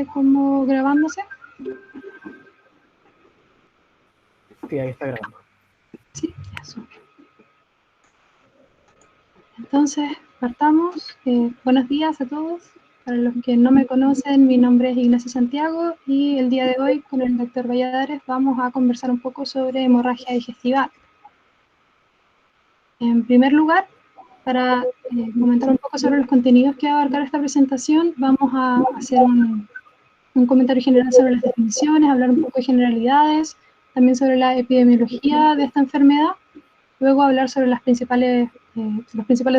como grabándose. Sí, ahí está grabando. Sí, ya sube. Entonces, partamos. Buenos días a todos. Para los que no me conocen, mi nombre es Ignacio Santiago y el día de hoy con el doctor Valladares vamos a conversar un poco sobre hemorragia digestiva. En primer lugar, para comentar un poco sobre los contenidos que va a abarcar esta presentación, vamos a hacer un comentario general sobre las definiciones, hablar un poco de generalidades, también sobre la epidemiología de esta enfermedad, luego hablar sobre los principales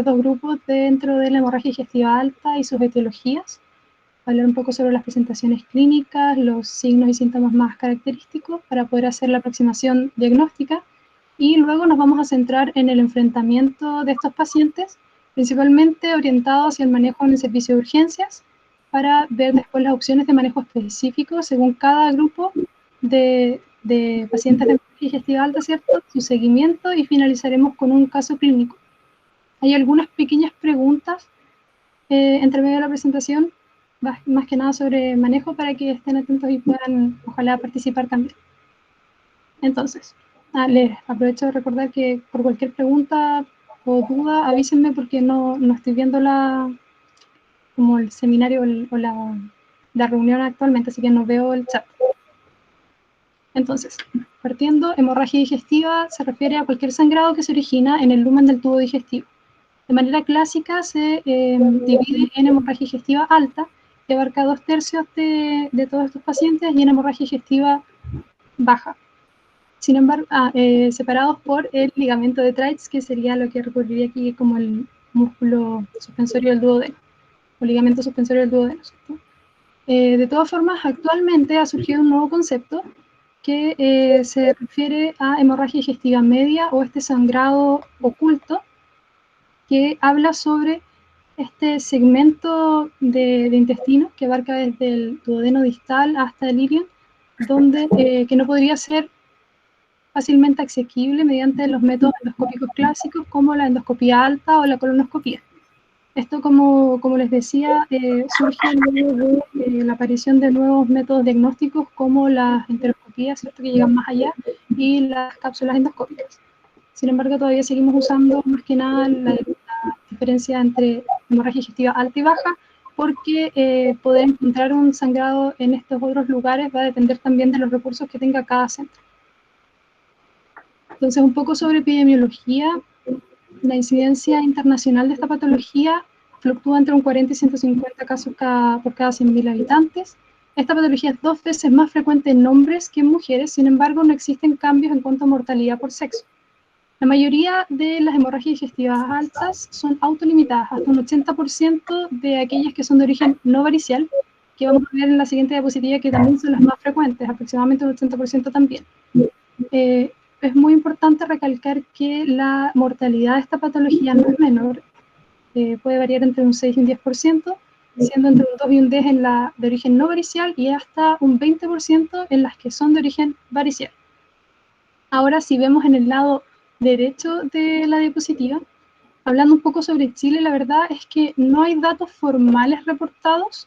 dos grupos dentro de la hemorragia digestiva alta y sus etiologías, hablar un poco sobre las presentaciones clínicas, los signos y síntomas más característicos para poder hacer la aproximación diagnóstica, y luego nos vamos a centrar en el enfrentamiento de estos pacientes, principalmente orientados hacia el manejo en el servicio de urgencias, para ver después las opciones de manejo específico según cada grupo de pacientes de hemorragia digestiva alta, ¿cierto? Su seguimiento, y finalizaremos con un caso clínico. Hay algunas pequeñas preguntas entre medio de la presentación, más que nada sobre manejo, para que estén atentos y puedan, ojalá, participar también. Entonces, les aprovecho de recordar que por cualquier pregunta o duda, avísenme porque no estoy viendo como el seminario o la reunión actualmente, así que no veo el chat. Entonces, partiendo, hemorragia digestiva se refiere a cualquier sangrado que se origina en el lumen del tubo digestivo. De manera clásica se divide en hemorragia digestiva alta, que abarca 2/3 de todos estos pacientes, y en hemorragia digestiva baja. Sin embargo, separados por el ligamento de Treitz, que sería lo que recurriría aquí como el músculo suspensorio del duodeno, o ligamento suspensorio del duodeno, ¿cierto? De todas formas, actualmente ha surgido un nuevo concepto que se refiere a hemorragia digestiva media, o este sangrado oculto, que habla sobre este segmento de intestino que abarca desde el duodeno distal hasta el ilion, donde que no podría ser fácilmente asequible mediante los métodos endoscópicos clásicos como la endoscopía alta o la colonoscopía. Esto, como les decía, surge luego de la aparición de nuevos métodos diagnósticos como las enteroscopías, ¿cierto?, que llegan más allá, y las cápsulas endoscópicas. Sin embargo, todavía seguimos usando más que nada la diferencia entre hemorragia digestiva alta y baja, porque poder encontrar un sangrado en estos otros lugares va a depender también de los recursos que tenga cada centro. Entonces, un poco sobre epidemiología. La incidencia internacional de esta patología fluctúa entre un 40 y 150 casos por cada 100.000 habitantes. Esta patología es 2 veces más frecuente en hombres que en mujeres, sin embargo, no existen cambios en cuanto a mortalidad por sexo. La mayoría de las hemorragias digestivas altas son autolimitadas, hasta un 80% de aquellas que son de origen no varicial, que vamos a ver en la siguiente diapositiva, que también son las más frecuentes, aproximadamente un 80% también. Es muy importante recalcar que la mortalidad de esta patología no es menor, puede variar entre un 6 y un 10%, siendo entre un 2 y un 10 en la de origen no varicial y hasta un 20% en las que son de origen varicial. Ahora, si vemos en el lado derecho de la diapositiva, hablando un poco sobre Chile, la verdad es que no hay datos formales reportados,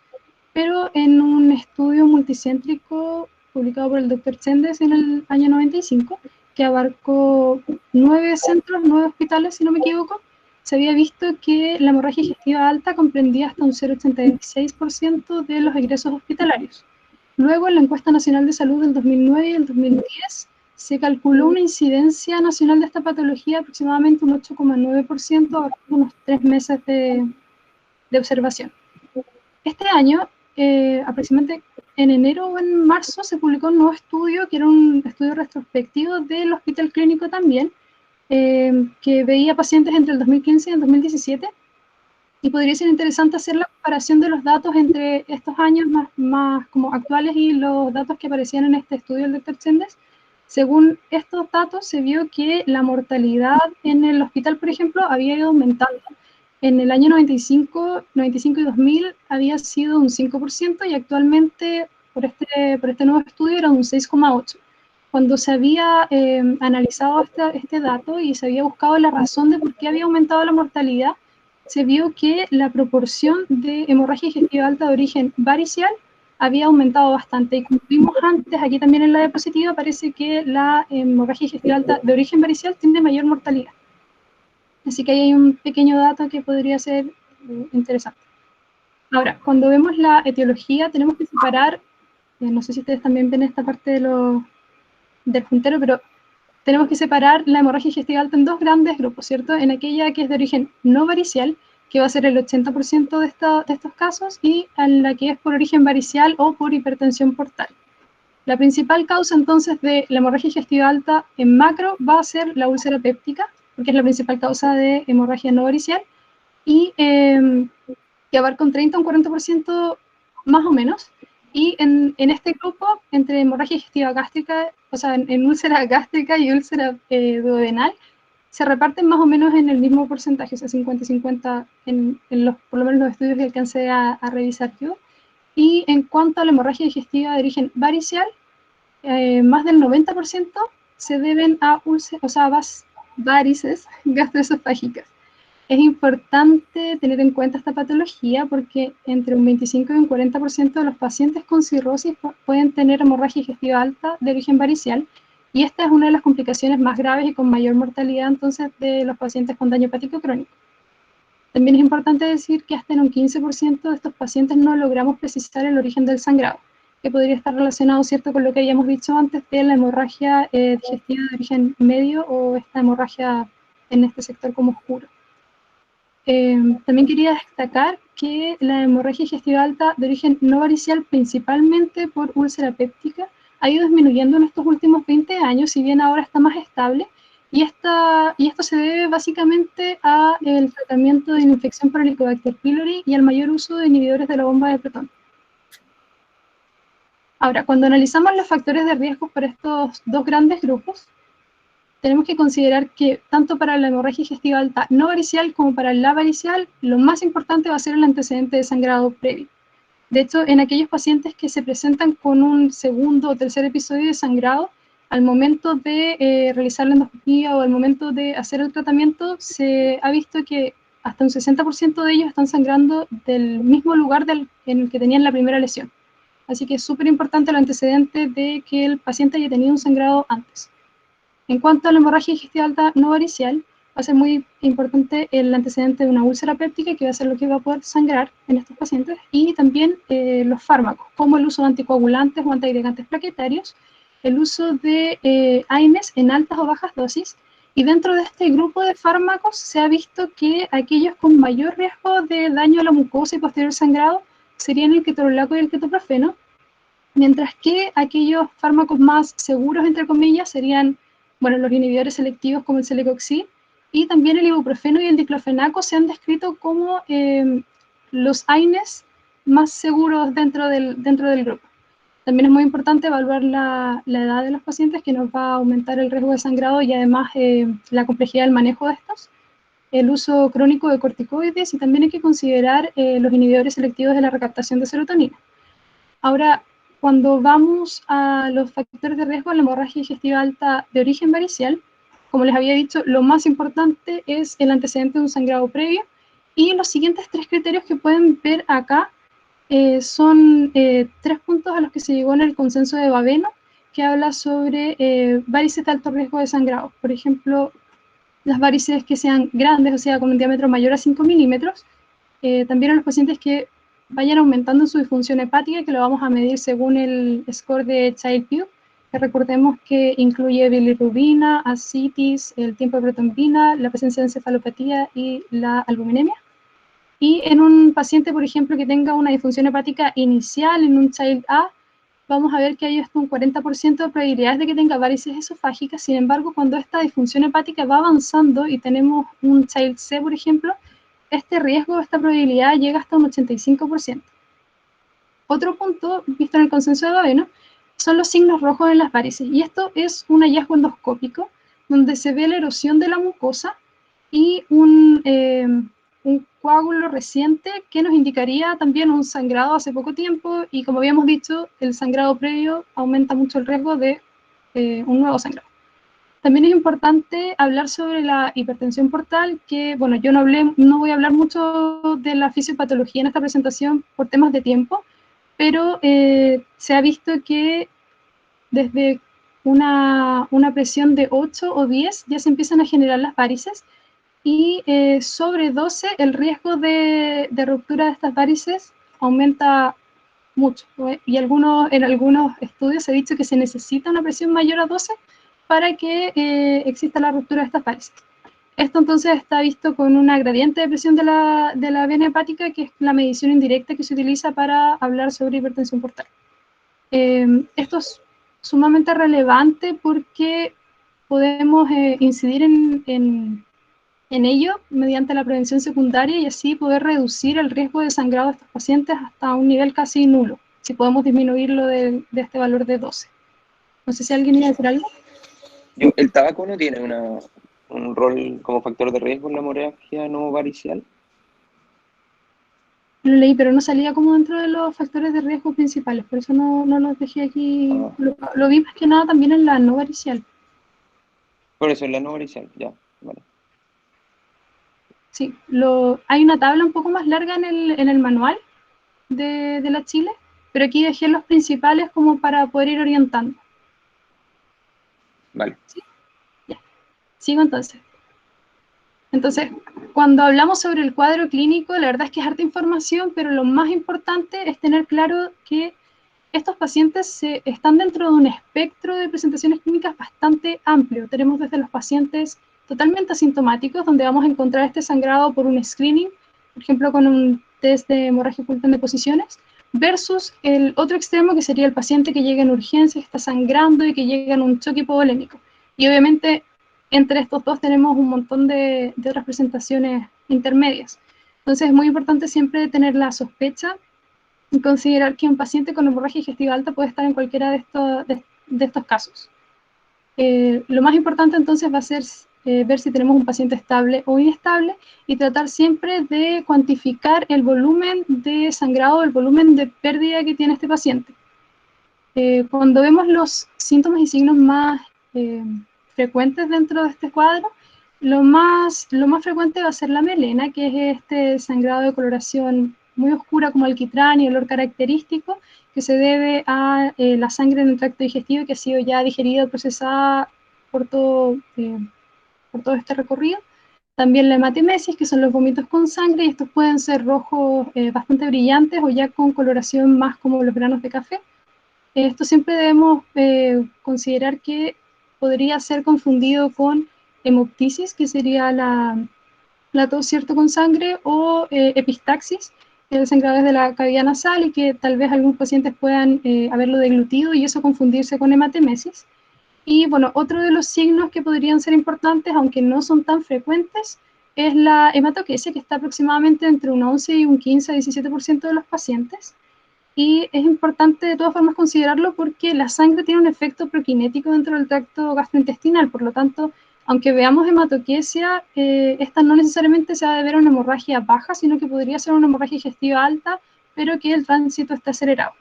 pero en un estudio multicéntrico publicado por el Dr. Chendes en el año 95, que abarcó 9 centros, 9 hospitales, si no me equivoco, se había visto que la hemorragia digestiva alta comprendía hasta un 0,86% de los egresos hospitalarios. Luego, en la encuesta nacional de salud del 2009 y el 2010, se calculó una incidencia nacional de esta patología de aproximadamente un 8,9%, abarcando unos 3 meses de observación. Este año, aproximadamente en enero o en marzo, se publicó un nuevo estudio, que era un estudio retrospectivo del Hospital Clínico también, que veía pacientes entre el 2015 y el 2017, y podría ser interesante hacer la comparación de los datos entre estos años más como actuales y los datos que aparecían en este estudio del Dr. Chendes. Según estos datos, se vio que la mortalidad en el hospital, por ejemplo, había ido aumentando. En el año 95 y 2000 había sido un 5%, y actualmente, por este nuevo estudio, era un 6,8%. Cuando se había analizado este dato y se había buscado la razón de por qué había aumentado la mortalidad, se vio que la proporción de hemorragia digestiva alta de origen varicial había aumentado bastante. Y como vimos antes, aquí también en la diapositiva, parece que la hemorragia digestiva alta de origen varicial tiene mayor mortalidad. Así que ahí hay un pequeño dato que podría ser interesante. Ahora, cuando vemos la etiología, tenemos que separar, no sé si ustedes también ven esta parte del puntero, pero tenemos que separar la hemorragia digestiva alta en dos grandes grupos, ¿cierto? En aquella que es de origen no varicial, que va a ser el 80% de estos casos, y en la que es por origen varicial o por hipertensión portal. La principal causa entonces de la hemorragia digestiva alta en macro va a ser la úlcera péptica, porque es la principal causa de hemorragia no varicial, y que abarca un 30 o un 40% más o menos. Y en este grupo, entre hemorragia digestiva gástrica, o sea, en úlcera gástrica y úlcera duodenal, se reparten más o menos en el mismo porcentaje, o sea, 50 y 50 por lo menos los estudios que alcancé a revisar yo. Y en cuanto a la hemorragia digestiva de origen varicial, más del 90% se deben a varices gastroesofágicas. Es importante tener en cuenta esta patología porque entre un 25 y un 40% de los pacientes con cirrosis pueden tener hemorragia digestiva alta de origen varicial, y esta es una de las complicaciones más graves y con mayor mortalidad entonces de los pacientes con daño hepático crónico. También es importante decir que hasta en un 15% de estos pacientes no logramos precisar el origen del sangrado, que podría estar relacionado, ¿cierto?, con lo que habíamos dicho antes de la hemorragia digestiva de origen medio o esta hemorragia en este sector como oscuro. También quería destacar que la hemorragia digestiva alta de origen no varicial, principalmente por úlcera péptica, ha ido disminuyendo en estos últimos 20 años, si bien ahora está más estable, y esto se debe básicamente al tratamiento de la infección por Helicobacter pylori y al mayor uso de inhibidores de la bomba de Proton. Ahora, cuando analizamos los factores de riesgo para estos dos grandes grupos, tenemos que considerar que tanto para la hemorragia digestiva alta no varicial como para la varicial, lo más importante va a ser el antecedente de sangrado previo. De hecho, en aquellos pacientes que se presentan con un segundo o tercer episodio de sangrado, al momento de realizar la endoscopía o al momento de hacer el tratamiento, se ha visto que hasta un 60% de ellos están sangrando del mismo lugar en el que tenían la primera lesión. Así que es súper importante el antecedente de que el paciente haya tenido un sangrado antes. En cuanto a la hemorragia digestiva alta no varicial, va a ser muy importante el antecedente de una úlcera péptica, que va a ser lo que va a poder sangrar en estos pacientes, y también los fármacos, como el uso de anticoagulantes o antiagregantes plaquetarios, el uso de AINES en altas o bajas dosis, y dentro de este grupo de fármacos se ha visto que aquellos con mayor riesgo de daño a la mucosa y posterior sangrado serían el ketorolaco y el ketoprofeno, mientras que aquellos fármacos más seguros, entre comillas, serían, bueno, los inhibidores selectivos como el celecoxib, y también el ibuprofeno y el diclofenaco se han descrito como los AINES más seguros dentro del grupo. También es muy importante evaluar la edad de los pacientes, que nos va a aumentar el riesgo de sangrado y además la complejidad del manejo de estos, el uso crónico de corticoides, y también hay que considerar los inhibidores selectivos de la recaptación de serotonina. Ahora, cuando vamos a los factores de riesgo de la hemorragia digestiva alta de origen varicial, como les había dicho, lo más importante es el antecedente de un sangrado previo, y los siguientes tres criterios que pueden ver acá son 3 puntos a los que se llegó en el consenso de Baveno, que habla sobre varices de alto riesgo de sangrado. Por ejemplo, las varices que sean grandes, o sea, con un diámetro mayor a 5 milímetros, también a los pacientes que vayan aumentando su disfunción hepática, que lo vamos a medir según el score de Child-Pugh, que recordemos que incluye bilirrubina, ascitis, el tiempo de protombina, la presencia de encefalopatía y la albuminemia. Y en un paciente, por ejemplo, que tenga una disfunción hepática inicial, en un Child A, vamos a ver que hay hasta un 40% de probabilidades de que tenga varices esofágicas. Sin embargo, cuando esta disfunción hepática va avanzando y tenemos un Child C, por ejemplo, este riesgo, esta probabilidad llega hasta un 85%. Otro punto, visto en el consenso de Baveno, son los signos rojos en las varices. Y esto es un hallazgo endoscópico, donde se ve la erosión de la mucosa y un coágulo reciente que nos indicaría también un sangrado hace poco tiempo, y como habíamos dicho, el sangrado previo aumenta mucho el riesgo de un nuevo sangrado. También es importante hablar sobre la hipertensión portal, que, bueno, yo no voy a hablar mucho de la fisiopatología en esta presentación por temas de tiempo, pero se ha visto que desde una presión de 8 o 10 ya se empiezan a generar las varices, y sobre 12 el riesgo de ruptura de estas varices aumenta mucho. Y en algunos estudios se ha dicho que se necesita una presión mayor a 12 para que exista la ruptura de estas varices. Esto entonces está visto con una gradiente de presión de la vena hepática, que es la medición indirecta que se utiliza para hablar sobre hipertensión portal. Esto es sumamente relevante porque podemos incidir en ello mediante la prevención secundaria y así poder reducir el riesgo de sangrado de estos pacientes hasta un nivel casi nulo, si podemos disminuirlo de este valor de 12. No sé si alguien iba a decir algo. ¿El tabaco no tiene un rol como factor de riesgo en la hemorragia no varicial? Lo leí, pero no salía como dentro de los factores de riesgo principales, por eso no los dejé aquí. Lo vi más que nada también en la no varicial. Por eso en la no varicial, ya, vale. Sí, hay una tabla un poco más larga en el manual de la Chile, pero aquí dejé los principales como para poder ir orientando. Vale. ¿Sí? Ya. Sigo entonces. Entonces, cuando hablamos sobre el cuadro clínico, la verdad es que es harta información, pero lo más importante es tener claro que estos pacientes están dentro de un espectro de presentaciones clínicas bastante amplio. Tenemos desde los pacientes totalmente asintomáticos, donde vamos a encontrar este sangrado por un screening, por ejemplo, con un test de hemorragia oculta en deposiciones, versus el otro extremo, que sería el paciente que llega en urgencia, está sangrando y que llega en un choque hipovolémico. Y obviamente, entre estos dos tenemos un montón de otras presentaciones intermedias. Entonces, es muy importante siempre tener la sospecha y considerar que un paciente con hemorragia digestiva alta puede estar en cualquiera de estos casos. Lo más importante entonces va a ser ver si tenemos un paciente estable o inestable y tratar siempre de cuantificar el volumen de sangrado, el volumen de pérdida que tiene este paciente. Cuando vemos los síntomas y signos más frecuentes dentro de este cuadro, lo más frecuente va a ser la melena, que es este sangrado de coloración muy oscura como alquitrán y olor característico, que se debe a la sangre en el tracto digestivo que ha sido ya digerida o procesada por todo este recorrido. También la hematemesis, que son los vómitos con sangre, y estos pueden ser rojos bastante brillantes o ya con coloración más como los granos de café. Esto siempre debemos considerar que podría ser confundido con hemoptisis, que sería la tos cierto con sangre, o epistaxis, el sangrado desde la cavidad nasal, y que tal vez algunos pacientes puedan haberlo deglutido y eso confundirse con hematemesis. Y bueno, otro de los signos que podrían ser importantes, aunque no son tan frecuentes, es la hematoquesia, que está aproximadamente entre un 11 y un 15 a 17% de los pacientes. Y es importante de todas formas considerarlo porque la sangre tiene un efecto prokinético dentro del tracto gastrointestinal, por lo tanto, aunque veamos hematoquesia, esta no necesariamente se va a deber a una hemorragia baja, sino que podría ser una hemorragia digestiva alta, pero que el tránsito está acelerado.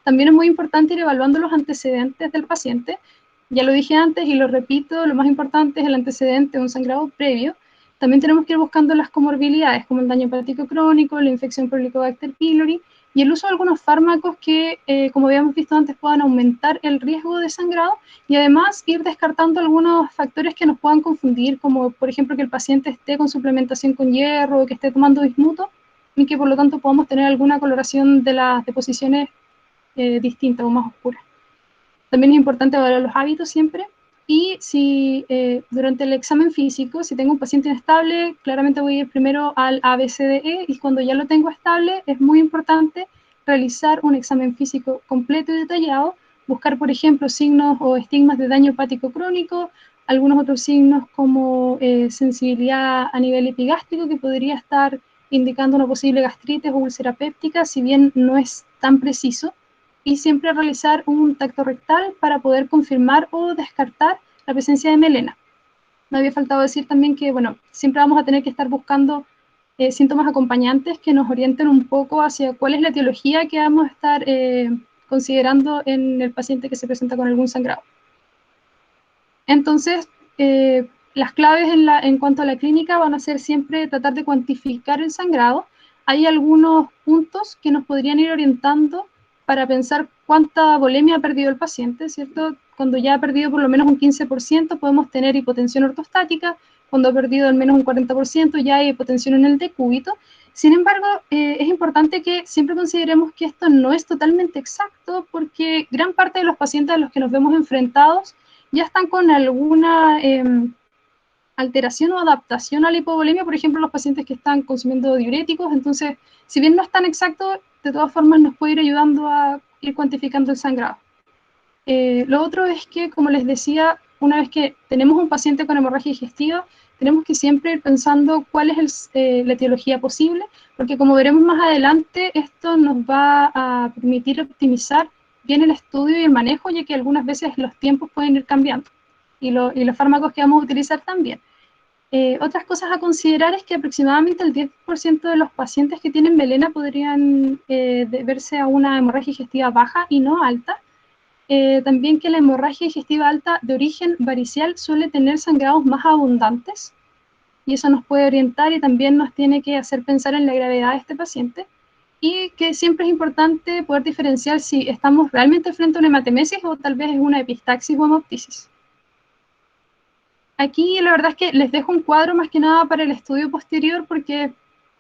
También es muy importante ir evaluando los antecedentes del paciente. Ya lo dije antes y lo repito, lo más importante es el antecedente de un sangrado previo. También tenemos que ir buscando las comorbilidades, como el daño hepático crónico, la infección por Helicobacter pylori y el uso de algunos fármacos que, como habíamos visto antes, puedan aumentar el riesgo de sangrado, y además ir descartando algunos factores que nos puedan confundir, como por ejemplo que el paciente esté con suplementación con hierro o que esté tomando bismuto y que por lo tanto podamos tener alguna coloración de las deposiciones distinta o más oscura. También es importante evaluar los hábitos siempre, y si durante el examen físico, si tengo un paciente inestable, claramente voy a ir primero al ABCDE, y cuando ya lo tengo estable, es muy importante realizar un examen físico completo y detallado, buscar, por ejemplo, signos o estigmas de daño hepático crónico, algunos otros signos como sensibilidad a nivel epigástrico, que podría estar indicando una posible gastritis o úlcera péptica, si bien no es tan preciso, y siempre realizar un tacto rectal para poder confirmar o descartar la presencia de melena. Me había faltado decir también que, bueno, siempre vamos a tener que estar buscando síntomas acompañantes que nos orienten un poco hacia cuál es la etiología que vamos a estar considerando en el paciente que se presenta con algún sangrado. Entonces, las claves en cuanto a la clínica van a ser siempre tratar de cuantificar el sangrado, hay algunos puntos que nos podrían ir orientando para pensar cuánta volemia ha perdido el paciente, ¿cierto? Cuando ya ha perdido por lo menos un 15%, podemos tener hipotensión ortostática. Cuando ha perdido al menos un 40%, ya hay hipotensión en el decúbito. Sin embargo, es importante que siempre consideremos que esto no es totalmente exacto, porque gran parte de los pacientes a los que nos vemos enfrentados ya están con alguna alteración o adaptación a la hipovolemia, por ejemplo, los pacientes que están consumiendo diuréticos. Entonces, si bien no es tan exacto, de todas formas nos puede ir ayudando a ir cuantificando el sangrado. Lo otro es que, como les decía, una vez que tenemos un paciente con hemorragia digestiva, tenemos que siempre ir pensando cuál es la etiología posible, porque como veremos más adelante, esto nos va a permitir optimizar bien el estudio y el manejo, ya que algunas veces los tiempos pueden ir cambiando y los fármacos que vamos a utilizar también. Otras cosas a considerar es que aproximadamente el 10% de los pacientes que tienen melena podrían deberse a una hemorragia digestiva baja y no alta. También que la hemorragia digestiva alta de origen varicial suele tener sangrados más abundantes, y eso nos puede orientar y también nos tiene que hacer pensar en la gravedad de este paciente, y que siempre es importante poder diferenciar si estamos realmente frente a una hematemesis o tal vez es una epistaxis o hemoptisis. Aquí la verdad es que les dejo un cuadro más que nada para el estudio posterior, porque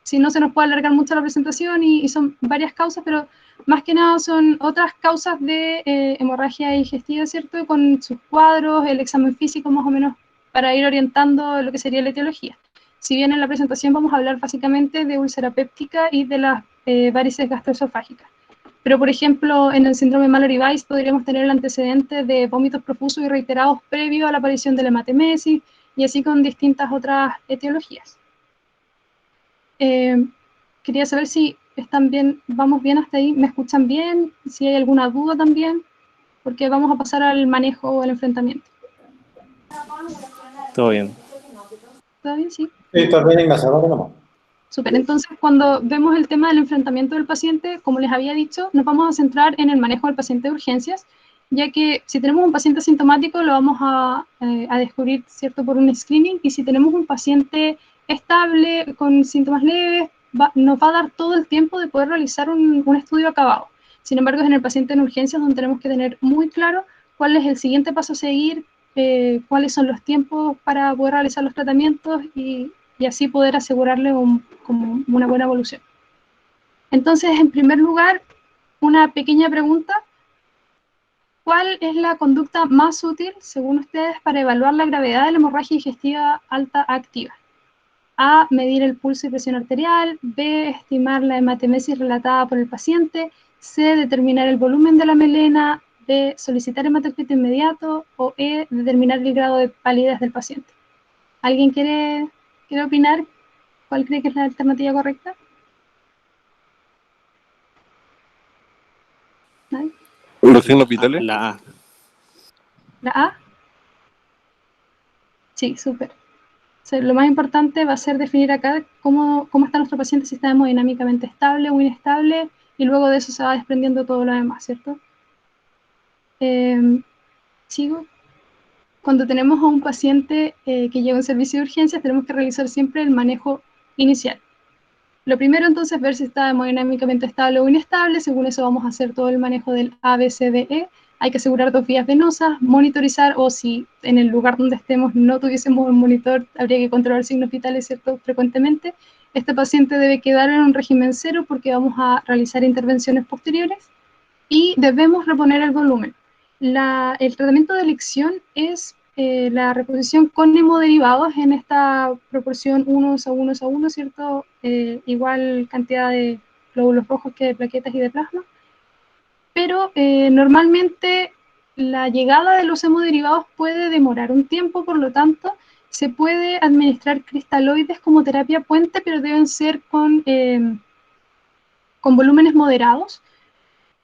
si no se nos puede alargar mucho la presentación y son varias causas, pero más que nada son otras causas de hemorragia digestiva, ¿cierto? Con sus cuadros, el examen físico más o menos para ir orientando lo que sería la etiología. Si bien en la presentación vamos a hablar básicamente de úlcera péptica y de las varices gastroesofágicas. Pero, por ejemplo, en el síndrome Mallory-Weiss podríamos tener el antecedente de vómitos profusos y reiterados previo a la aparición de la hematemesis, y así con distintas otras etiologías. Quería saber si están bien, vamos bien hasta ahí, me escuchan bien, si hay alguna duda también, porque vamos a pasar al manejo o al enfrentamiento. Todo bien. ¿Todo bien? Sí. Sí, está bien, Ignacio, ahora nomás. Súper. Entonces, cuando vemos el tema del enfrentamiento del paciente, como les había dicho, nos vamos a centrar en el manejo del paciente de urgencias, ya que si tenemos un paciente asintomático lo vamos a descubrir, ¿cierto?, por un screening, y si tenemos un paciente estable, con síntomas leves, nos va a dar todo el tiempo de poder realizar un estudio acabado. Sin embargo, es en el paciente en urgencias donde tenemos que tener muy claro cuál es el siguiente paso a seguir, cuáles son los tiempos para poder realizar los tratamientos y así poder asegurarle como una buena evolución. Entonces, en primer lugar, una pequeña pregunta: ¿cuál es la conducta más útil, según ustedes, para evaluar la gravedad de la hemorragia digestiva alta activa? A, medir el pulso y presión arterial; B, estimar la hematemesis relatada por el paciente; C, determinar el volumen de la melena; D, solicitar hematocrit inmediato; o E, determinar el grado de palidez del paciente. ¿Alguien quiere opinar? ¿Cuál cree que es la alternativa correcta? ¿Nadie? ¿Los signos vitales? La A. ¿La A? Sí, súper. O sea, lo más importante va a ser definir acá cómo está nuestro paciente, si está hemodinámicamente estable o inestable, y luego de eso se va desprendiendo todo lo demás, ¿cierto? Sigo. Cuando tenemos a un paciente que llega a un servicio de urgencias, tenemos que realizar siempre el manejo inicial. Lo primero, entonces, ver si está hemodinámicamente estable o inestable. Según eso vamos a hacer todo el manejo del ABCDE. Hay que asegurar 2 vías venosas, monitorizar, o si en el lugar donde estemos no tuviésemos un monitor, habría que controlar signos vitales, ¿cierto?, frecuentemente. Este paciente debe quedar en un régimen cero porque vamos a realizar intervenciones posteriores, y debemos reponer el volumen. El tratamiento de elección es la reposición con hemoderivados en esta proporción 1:1:1, ¿cierto? Igual cantidad de glóbulos rojos que de plaquetas y de plasma. Pero normalmente la llegada de los hemoderivados puede demorar un tiempo, por lo tanto, se puede administrar cristaloides como terapia puente, pero deben ser con volúmenes moderados,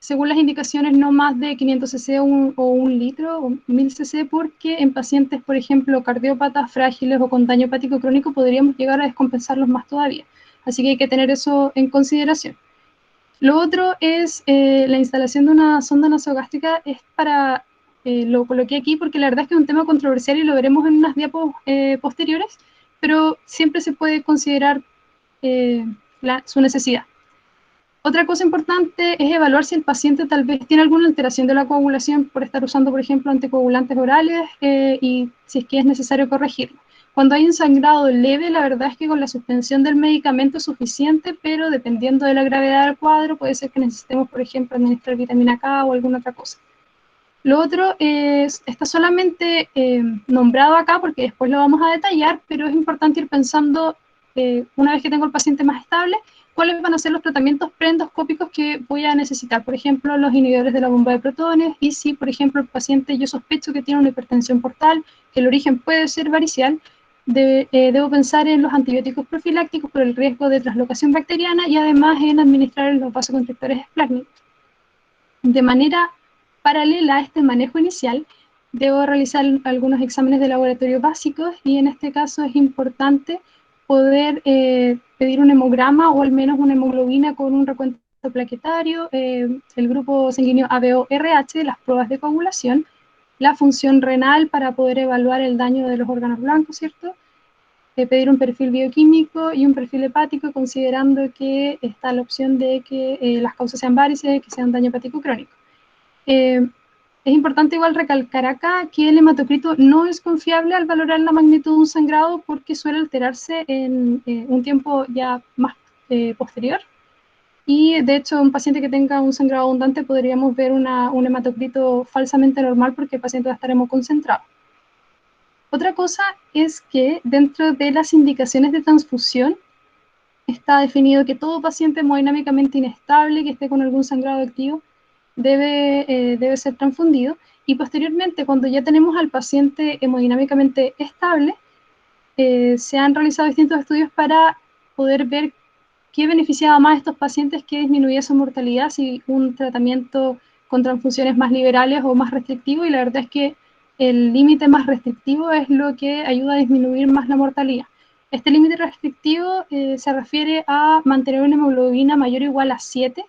según las indicaciones, no más de 500 cc o 1 litro o 1000 cc, porque en pacientes, por ejemplo, cardiópatas frágiles o con daño hepático crónico, podríamos llegar a descompensarlos más todavía. Así que hay que tener eso en consideración. Lo otro es la instalación de una sonda nasogástrica. Es para, lo coloqué aquí porque la verdad es que es un tema controversial y lo veremos en unas diapos posteriores, pero siempre se puede considerar su necesidad. Otra cosa importante es evaluar si el paciente tal vez tiene alguna alteración de la coagulación por estar usando, por ejemplo, anticoagulantes orales y si es que es necesario corregirlo. Cuando hay un sangrado leve, la verdad es que con la suspensión del medicamento es suficiente, pero dependiendo de la gravedad del cuadro, puede ser que necesitemos, por ejemplo, administrar vitamina K o alguna otra cosa. Lo otro está solamente nombrado acá porque después lo vamos a detallar, pero es importante ir pensando, una vez que tengo el paciente más estable, cuáles van a ser los tratamientos preendoscópicos que voy a necesitar. Por ejemplo, los inhibidores de la bomba de protones, y si, por ejemplo, el paciente yo sospecho que tiene una hipertensión portal, que el origen puede ser varicial, debo pensar en los antibióticos profilácticos por el riesgo de translocación bacteriana y además en administrar los vasoconstrictores esplácnicos. De manera paralela a este manejo inicial, debo realizar algunos exámenes de laboratorio básicos y en este caso es importante poder pedir un hemograma o al menos una hemoglobina con un recuento plaquetario, el grupo sanguíneo ABO-RH, las pruebas de coagulación, la función renal para poder evaluar el daño de los órganos blancos, ¿cierto? Pedir un perfil bioquímico y un perfil hepático, considerando que está la opción de que las causas sean varices, que sean daño hepático crónico. Es importante igual recalcar acá que el hematocrito no es confiable al valorar la magnitud de un sangrado porque suele alterarse en un tiempo ya más posterior. Y de hecho, un paciente que tenga un sangrado abundante podríamos ver un hematocrito falsamente normal porque el paciente va a estar hemoconcentrado. Otra cosa es que dentro de las indicaciones de transfusión está definido que todo paciente hemodinámicamente inestable que esté con algún sangrado activo debe ser transfundido, y posteriormente, cuando ya tenemos al paciente hemodinámicamente estable, se han realizado distintos estudios para poder ver qué beneficiaba más a estos pacientes, qué disminuía su mortalidad, si un tratamiento con transfusiones más liberales o más restrictivo, y la verdad es que el límite más restrictivo es lo que ayuda a disminuir más la mortalidad. Este límite restrictivo se refiere a mantener una hemoglobina mayor o igual a 7,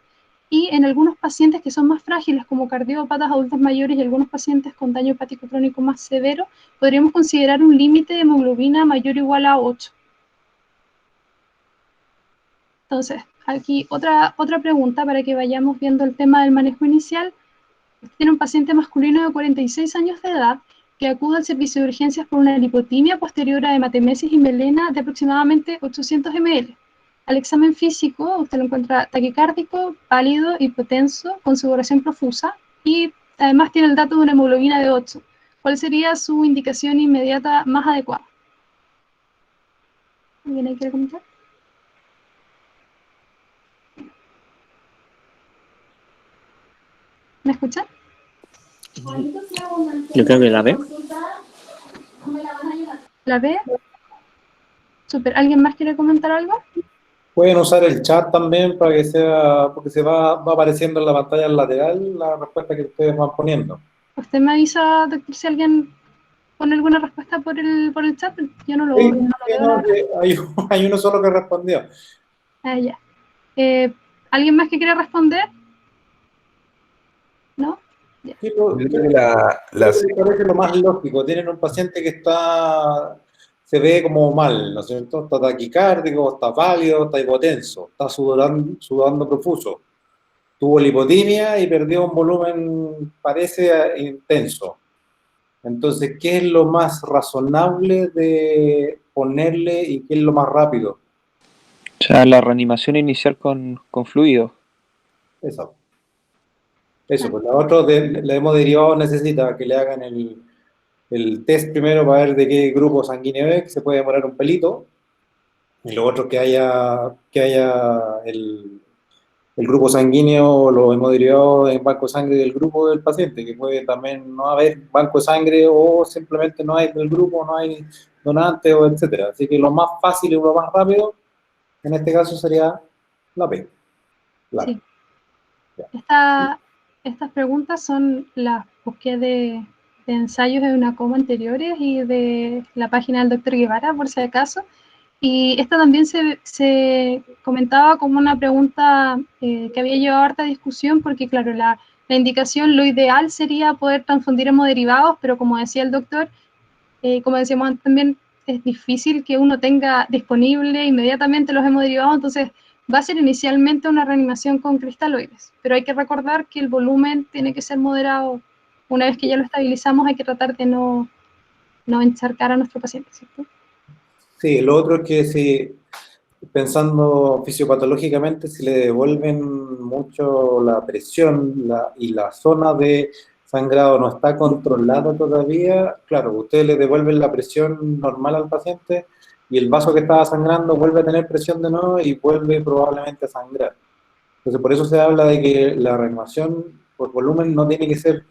y en algunos pacientes que son más frágiles, como cardiópatas, adultos mayores y algunos pacientes con daño hepático crónico más severo, podríamos considerar un límite de hemoglobina mayor o igual a 8. Entonces, aquí otra pregunta para que vayamos viendo el tema del manejo inicial. Tiene un paciente masculino de 46 años de edad que acude al servicio de urgencias por una lipotimia posterior a hematemesis y melena de aproximadamente 800 ml. Al examen físico, usted lo encuentra taquicárdico, pálido, hipotenso, con sudoración profusa y además tiene el dato de una hemoglobina de 8. ¿Cuál sería su indicación inmediata más adecuada? ¿Alguien ahí quiere comentar? ¿Me escuchan? Yo creo que la B. ¿La B? Super. ¿Alguien más quiere comentar algo? Pueden usar el chat también para que sea, porque se va apareciendo en la pantalla lateral la respuesta que ustedes van poniendo. Usted me avisa, doctor, si alguien pone alguna respuesta por el chat. Yo no lo veo. No, hay uno solo que respondió. Ah, ya. ¿Alguien más que quiera responder? ¿No? Ya. Sí, me parece lo más lógico. Tienen un paciente que se ve como mal, ¿no es cierto? Está taquicárdico, está pálido, está hipotenso, está sudando profuso. Tuvo lipotimia y perdió un volumen, parece intenso. Entonces, ¿qué es lo más razonable de ponerle y qué es lo más rápido? O sea, la reanimación inicial con fluido. Eso, pues la otra, la hemos necesita que le hagan el test primero para ver de qué grupo sanguíneo es, que se puede demorar un pelito, y lo otro que haya el grupo sanguíneo, los hemoderivados en banco de sangre del grupo del paciente, que puede también no haber banco de sangre o simplemente no hay del grupo, no hay donantes o etcétera. Así que lo más fácil y lo más rápido en este caso sería la P. Sí. Estas preguntas son las busqué de ensayos de UNACOM anteriores y de la página del doctor Guevara, por si acaso. Y esta también se comentaba como una pregunta que había llevado harta discusión, porque claro, la indicación, lo ideal sería poder transfundir hemoderivados, pero como decía el doctor, como decíamos antes también, es difícil que uno tenga disponible inmediatamente los hemoderivados, entonces va a ser inicialmente una reanimación con cristaloides, pero hay que recordar que el volumen tiene que ser moderado. Una vez que ya lo estabilizamos, hay que tratar de no encharcar a nuestro paciente, ¿cierto? Sí, lo otro es que si, pensando fisiopatológicamente, si le devuelven mucho la presión y la zona de sangrado no está controlada todavía, claro, ustedes le devuelven la presión normal al paciente y el vaso que estaba sangrando vuelve a tener presión de nuevo y vuelve probablemente a sangrar. Entonces, por eso se habla de que la reanimación por volumen no tiene que ser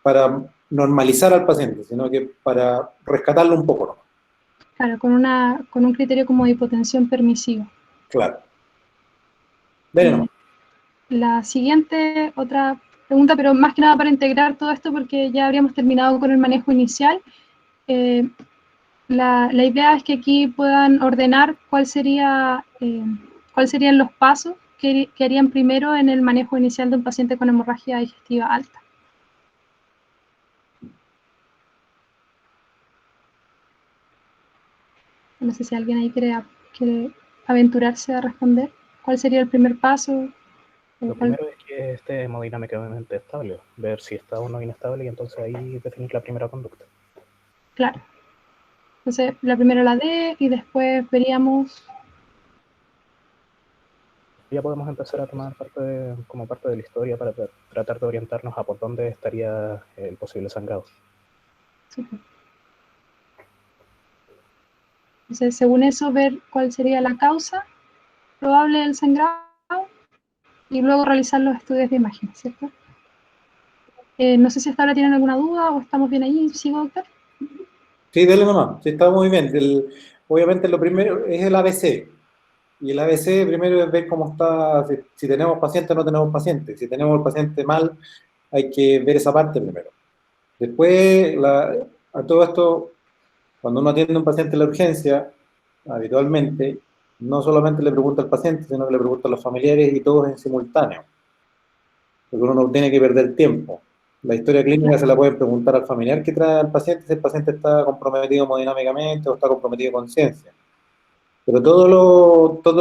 para normalizar al paciente, sino que para rescatarlo un poco, ¿no? Claro, con un criterio como de hipotensión permisiva. Claro. Bueno, La siguiente, otra pregunta, pero más que nada para integrar todo esto, porque ya habríamos terminado con el manejo inicial. La idea es que aquí puedan ordenar cuáles serían los pasos que harían primero en el manejo inicial de un paciente con hemorragia digestiva alta. No sé si alguien ahí quiere aventurarse a responder. ¿Cuál sería el primer paso? Lo primero es que esté hemodinámicamente estable, ver si está o no inestable y entonces ahí definir la primera conducta. Claro. Entonces, la primera la D y después veríamos... Ya podemos empezar a tomar como parte de la historia para tratar de orientarnos a por dónde estaría el posible sangrado. Super. Entonces, según eso, ver cuál sería la causa probable del sangrado y luego realizar los estudios de imagen, ¿cierto? No sé si hasta ahora tienen alguna duda o estamos bien ahí. ¿Sigo, doctor? sí, dale nomás, sí, está muy bien. Obviamente lo primero es el ABC. Y el ABC primero es ver cómo está, si tenemos paciente o no tenemos paciente. Si tenemos el paciente mal, hay que ver esa parte primero. Después, a todo esto, cuando uno atiende a un paciente en la urgencia, habitualmente, no solamente le pregunta al paciente, sino que le pregunta a los familiares y todos en simultáneo. Porque uno no tiene que perder tiempo. La historia clínica se la pueden preguntar al familiar que trae al paciente, si el paciente está comprometido hemodinámicamente o está comprometido de conciencia. Pero todo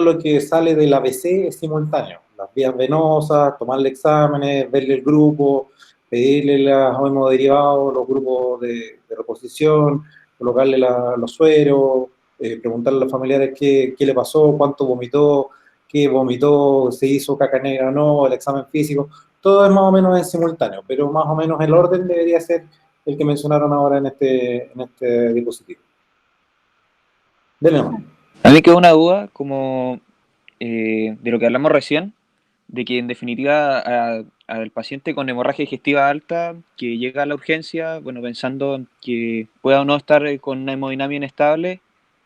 lo que sale del ABC es simultáneo. Las vías venosas, tomarle exámenes, verle el grupo, pedirle los hemoderivados, los grupos de reposición, colocarle los sueros, preguntarle a los familiares qué le pasó, cuánto vomitó, qué vomitó, se hizo caca negra o no, el examen físico. Todo es más o menos en simultáneo, pero más o menos el orden debería ser el que mencionaron ahora en este diapositivo. Denle nomás. A mí me quedó una duda como de lo que hablamos recién, de que en definitiva al paciente con hemorragia digestiva alta que llega a la urgencia, bueno, pensando en que pueda o no estar con una hemodinamia inestable,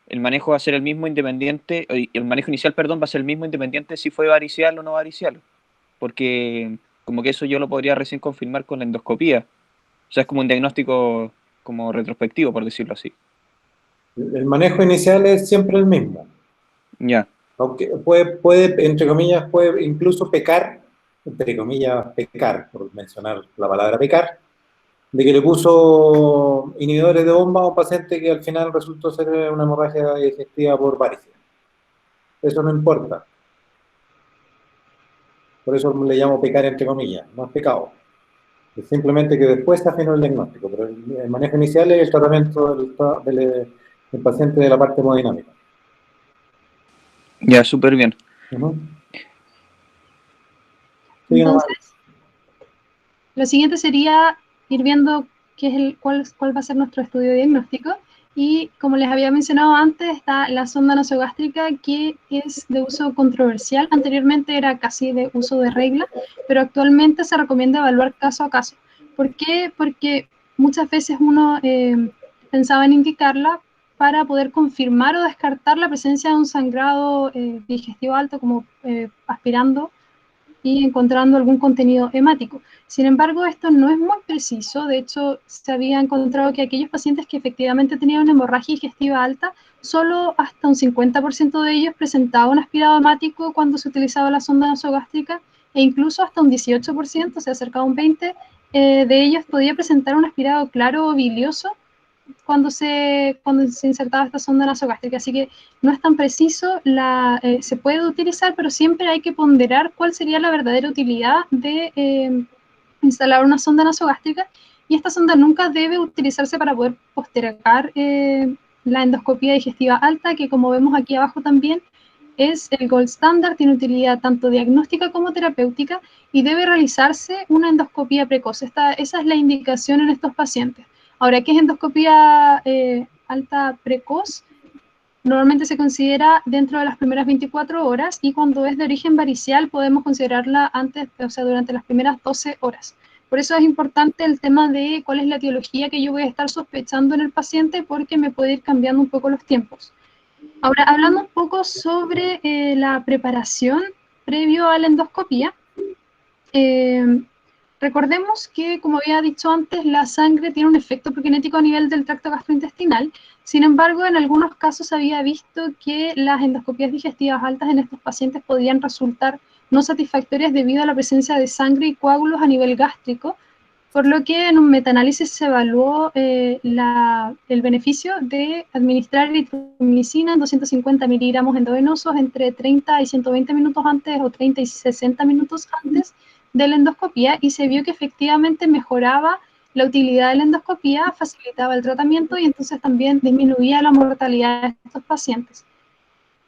el manejo va a ser el mismo independiente, el manejo inicial, perdón, va a ser el mismo independiente si fue varicial o no varicial, porque como que eso yo lo podría recién confirmar con la endoscopía, o sea, es como un diagnóstico como retrospectivo, por decirlo así. El manejo inicial es siempre el mismo. Ya. Aunque puede, entre comillas, puede incluso pecar, entre comillas, pecar, por mencionar la palabra pecar, de que le puso inhibidores de bomba a un paciente que al final resultó ser una hemorragia digestiva por varices. Eso no importa. Por eso le llamo pecar entre comillas, no es pecado. Es simplemente que después se afinó el diagnóstico, pero el manejo inicial es el tratamiento del paciente de la parte hemodinámica. Ya, súper bien. Sí, entonces, lo siguiente sería ir viendo cuál va a ser nuestro estudio diagnóstico. Y como les había mencionado antes, está la sonda nasogástrica, que es de uso controversial. Anteriormente era casi de uso de regla, pero actualmente se recomienda evaluar caso a caso. ¿Por qué? Porque muchas veces uno pensaba en indicarla para poder confirmar o descartar la presencia de un sangrado digestivo alto, como aspirando y encontrando algún contenido hemático. Sin embargo, esto no es muy preciso. De hecho, se había encontrado que aquellos pacientes que efectivamente tenían una hemorragia digestiva alta, solo hasta un 50% de ellos presentaba un aspirado hemático cuando se utilizaba la sonda nasogástrica, e incluso hasta un 18%, o sea, cerca de un 20%, de ellos podía presentar un aspirado claro o bilioso cuando se insertaba esta sonda nasogástrica, así que no es tan preciso, se puede utilizar, pero siempre hay que ponderar cuál sería la verdadera utilidad de instalar una sonda nasogástrica, y esta sonda nunca debe utilizarse para poder postergar la endoscopía digestiva alta, que como vemos aquí abajo también, es el gold standard, tiene utilidad tanto diagnóstica como terapéutica, y debe realizarse una endoscopía precoz. Esa es la indicación en estos pacientes. Ahora, ¿qué es endoscopía alta precoz? Normalmente se considera dentro de las primeras 24 horas, y cuando es de origen varicial podemos considerarla antes, o sea, durante las primeras 12 horas. Por eso es importante el tema de cuál es la etiología que yo voy a estar sospechando en el paciente, porque me puede ir cambiando un poco los tiempos. Ahora, hablando un poco sobre la preparación previo a la endoscopía, recordemos que, como había dicho antes, la sangre tiene un efecto prokinético a nivel del tracto gastrointestinal. Sin embargo, en algunos casos había visto que las endoscopías digestivas altas en estos pacientes podían resultar no satisfactorias debido a la presencia de sangre y coágulos a nivel gástrico, por lo que en un metaanálisis se evaluó el beneficio de administrar eritromicina en 250 miligramos endovenosos entre 30 y 120 minutos antes o 30 y 60 minutos antes de la endoscopía, y se vio que efectivamente mejoraba la utilidad de la endoscopía, facilitaba el tratamiento y entonces también disminuía la mortalidad de estos pacientes.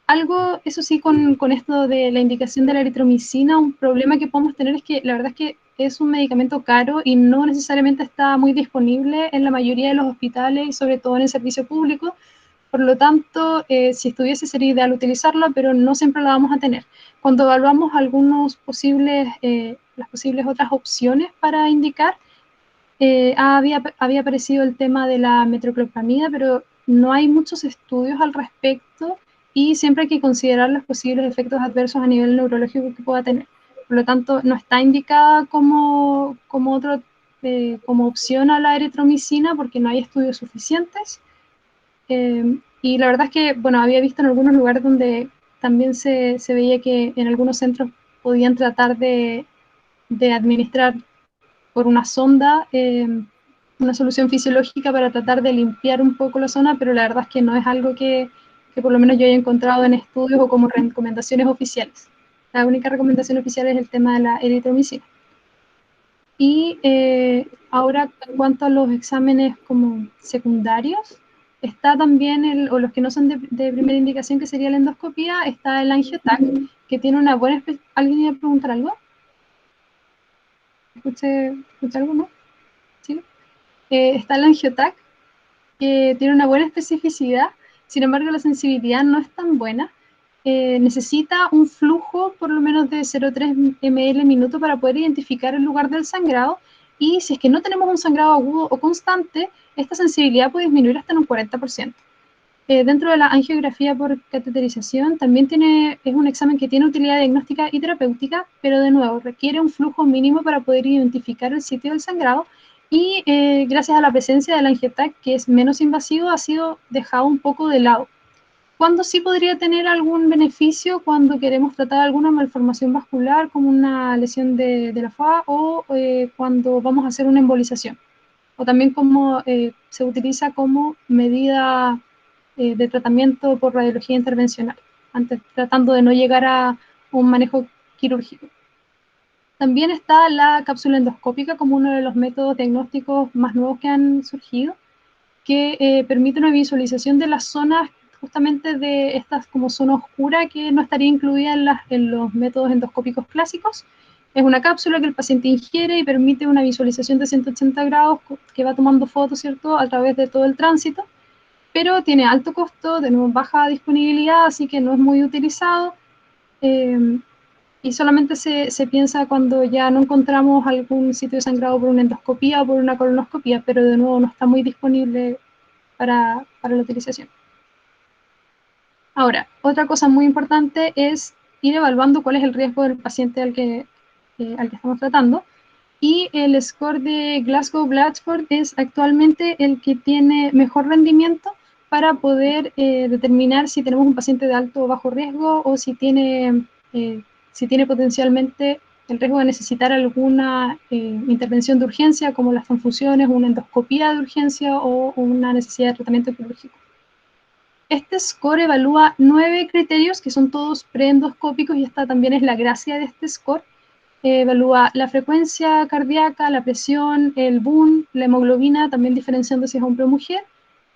Algo, eso sí, con esto de la indicación de la eritromicina, un problema que podemos tener es que la verdad es que es un medicamento caro y no necesariamente está muy disponible en la mayoría de los hospitales, sobre todo en el servicio público. Por lo tanto, si estuviese sería ideal utilizarla, pero no siempre la vamos a tener. Cuando evaluamos las posibles otras opciones para indicar, había aparecido el tema de la metoclopramida, pero no hay muchos estudios al respecto, y siempre hay que considerar los posibles efectos adversos a nivel neurológico que pueda tener. Por lo tanto, no está indicada como opción a la eritromicina porque no hay estudios suficientes. Y la verdad es que, bueno, había visto en algunos lugares donde también se veía que en algunos centros podían tratar de administrar por una sonda una solución fisiológica para tratar de limpiar un poco la zona, pero la verdad es que no es algo que por lo menos yo haya encontrado en estudios o como recomendaciones oficiales. La única recomendación oficial es el tema de la eritromicina. Y ahora, en cuanto a los exámenes como secundarios, está también, o los que no son de primera indicación, que sería la endoscopía, está el angiotac, que tiene una buena... ¿Alguien iba a preguntar algo? ¿Escuché algo, no? ¿Sí? Está el angiotac, que tiene una buena especificidad, sin embargo la sensibilidad no es tan buena. Necesita un flujo por lo menos de 0,3 ml minuto para poder identificar el lugar del sangrado, y si es que no tenemos un sangrado agudo o constante, esta sensibilidad puede disminuir hasta en un 40%. Dentro de la angiografía por cateterización también es un examen que tiene utilidad diagnóstica y terapéutica, pero de nuevo requiere un flujo mínimo para poder identificar el sitio del sangrado, y gracias a la presencia del angiotac, que es menos invasivo, ha sido dejado un poco de lado. ¿Cuándo sí podría tener algún beneficio? Cuando queremos tratar alguna malformación vascular, como una lesión de la foie, o cuando vamos a hacer una embolización. O también como se utiliza como medida de tratamiento por radiología intervencional, tratando de no llegar a un manejo quirúrgico. También está la cápsula endoscópica como uno de los métodos diagnósticos más nuevos que han surgido, que permite una visualización de las zonas, justamente de estas como zona oscura que no estaría incluida en los métodos endoscópicos clásicos. Es una cápsula que el paciente ingiere y permite una visualización de 180 grados que va tomando fotos, ¿cierto?, a través de todo el tránsito, pero tiene alto costo, de nuevo baja disponibilidad, así que no es muy utilizado, y solamente se piensa cuando ya no encontramos algún sitio de sangrado por una endoscopía o por una colonoscopía, pero de nuevo no está muy disponible para la utilización. Ahora, otra cosa muy importante es ir evaluando cuál es el riesgo del paciente al que estamos tratando, y el score de Glasgow-Blatchford es actualmente el que tiene mejor rendimiento para poder determinar si tenemos un paciente de alto o bajo riesgo, o si tiene potencialmente el riesgo de necesitar alguna intervención de urgencia, como las transfusiones, una endoscopía de urgencia o una necesidad de tratamiento quirúrgico. Este score evalúa 9 criterios que son todos preendoscópicos y esta también es la gracia de este score. Evalúa la frecuencia cardíaca, la presión, el BUN, la hemoglobina, también diferenciando si es hombre o mujer,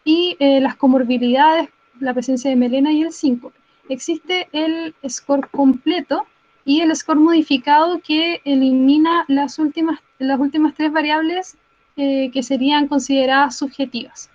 y las comorbilidades, la presencia de melena y el síncope. Existe el score completo y el score modificado que elimina las últimas 3 variables que serían consideradas subjetivas.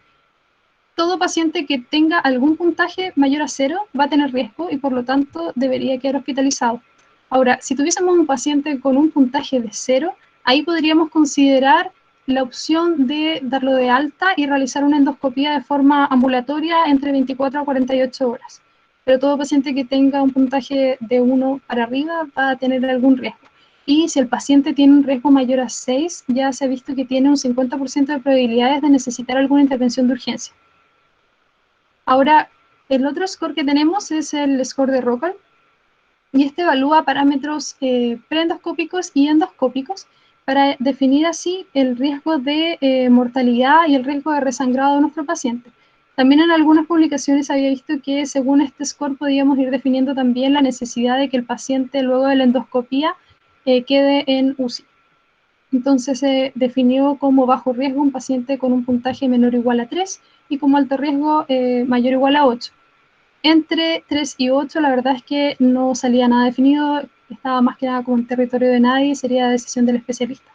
Todo paciente que tenga algún puntaje mayor a 0 va a tener riesgo y por lo tanto debería quedar hospitalizado. Ahora, si tuviésemos un paciente con un puntaje de 0, ahí podríamos considerar la opción de darlo de alta y realizar una endoscopía de forma ambulatoria entre 24 a 48 horas. Pero todo paciente que tenga un puntaje de 1 para arriba va a tener algún riesgo. Y si el paciente tiene un riesgo mayor a 6, ya se ha visto que tiene un 50% de probabilidades de necesitar alguna intervención de urgencia. Ahora, el otro score que tenemos es el score de Rockall, y este evalúa parámetros preendoscópicos y endoscópicos para definir así el riesgo de mortalidad y el riesgo de resangrado de nuestro paciente. También en algunas publicaciones había visto que según este score podíamos ir definiendo también la necesidad de que el paciente luego de la endoscopía quede en UCI. Entonces se definió como bajo riesgo un paciente con un puntaje menor o igual a 3 y como alto riesgo mayor o igual a 8. Entre 3 y 8 la verdad es que no salía nada definido, estaba más que nada como en territorio de nadie, sería decisión del especialista.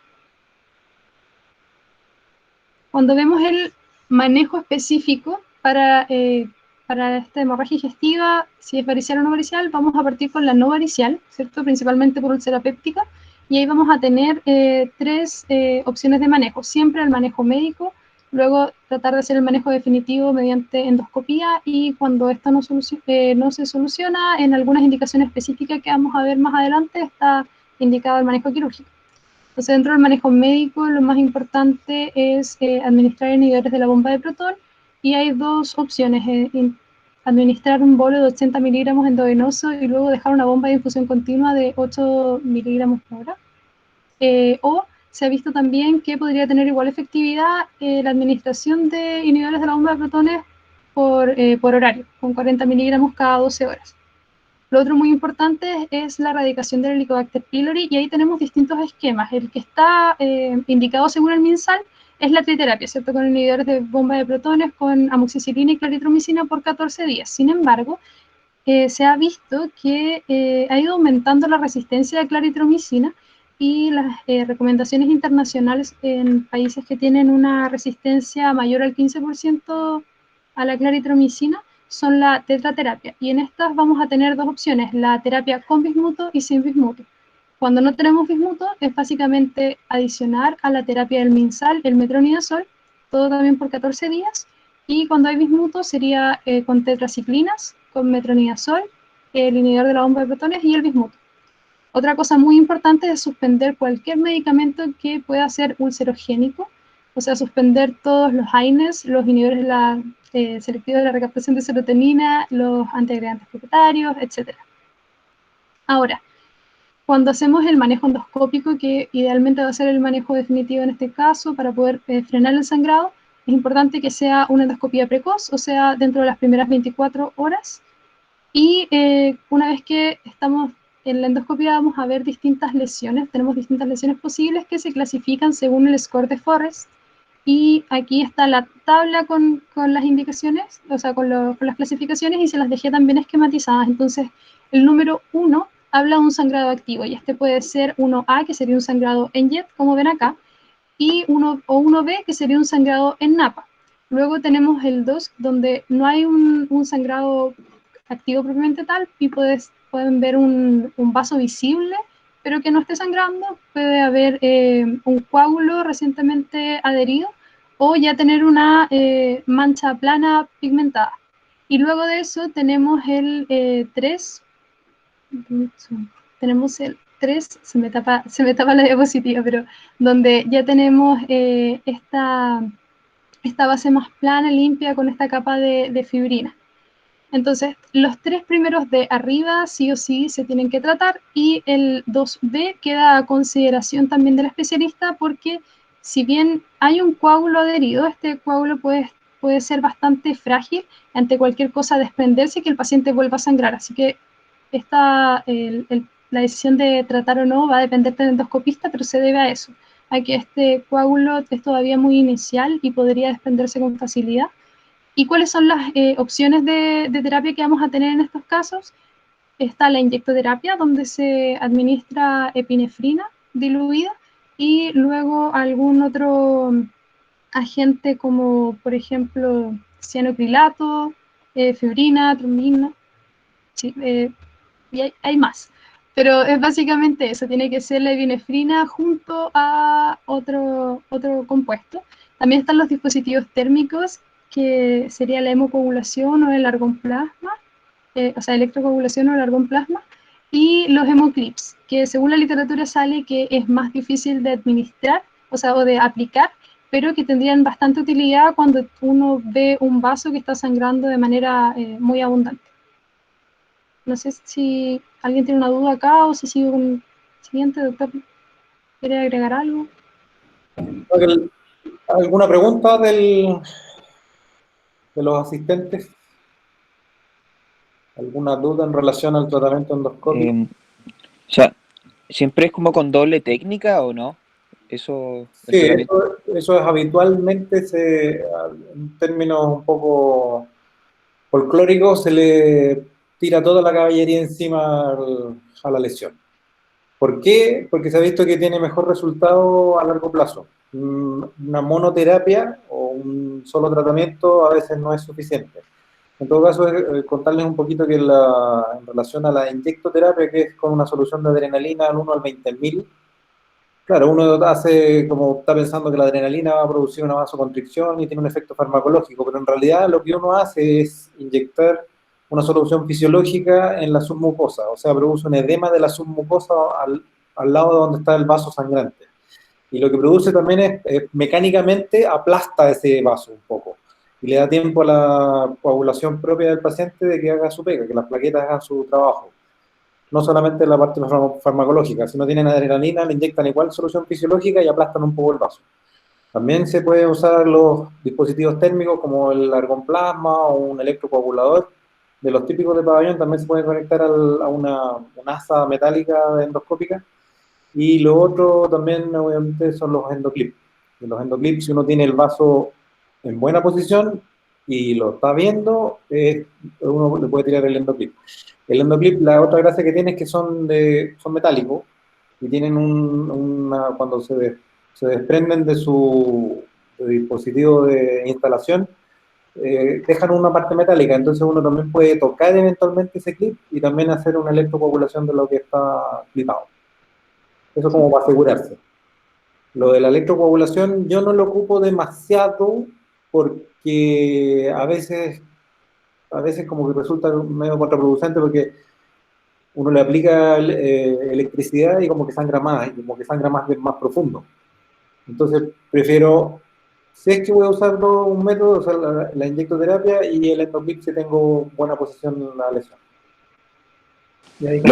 Cuando vemos el manejo específico para esta hemorragia digestiva, si es varicial o no varicial, vamos a partir con la no varicial, ¿cierto? Principalmente por úlcera péptica, y ahí vamos a tener 3 opciones de manejo. Siempre el manejo médico, luego tratar de hacer el manejo definitivo mediante endoscopía y cuando esto no se soluciona, en algunas indicaciones específicas que vamos a ver más adelante, está indicado el manejo quirúrgico. Entonces, dentro del manejo médico, lo más importante es administrar inhibidores de la bomba de Proton y hay 2 opciones, administrar un bolo de 80 miligramos endovenoso y luego dejar una bomba de infusión continua de 8 miligramos por hora. O se ha visto también que podría tener igual efectividad la administración de inhibidores de la bomba de protones por horario, con 40 miligramos cada 12 horas. Lo otro muy importante es la erradicación del Helicobacter pylori y ahí tenemos distintos esquemas. El que está indicado según el MinSal es la triterapia, ¿cierto? Con inhibidores de bomba de protones, con amoxicilina y claritromicina por 14 días. Sin embargo, se ha visto que ha ido aumentando la resistencia a claritromicina y las recomendaciones internacionales en países que tienen una resistencia mayor al 15% a la claritromicina son la tetraterapia. Y en estas vamos a tener 2 opciones, la terapia con bismuto y sin bismuto. Cuando no tenemos bismuto es básicamente adicionar a la terapia del MinSal el metronidazol, todo también por 14 días. Y cuando hay bismuto sería con tetraciclinas, con metronidazol, el inhibidor de la bomba de protones y el bismuto. Otra cosa muy importante es suspender cualquier medicamento que pueda ser ulcerogénico, o sea, suspender todos los AINES, los inhibidores de la selectivos de la recaptación de serotonina, los antiagregantes propietarios, etc. Ahora, cuando hacemos el manejo endoscópico, que idealmente va a ser el manejo definitivo en este caso para poder frenar el sangrado, es importante que sea una endoscopía precoz, o sea, dentro de las primeras 24 horas. Y una vez que estamos en la endoscopia vamos a ver distintas lesiones, tenemos distintas lesiones posibles que se clasifican según el score de Forrest. Y aquí está la tabla con las indicaciones, o sea, con las clasificaciones y se las dejé también esquematizadas. Entonces, el número 1 habla de un sangrado activo y este puede ser 1A, que sería un sangrado en JET, como ven acá, y 1B, que sería un sangrado en NAPA. Luego tenemos el 2, donde no hay un sangrado activo propiamente tal, y pueden ver un vaso visible, pero que no esté sangrando, puede haber un coágulo recientemente adherido o ya tener una mancha plana pigmentada. Y luego de eso tenemos el 3, tenemos el 3, se me tapa la diapositiva, pero donde ya tenemos esta base más plana, limpia, con esta capa de fibrina. Entonces, los 3 primeros de arriba sí o sí se tienen que tratar y el 2B queda a consideración también del especialista porque si bien hay un coágulo adherido, este coágulo puede ser bastante frágil ante cualquier cosa desprenderse y que el paciente vuelva a sangrar. Así que la decisión de tratar o no va a depender del endoscopista, pero se debe a eso, a que este coágulo es todavía muy inicial y podría desprenderse con facilidad. ¿Y cuáles son las opciones de terapia que vamos a tener en estos casos? Está la inyectoterapia, donde se administra epinefrina diluida y luego algún otro agente como, por ejemplo, cianocrilato, fibrina, trombina, sí, y hay más. Pero es básicamente eso, tiene que ser la epinefrina junto a otro compuesto. También están los dispositivos térmicos, que sería la hemocoagulación o el argonplasma, o sea, electrocoagulación o el argonplasma, y los hemoclips, que según la literatura sale que es más difícil de administrar, o sea, o de aplicar, pero que tendrían bastante utilidad cuando uno ve un vaso que está sangrando de manera muy abundante. No sé si alguien tiene una duda acá o si sigo con el siguiente, doctor. ¿Quiere agregar algo? ¿Alguna pregunta de los asistentes? ¿Alguna duda en relación al tratamiento endoscópico? O sea, ¿siempre es como con doble técnica o no? Eso, el Sí, tratamiento. eso es habitualmente, en términos un poco folclóricos, se le tira toda la caballería encima a la lesión. ¿Por qué? Porque se ha visto que tiene mejor resultado a largo plazo. Una monoterapia o un solo tratamiento a veces no es suficiente. En todo caso, contarles un poquito que en relación a la inyectoterapia, que es con una solución de adrenalina al 1 al 20.000, claro, uno hace como está pensando que la adrenalina va a producir una vasoconstricción y tiene un efecto farmacológico, pero en realidad lo que uno hace es inyectar una solución fisiológica en la submucosa, o sea, produce un edema de la submucosa al lado de donde está el vaso sangrante. Y lo que produce también es mecánicamente aplasta ese vaso un poco y le da tiempo a la coagulación propia del paciente de que haga su pega, que las plaquetas hagan su trabajo. No solamente la parte farmacológica, si no tienen adrenalina, le inyectan igual solución fisiológica y aplastan un poco el vaso. También se pueden usar los dispositivos térmicos como el argonplasma o un electrocoagulador. De los típicos de pabellón también se puede conectar a una asa metálica endoscópica. Y lo otro también, obviamente, son los endoclips. En los endoclips, si uno tiene el vaso en buena posición y lo está viendo, uno le puede tirar el endoclip. El endoclip, la otra gracia que tiene es que son metálicos y tienen cuando se desprenden de su dispositivo de instalación, dejan una parte metálica, entonces uno también puede tocar eventualmente ese clip y también hacer una electrocoagulación de lo que está clipado. Eso como para asegurarse. Lo de la electrocoagulación yo no lo ocupo demasiado porque a veces como que resulta medio contraproducente porque uno le aplica electricidad y como que sangra más, y como que sangra más profundo. Entonces prefiero, si es que voy a usar un método, usar la inyectoterapia y el endoclip si tengo buena posición en la lesión. Y ahí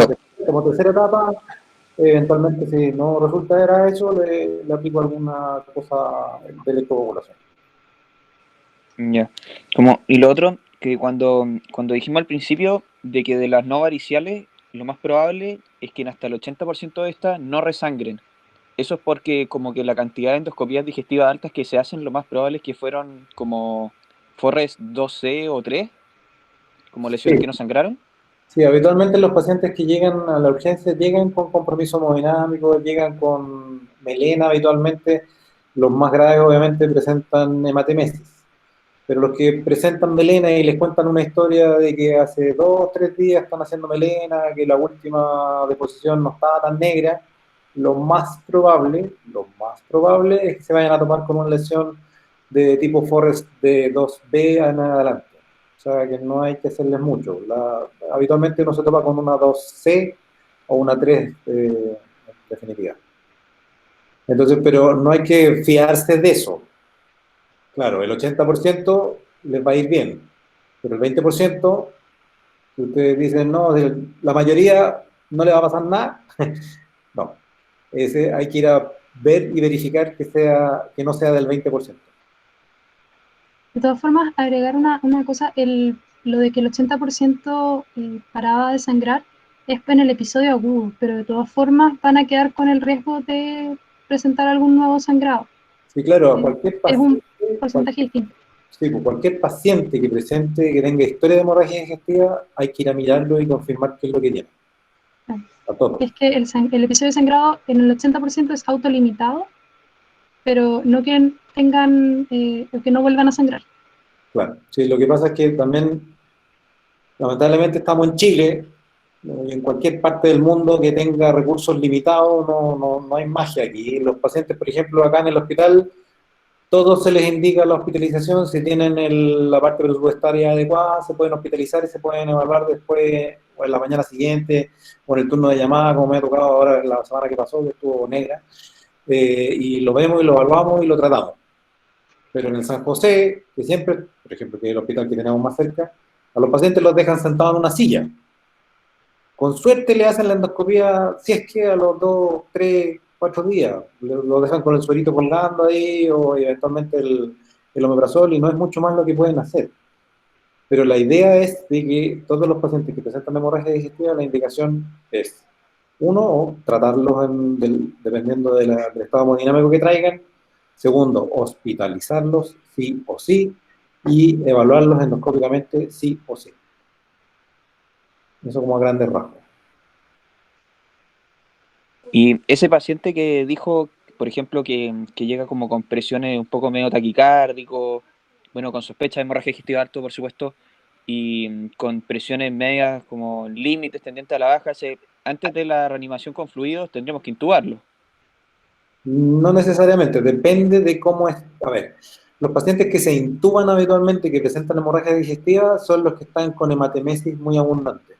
como tercera etapa, eventualmente si no resulta era eso, le aplico alguna cosa de electrocoagulación. Ya. Y lo otro, que cuando dijimos al principio de que de las no variciales, lo más probable es que en hasta el 80% de estas no resangren. Eso es porque como que la cantidad de endoscopías digestivas altas que se hacen, lo más probable es que fueron como Forres 2C o 3, como lesiones Sí. que no sangraron. Sí, habitualmente los pacientes que llegan a la urgencia llegan con compromiso hemodinámico, llegan con melena habitualmente. Los más graves obviamente presentan hematemesis. Pero los que presentan melena y les cuentan una historia de que hace 2 o 3 días están haciendo melena, que la última deposición no estaba tan negra, lo más probable es que se vayan a tomar con una lesión de tipo Forrest de 2B en adelante. O sea que no hay que hacerles mucho. Habitualmente uno se topa con una 2C o una 3 en definitiva. Entonces, pero no hay que fiarse de eso. Claro, el 80% les va a ir bien, pero el 20% Si ustedes dicen, no, la mayoría no le va a pasar nada, no. Ese hay que ir a ver y verificar que no sea del 20%. De todas formas, agregar una cosa, lo de que el 80% paraba de sangrar es en el episodio agudo, pero de todas formas van a quedar con el riesgo de presentar algún nuevo sangrado. Sí, claro, a Es un porcentaje distinto. sí, pues cualquier paciente que tenga historia de hemorragia digestiva, hay que ir a mirarlo y confirmar qué es lo que tiene. A todos. Es que el episodio de sangrado en el 80% es autolimitado, pero no que tengan, que no vuelvan a sangrar. Claro, sí, lo que pasa es que también, lamentablemente, estamos en Chile, y en cualquier parte del mundo que tenga recursos limitados, no hay magia aquí. Los pacientes, por ejemplo, acá en el hospital, todos se les indica la hospitalización, si tienen la parte presupuestaria adecuada, se pueden hospitalizar y se pueden evaluar después, o en la mañana siguiente, o en el turno de llamada, como me ha tocado ahora la semana que pasó, que estuvo negra, y lo vemos y lo evaluamos y lo tratamos. Pero en el San José, que siempre, por ejemplo, que es el hospital que tenemos más cerca, a los pacientes los dejan sentados en una silla. Con suerte le hacen la endoscopía, si es que a los 2, 3, 4 días, lo dejan con el suerito colgando ahí, o eventualmente el omeprazol, y no es mucho más lo que pueden hacer. Pero la idea es de que todos los pacientes que presentan hemorragia digestiva, la indicación es, uno, o tratarlos dependiendo del estado hemodinámico que traigan. Segundo, hospitalizarlos sí o sí, y evaluarlos endoscópicamente sí o sí. Eso como a grandes rasgos. Y ese paciente que dijo, por ejemplo, que llega como con presiones un poco medio taquicárdico, bueno, con sospecha de hemorragia digestiva alto, por supuesto, y con presiones medias como límites tendientes a la baja, antes de la reanimación con fluidos tendríamos que intubarlo. No necesariamente, depende de cómo es. A ver, los pacientes que se intuban habitualmente, que presentan hemorragia digestiva, son los que están con hematemesis muy abundante,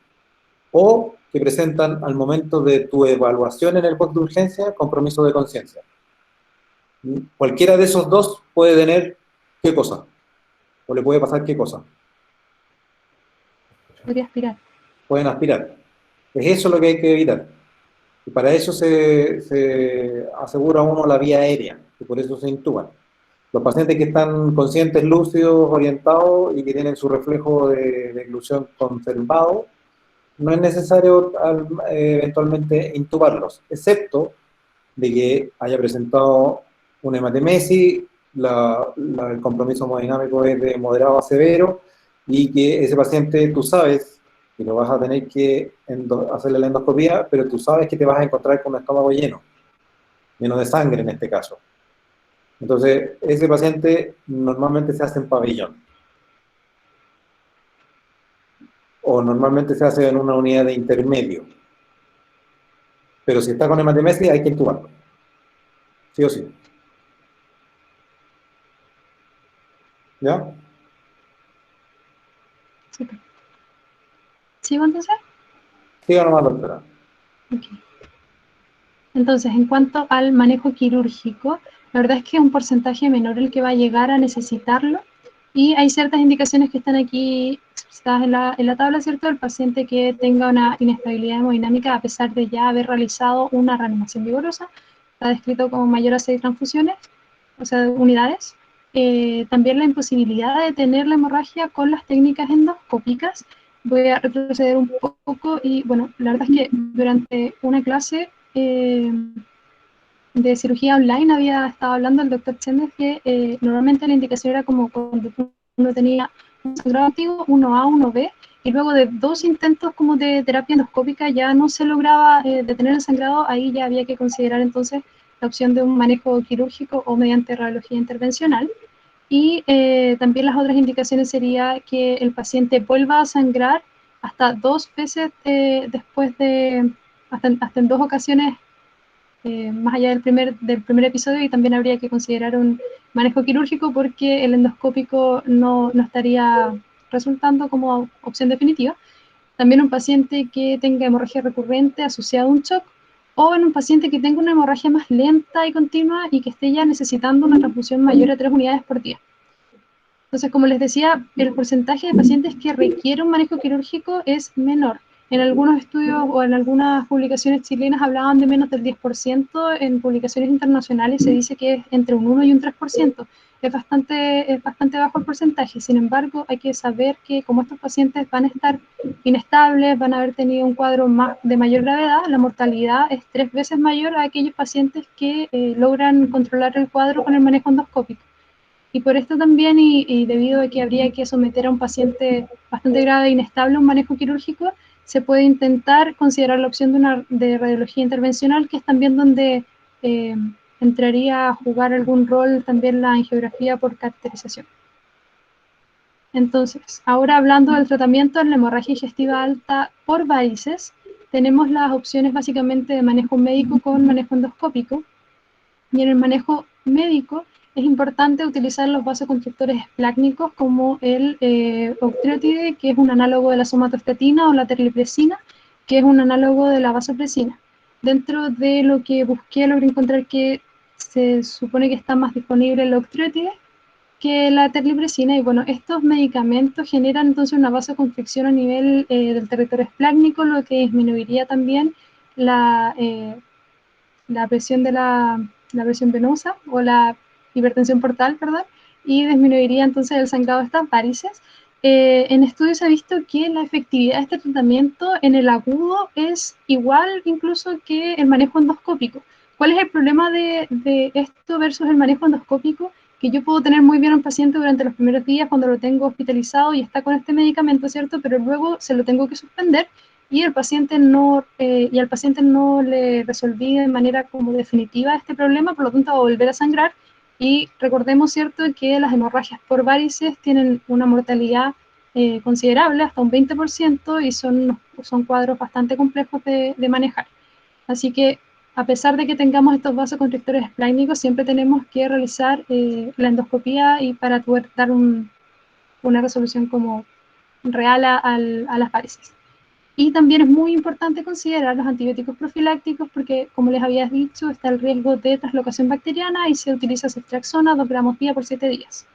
o que presentan al momento de tu evaluación en el box de urgencia compromiso de conciencia. Cualquiera de esos dos puede tener qué cosa, o le puede pasar qué cosa. Podría aspirar. Pueden aspirar. Es eso lo que hay que evitar. Y para eso se asegura uno la vía aérea, y por eso se intuban. Los pacientes que están conscientes, lúcidos, orientados y que tienen su reflejo de inclusión conservado, no es necesario eventualmente intubarlos, excepto de que haya presentado una hematemesis, el compromiso hemodinámico es de moderado a severo, y que ese paciente tú sabes que lo vas a tener que hacerle la endoscopía, pero tú sabes que te vas a encontrar con un estómago lleno de sangre en este caso. Entonces, ese paciente normalmente se hace en pabellón. O normalmente se hace en una unidad de intermedio. Pero si está con hematemesis, hay que intubarlo. Sí o sí. ¿Ya? Super. ¿Sigo entonces? Siga nomás, doctora. Okay. Entonces, en cuanto al manejo quirúrgico, la verdad es que es un porcentaje menor el que va a llegar a necesitarlo, y hay ciertas indicaciones que están aquí explícitas en la tabla, ¿cierto? El paciente que tenga una inestabilidad hemodinámica a pesar de ya haber realizado una reanimación vigorosa, está descrito como mayor a 6 transfusiones, o sea, unidades. También la imposibilidad de detener la hemorragia con las técnicas endoscópicas. Voy a retroceder un poco y, bueno, la verdad es que durante una clase de cirugía online había estado hablando el doctor Chendes que normalmente la indicación era como cuando uno tenía un sangrado antiguo, 1A, 1B, y luego de 2 intentos como de terapia endoscópica ya no se lograba detener el sangrado, ahí ya había que considerar entonces la opción de un manejo quirúrgico o mediante radiología intervencional. Y también las otras indicaciones sería que el paciente vuelva a sangrar hasta 2 veces después de, hasta en 2 ocasiones más allá del primer episodio, y también habría que considerar un manejo quirúrgico porque el endoscópico no estaría resultando como opción definitiva. También un paciente que tenga hemorragia recurrente asociada a un shock, o en un paciente que tenga una hemorragia más lenta y continua y que esté ya necesitando una transfusión mayor a 3 unidades por día. Entonces, como les decía, el porcentaje de pacientes que requiere un manejo quirúrgico es menor. En algunos estudios o en algunas publicaciones chilenas hablaban de menos del 10%, en publicaciones internacionales se dice que es entre un 1 y un 3%. Es bastante bajo el porcentaje. Sin embargo, hay que saber que como estos pacientes van a estar inestables, van a haber tenido un cuadro de mayor gravedad, la mortalidad es 3 veces mayor a aquellos pacientes que logran controlar el cuadro con el manejo endoscópico. Y por esto también, y debido a que habría que someter a un paciente bastante grave e inestable a un manejo quirúrgico, se puede intentar considerar la opción de radiología intervencional, que es también donde entraría a jugar algún rol también la angiografía por caracterización. Entonces, ahora hablando del tratamiento en la hemorragia digestiva alta por varices, tenemos las opciones básicamente de manejo médico con manejo endoscópico. Y en el manejo médico es importante utilizar los vasoconstrictores esplácnicos como el octreotide, que es un análogo de la somatostatina, o la terlipresina, que es un análogo de la vasopresina. Dentro de lo que busqué, logré encontrar que se supone que está más disponible el octreotide que la terlipresina, y bueno, estos medicamentos generan entonces una vasoconstricción a nivel del territorio esplácnico, lo que disminuiría también la presión de la presión venosa o la hipertensión portal, ¿verdad? Y disminuiría entonces el sangrado de estas varices. En estudios se ha visto que la efectividad de este tratamiento en el agudo es igual incluso que el manejo endoscópico. ¿Cuál es el problema de esto versus el manejo endoscópico? Que yo puedo tener muy bien a un paciente durante los primeros días cuando lo tengo hospitalizado y está con este medicamento, ¿cierto? Pero luego se lo tengo que suspender y al paciente no le resolví de manera como definitiva este problema, por lo tanto va a volver a sangrar. Y recordemos, ¿cierto?, que las hemorragias por varices tienen una mortalidad considerable, hasta un 20%, y son cuadros bastante complejos de manejar. Así que, a pesar de que tengamos estos vasoconstrictores esplácnicos, siempre tenemos que realizar la endoscopía y para poder dar una resolución como real a las varices. Y también es muy importante considerar los antibióticos profilácticos porque, como les había dicho, está el riesgo de traslocación bacteriana y se utiliza ceftriaxona 2 gramos día por 7 días.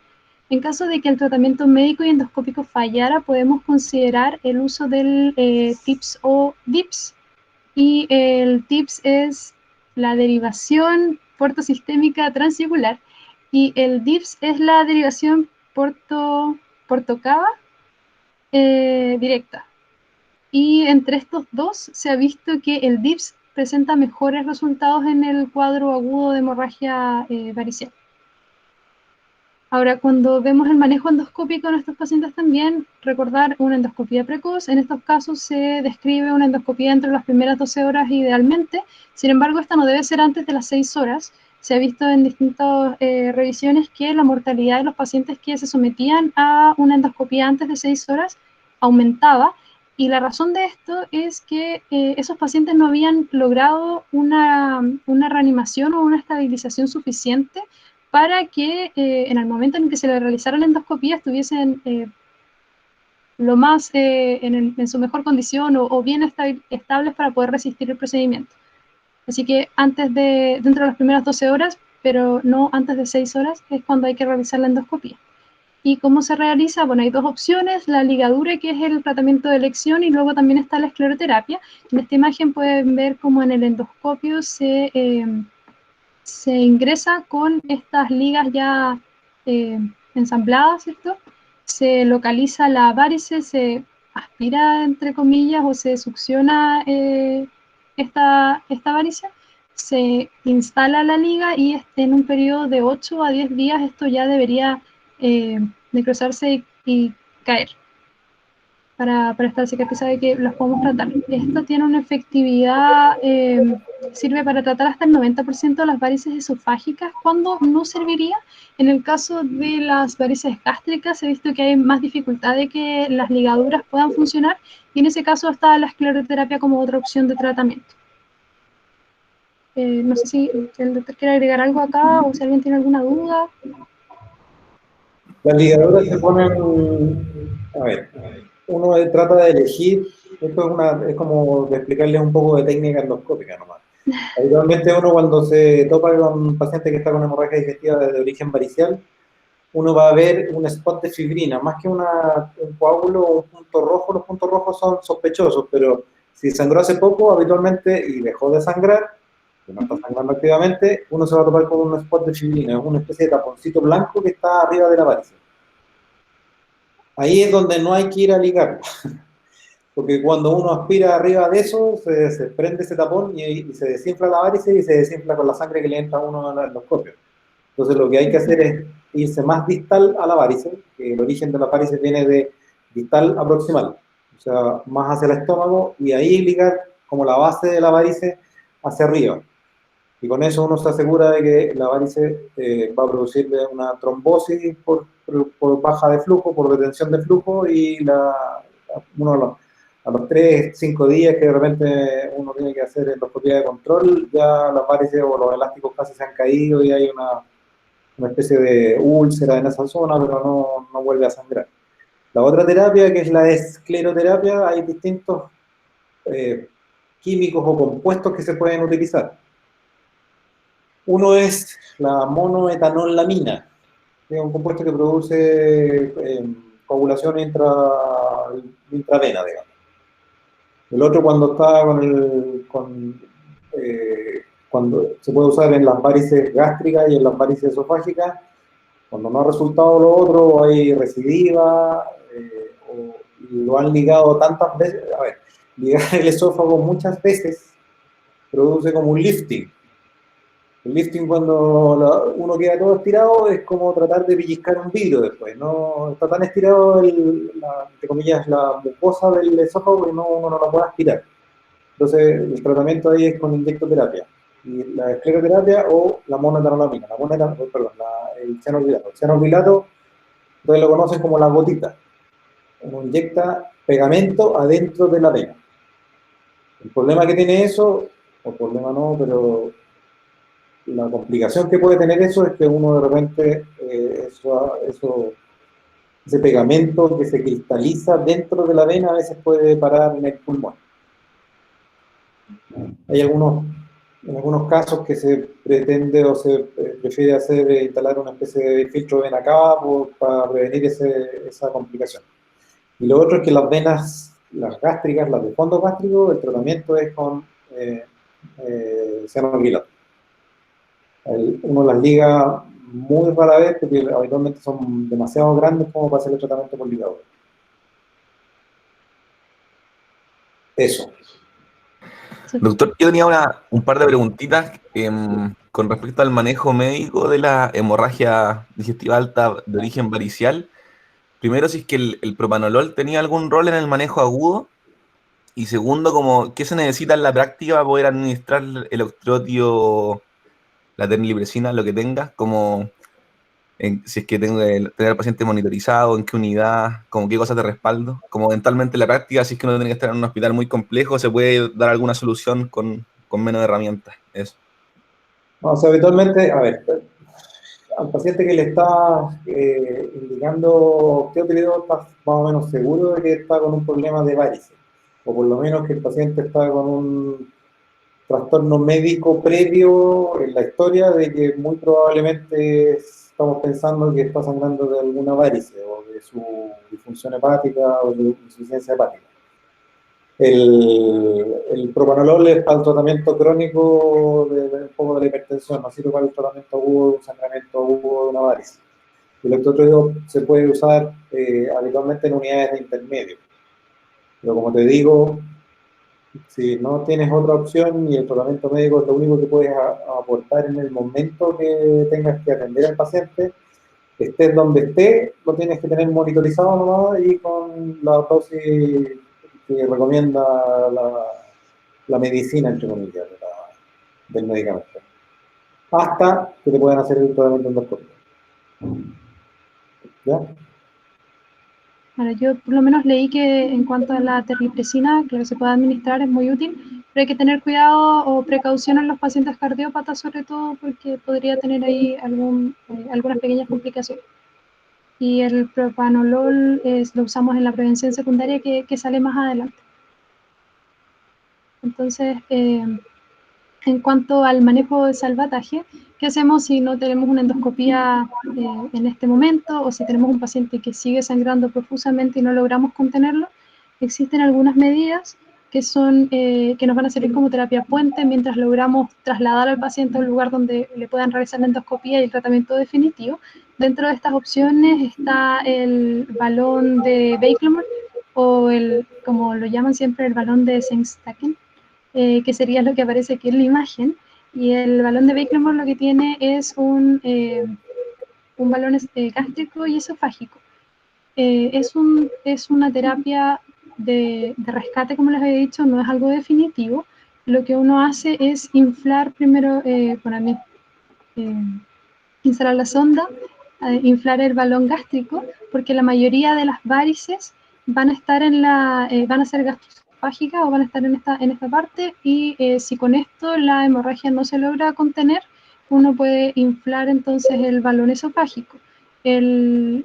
En caso de que el tratamiento médico y endoscópico fallara, podemos considerar el uso del TIPS o DIPS. Y el TIPS es la derivación portosistémica transyugular y el DIPS es la derivación portocava directa. Y entre estos dos se ha visto que el DIPS presenta mejores resultados en el cuadro agudo de hemorragia varicial. Ahora, cuando vemos el manejo endoscópico en estos pacientes también, recordar una endoscopía precoz. En estos casos se describe una endoscopía entre las primeras 12 horas idealmente. Sin embargo, esta no debe ser antes de las 6 horas. Se ha visto en distintas revisiones que la mortalidad de los pacientes que se sometían a una endoscopía antes de 6 horas aumentaba. Y la razón de esto es que esos pacientes no habían logrado una reanimación o una estabilización suficiente para que en el momento en que se le realizara la endoscopía estuviesen lo más en su mejor condición o bien estables para poder resistir el procedimiento. Así que dentro de las primeras 12 horas, pero no antes de 6 horas, es cuando hay que realizar la endoscopía. ¿Y cómo se realiza? Bueno, hay dos opciones, la ligadura, que es el tratamiento de elección, y luego también está la escleroterapia. En esta imagen pueden ver cómo en el endoscopio se ingresa con estas ligas ya ensambladas, ¿cierto? Se localiza la varice, se aspira, entre comillas, o se succiona esta varice, se instala la liga y en un periodo de 8 a 10 días esto ya debería necrosarse y caer para estar cicatrizada y que los podemos tratar. Esto tiene una efectividad, sirve para tratar hasta el 90% de las varices esofágicas, cuando no serviría. En el caso de las varices gástricas, he visto que hay más dificultad de que las ligaduras puedan funcionar, y en ese caso está la escleroterapia como otra opción de tratamiento. No sé si el doctor quiere agregar algo acá o si alguien tiene alguna duda. Las ligaduras se ponen, a ver, uno trata de elegir, esto es como de explicarles un poco de técnica endoscópica nomás. Habitualmente uno cuando se topa con un paciente que está con hemorragia digestiva de origen varicial, uno va a ver un spot de fibrina, más que un coágulo o un punto rojo. Los puntos rojos son sospechosos, pero si sangró hace poco, habitualmente, y dejó de sangrar, que no está sangrando activamente, uno se va a topar con un spot de fibrina, es una especie de taponcito blanco que está arriba de la varice. Ahí es donde no hay que ir a ligar, porque cuando uno aspira arriba de eso, se prende ese tapón y se desinfla la varice y se desinfla con la sangre que le entra a uno al endoscopio. Entonces lo que hay que hacer es irse más distal a la varice, que el origen de la varice viene de distal a proximal, o sea, más hacia el estómago, y ahí ligar como la base de la varice hacia arriba. Y con eso uno se asegura de que la varice va a producirle una trombosis por baja de flujo, por retención de flujo, y uno a los 3, 5 días que de repente uno tiene que hacer endoscopia de control, ya las varices o los elásticos casi se han caído y hay una especie de úlcera en esa zona, pero no vuelve a sangrar. La otra terapia, que es la escleroterapia, hay distintos químicos o compuestos que se pueden utilizar. Uno es la monoetanollamina, que es un compuesto que produce coagulación intravena, digamos. El otro cuando está cuando se puede usar en las varices gástricas y en las varices esofágicas, cuando no ha resultado lo otro, hay recidiva, o lo han ligado tantas veces. A ver, ligar el esófago muchas veces produce como un lifting. El lifting, cuando uno queda todo estirado, es como tratar de pellizcar un vidrio después. No está tan estirado, entre comillas, la mucosa del esófago que uno no la puede aspirar. Entonces, el tratamiento ahí es con inyectoterapia. Y la escleroterapia o la monoetanollamina. El cianobilato. El cianobilato, entonces lo conocen como la gotita. Uno inyecta pegamento adentro de la vena. El problema que tiene eso, o problema no, pero la complicación que puede tener eso es que uno de repente, ese pegamento que se cristaliza dentro de la vena a veces puede parar en el pulmón. Hay en algunos casos que se pretende o se prefiere instalar una especie de filtro de vena cava para prevenir esa complicación. Y lo otro es que las venas, las gástricas, las de fondo gástrico, el tratamiento es con cianocrilato. Uno las liga muy rara vez porque habitualmente son demasiado grandes como para hacer el tratamiento con ligador. Eso. Doctor, yo tenía un par de preguntitas con respecto al manejo médico de la hemorragia digestiva alta de origen varicial. Primero, si es que el propanolol tenía algún rol en el manejo agudo. Y segundo, como, ¿qué se necesita en la práctica para poder administrar el octreotio, la terlipresina, lo que tenga? Como, si es que tengo que tener al paciente monitorizado, en qué unidad, como qué cosas de respaldo. Como eventualmente en la práctica, si es que uno tiene que estar en un hospital muy complejo, se puede dar alguna solución con menos herramientas. Eso. O sea, habitualmente, a ver, al paciente que le está indicando octreotio, está más o menos seguro de que está con un problema de varices, o por lo menos que el paciente está con un trastorno médico previo en la historia de que muy probablemente estamos pensando que está sangrando de alguna varice o de su disfunción hepática o de insuficiencia hepática. El propanolol es para el tratamiento crónico un poco de la hipertensión, no sirve para el tratamiento agudo de un sangramiento agudo de una varice. El octreotio se puede usar habitualmente en unidades de intermedio. Pero como te digo, si no tienes otra opción y el tratamiento médico es lo único que puedes aportar en el momento que tengas que atender al paciente, estés donde esté, lo tienes que tener monitorizado nomás y con la dosis que recomienda la medicina, entre comillas, del medicamento. Hasta que te puedan hacer el tratamiento endoscópico. ¿Ya? Bueno, yo por lo menos leí que en cuanto a la terlipresina, que se puede administrar es muy útil, pero hay que tener cuidado o precaución en los pacientes cardiópatas, sobre todo porque podría tener ahí algunas pequeñas complicaciones. Y el propanolol lo usamos en la prevención secundaria que sale más adelante. Entonces, En cuanto al manejo de salvataje, ¿qué hacemos si no tenemos una endoscopía en este momento o si tenemos un paciente que sigue sangrando profusamente y no logramos contenerlo? Existen algunas medidas que nos van a servir como terapia puente mientras logramos trasladar al paciente a un lugar donde le puedan realizar la endoscopía y el tratamiento definitivo. Dentro de estas opciones está el balón de Bakelomer o como lo llaman siempre, el balón de Sengstaken, que sería lo que aparece aquí en la imagen. Y el balón de Bakelomer lo que tiene es un balón gástrico y esofágico. Es una terapia de rescate, como les había dicho, no es algo definitivo. Lo que uno hace es inflar primero, instalar la sonda, inflar el balón gástrico, porque la mayoría de las varices van a estar van a ser gastrofágicas o van a estar en esta parte, y si con esto la hemorragia no se logra contener, uno puede inflar entonces el balón esofágico. El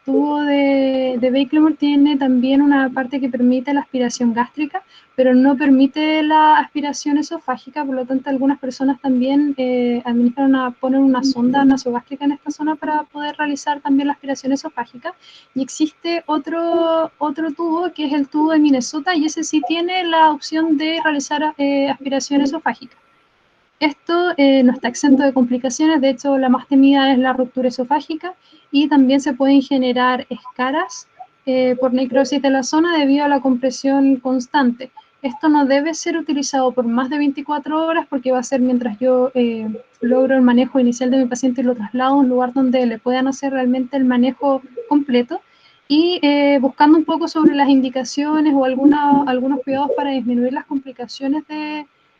tubo de Bakelomer tiene también una parte que permite la aspiración gástrica, pero no permite la aspiración esofágica, por lo tanto algunas personas también ponen una sonda nasogástrica en esta zona para poder realizar también la aspiración esofágica. Y existe otro tubo, que es el tubo de Minnesota, y ese sí tiene la opción de realizar aspiración esofágica. Esto no está exento de complicaciones, de hecho la más temida es la ruptura esofágica, y también se pueden generar escaras por necrosis de la zona debido a la compresión constante. Esto no debe ser utilizado por más de 24 horas porque va a ser mientras yo logro el manejo inicial de mi paciente y lo traslado a un lugar donde le puedan hacer realmente el manejo completo, y buscando un poco sobre las indicaciones o algunos cuidados para disminuir las complicaciones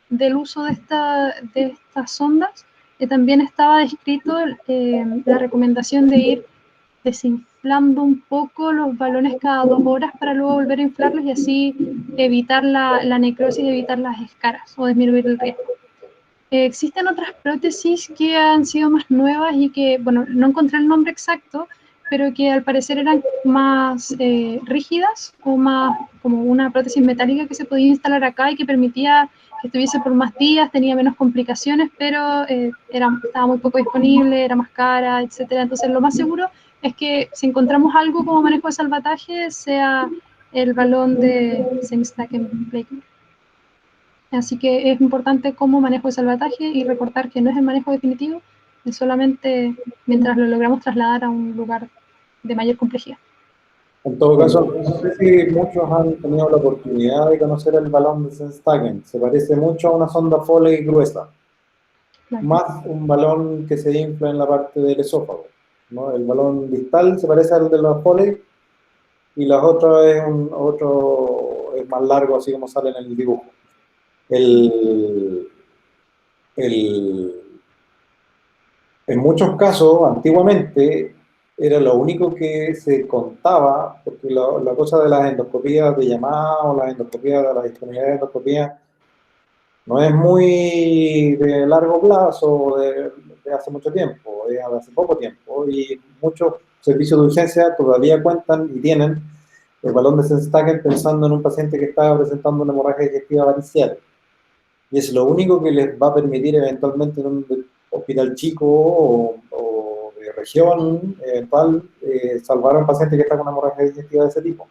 del uso de estas sondas. También estaba descrito la recomendación de ir desinflando un poco los balones cada 2 horas para luego volver a inflarlos y así evitar la necrosis, evitar las escaras o disminuir el riesgo. Existen otras prótesis que han sido más nuevas y que, bueno, no encontré el nombre exacto, pero que al parecer eran más rígidas o más como una prótesis metálica que se podía instalar acá y que permitía que estuviese por más días, tenía menos complicaciones, pero estaba muy poco disponible, era más cara, etcétera. Entonces lo más seguro es que si encontramos algo como manejo de salvataje, sea el balón de Sengstaken Bakelomer. Así que es importante como manejo de salvataje y recordar que no es el manejo definitivo, es solamente mientras lo logramos trasladar a un lugar de mayor complejidad. En todo caso, no sé si muchos han tenido la oportunidad de conocer el balón de Sengstaken. Se parece mucho a una sonda Foley gruesa, Claro. más un balón que se infla en la parte del esófago, ¿no? El balón distal se parece al de los Foley y la otra es más largo, así como sale en el dibujo. En muchos casos, antiguamente, era lo único que se contaba, porque la cosa de las endoscopías de llamada o las endoscopías de la disponibilidad de endoscopía no es muy de largo plazo, de hace mucho tiempo, es de hace poco tiempo, y muchos servicios de urgencia todavía cuentan y tienen el balón de Sengstaken pensando en un paciente que está presentando una hemorragia digestiva varicial. Y es lo único que les va a permitir eventualmente en un hospital chico o de región eventual salvar a un paciente que está con una hemorragia digestiva de ese tipo.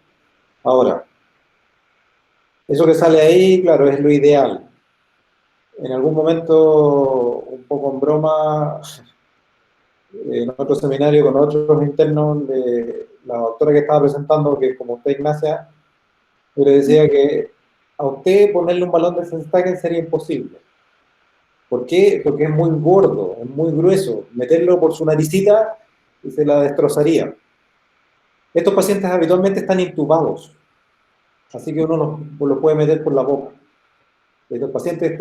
Ahora, eso que sale ahí, claro, es lo ideal. En algún momento, un poco en broma, en otro seminario con otros internos, la doctora que estaba presentando, que como usted, Ignacia, yo le decía que a usted ponerle un balón de Sengstaken sería imposible. ¿Por qué? Porque es muy gordo, es muy grueso. Meterlo por su naricita y se la destrozaría. Estos pacientes habitualmente están intubados, así que uno los puede meter por la boca. Estos pacientes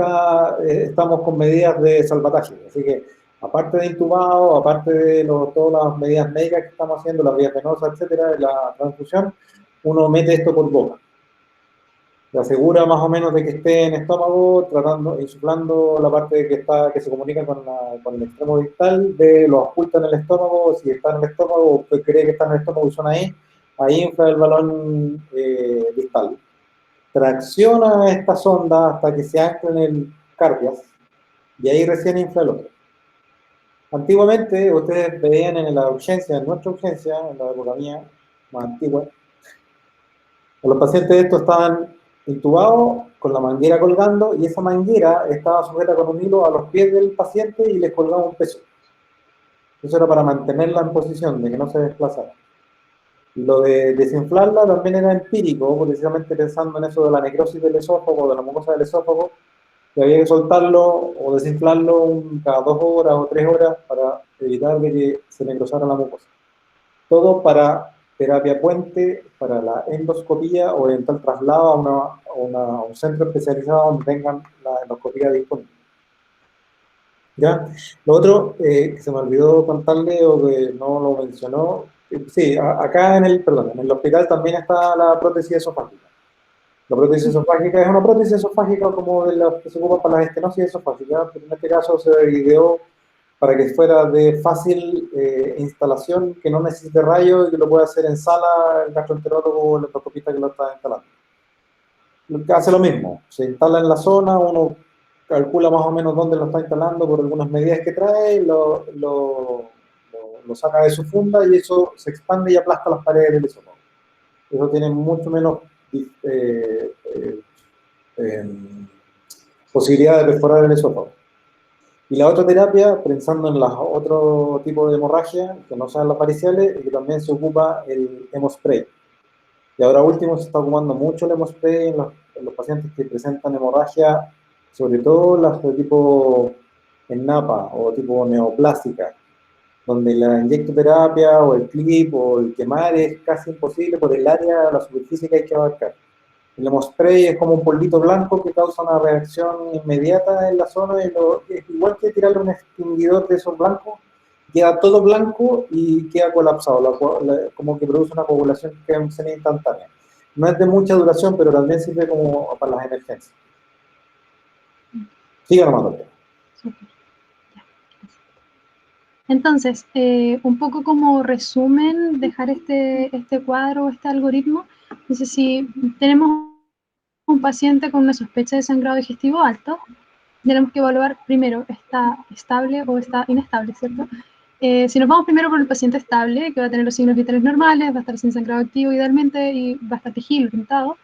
estamos con medidas de salvataje, así que aparte de intubados, aparte de todas las medidas médicas que estamos haciendo, las vías venosas, etcétera, la transfusión, uno mete esto por boca. Se asegura más o menos de que esté en estómago, insuflando la parte que se comunica con el extremo distal, lo oculta en el estómago, si está en el estómago, usted cree que está en el estómago y son ahí infla el balón distal. Tracciona esta sonda hasta que se ancla cardias, y ahí recién infla el otro. Antiguamente, ustedes veían en la urgencia, en nuestra urgencia, en la época mía, más antigua, los pacientes estos estaban intubados con la manguera colgando y esa manguera estaba sujeta con un hilo a los pies del paciente y les colgaba un peso. Eso era para mantenerla en posición, de que no se desplazara. Y lo de desinflarla también era empírico, precisamente pensando en eso de la necrosis del esófago, de la mucosa del esófago, que había que soltarlo o desinflarlo cada 2 horas o 3 horas para evitar de que se necrosara la mucosa. Todo para terapia puente, para la endoscopía o eventual traslado a un centro especializado donde tengan la endoscopía disponible. ¿Ya? Lo otro que se me olvidó contarle o que no lo mencionó, sí, acá en el hospital también está la prótesis esofágica. La prótesis esofágica es una prótesis esofágica como de las que se ocupa para las estenosis esofágicas, pero en este caso se ideó para que fuera de fácil instalación, que no necesite rayos y que lo pueda hacer en sala el gastroenterólogo o el endoscopista que lo está instalando. Hace lo mismo, se instala en la zona, uno calcula más o menos dónde lo está instalando por algunas medidas que trae, lo saca de su funda y eso se expande y aplasta las paredes del esófago. Eso tiene mucho menos posibilidad de perforar el esófago. Y la otra terapia, pensando en otro tipo de hemorragia, que no sean las variciales, y que también se ocupa el hemospray. Y ahora último se está ocupando mucho el hemospray en los pacientes que presentan hemorragia, sobre todo las de tipo en napa o tipo neoplástica, donde la inyectoterapia o el clip o el quemar es casi imposible por el área, la superficie que hay que abarcar. El hemospray es como un polvito blanco que causa una reacción inmediata en la zona y es igual que tirarle un extinguidor de esos blancos, queda todo blanco y queda colapsado, como que produce una coagulación que es semi-instantánea. No es de mucha duración, pero también sirve como para las emergencias. Siga nomás, doctor. Entonces, un poco como resumen, dejar este cuadro, este algoritmo. Entonces, si tenemos un paciente con una sospecha de sangrado digestivo alto, tenemos que evaluar primero, ¿está estable o está inestable, cierto? Si nos vamos primero por el paciente estable, que va a tener los signos vitales normales, va a estar sin sangrado activo idealmente y va a estar vigil, orientado,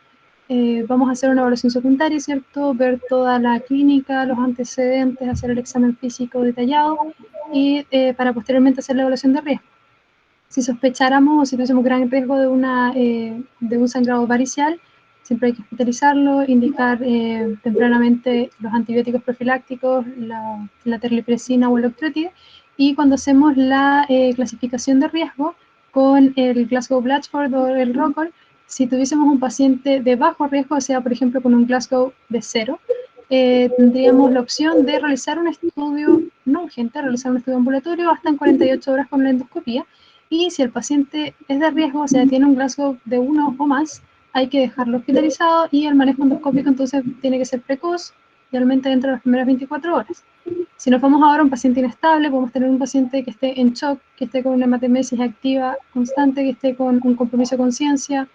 vamos a hacer una evaluación secundaria, ¿cierto? Ver toda la clínica, los antecedentes, hacer el examen físico detallado y para posteriormente hacer la evaluación de riesgo. Si sospecháramos o si tuviésemos gran riesgo de un sangrado varicial, siempre hay que hospitalizarlo, indicar tempranamente los antibióticos profilácticos, la terlipresina o el octreotide, y cuando hacemos la clasificación de riesgo con el Glasgow-Blatchford o el Rockall, si tuviésemos un paciente de bajo riesgo, o sea, por ejemplo, con un Glasgow de 0, tendríamos la opción de realizar un estudio no urgente, realizar un estudio ambulatorio hasta en 48 horas con la endoscopía, y si el paciente es de riesgo, o sea, tiene un Glasgow de 1 o más, hay que dejarlo hospitalizado y el manejo endoscópico entonces tiene que ser precoz, idealmente dentro de las primeras 24 horas. Si nos vamos ahora a un paciente inestable, podemos tener un paciente que esté en shock, que esté con una hematemesis activa constante, que esté con un compromiso de conciencia,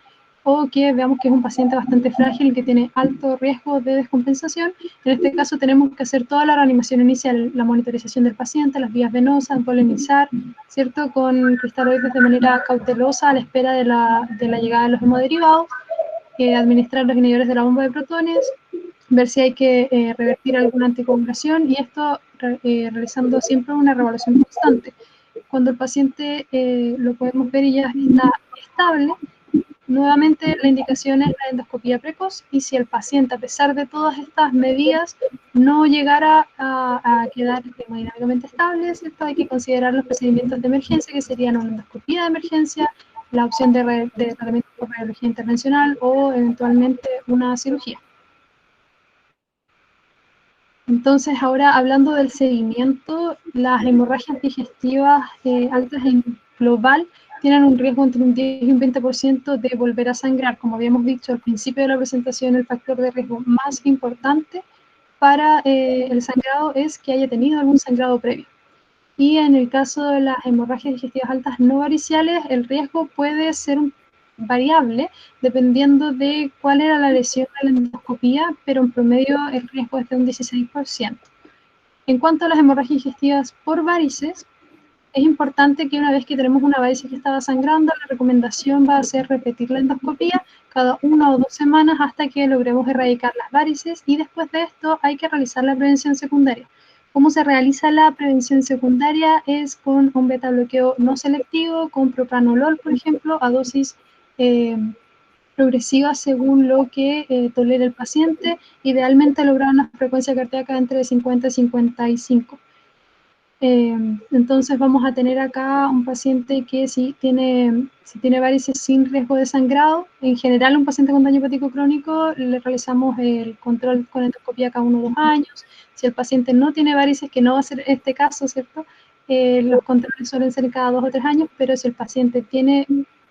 o que veamos que es un paciente bastante frágil, que tiene alto riesgo de descompensación. En este caso tenemos que hacer toda la reanimación inicial, la monitorización del paciente, las vías venosas, polinizar, ¿cierto? Con cristaloides de manera cautelosa a la espera de la llegada de los hemoderivados, administrar los inhibidores de la bomba de protones, ver si hay que revertir alguna anticoagulación y esto realizando siempre una reevaluación constante. Cuando el paciente lo podemos ver y ya está estable, nuevamente la indicación es la endoscopía precoz y si el paciente, a pesar de todas estas medidas, no llegara a quedar hemodinámicamente estable, ¿cierto? Hay que considerar los procedimientos de emergencia, que serían una endoscopía de emergencia, la opción de tratamiento por radiología intervencional o eventualmente una cirugía. Entonces, ahora hablando del seguimiento, las hemorragias digestivas altas en global tienen un riesgo entre un 10 y un 20% de volver a sangrar. Como habíamos dicho al principio de la presentación, el factor de riesgo más importante para el sangrado es que haya tenido algún sangrado previo. Y en el caso de las hemorragias digestivas altas no variciales, el riesgo puede ser variable dependiendo de cuál era la lesión de la endoscopía, pero en promedio el riesgo es de un 16%. En cuanto a las hemorragias digestivas por varices, es importante que una vez que tenemos una varice que estaba sangrando, la recomendación va a ser repetir la endoscopía cada 1 o 2 semanas hasta que logremos erradicar las varices, y después de esto hay que realizar la prevención secundaria. ¿Cómo se realiza la prevención secundaria? Es con un beta bloqueo no selectivo, con propranolol, por ejemplo, a dosis progresiva según lo que tolera el paciente, idealmente lograr una frecuencia cardíaca entre 50 y 55. Entonces vamos a tener acá un paciente que si tiene varices sin riesgo de sangrado. En general, un paciente con daño hepático crónico le realizamos el control con endoscopía cada 1 o 2 años. Si el paciente no tiene varices, que no va a ser este caso, ¿cierto? Los controles suelen ser cada 2 o 3 años, pero si el paciente tiene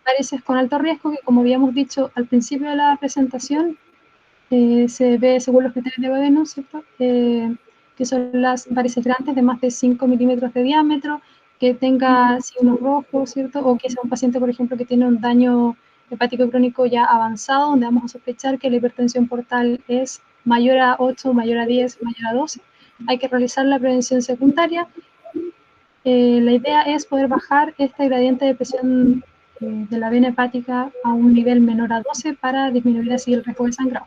varices con alto riesgo, que como habíamos dicho al principio de la presentación, se ve según los criterios de Bodeno, ¿cierto? Que son las varices grandes de más de 5 milímetros de diámetro, que tenga signos rojos, ¿cierto? O que sea un paciente, por ejemplo, que tiene un daño hepático crónico ya avanzado, donde vamos a sospechar que la hipertensión portal es mayor a 8, mayor a 10, mayor a 12. Hay que realizar la prevención secundaria. La idea es poder bajar este gradiente de presión de la vena hepática a un nivel menor a 12 para disminuir así el riesgo de sangrado.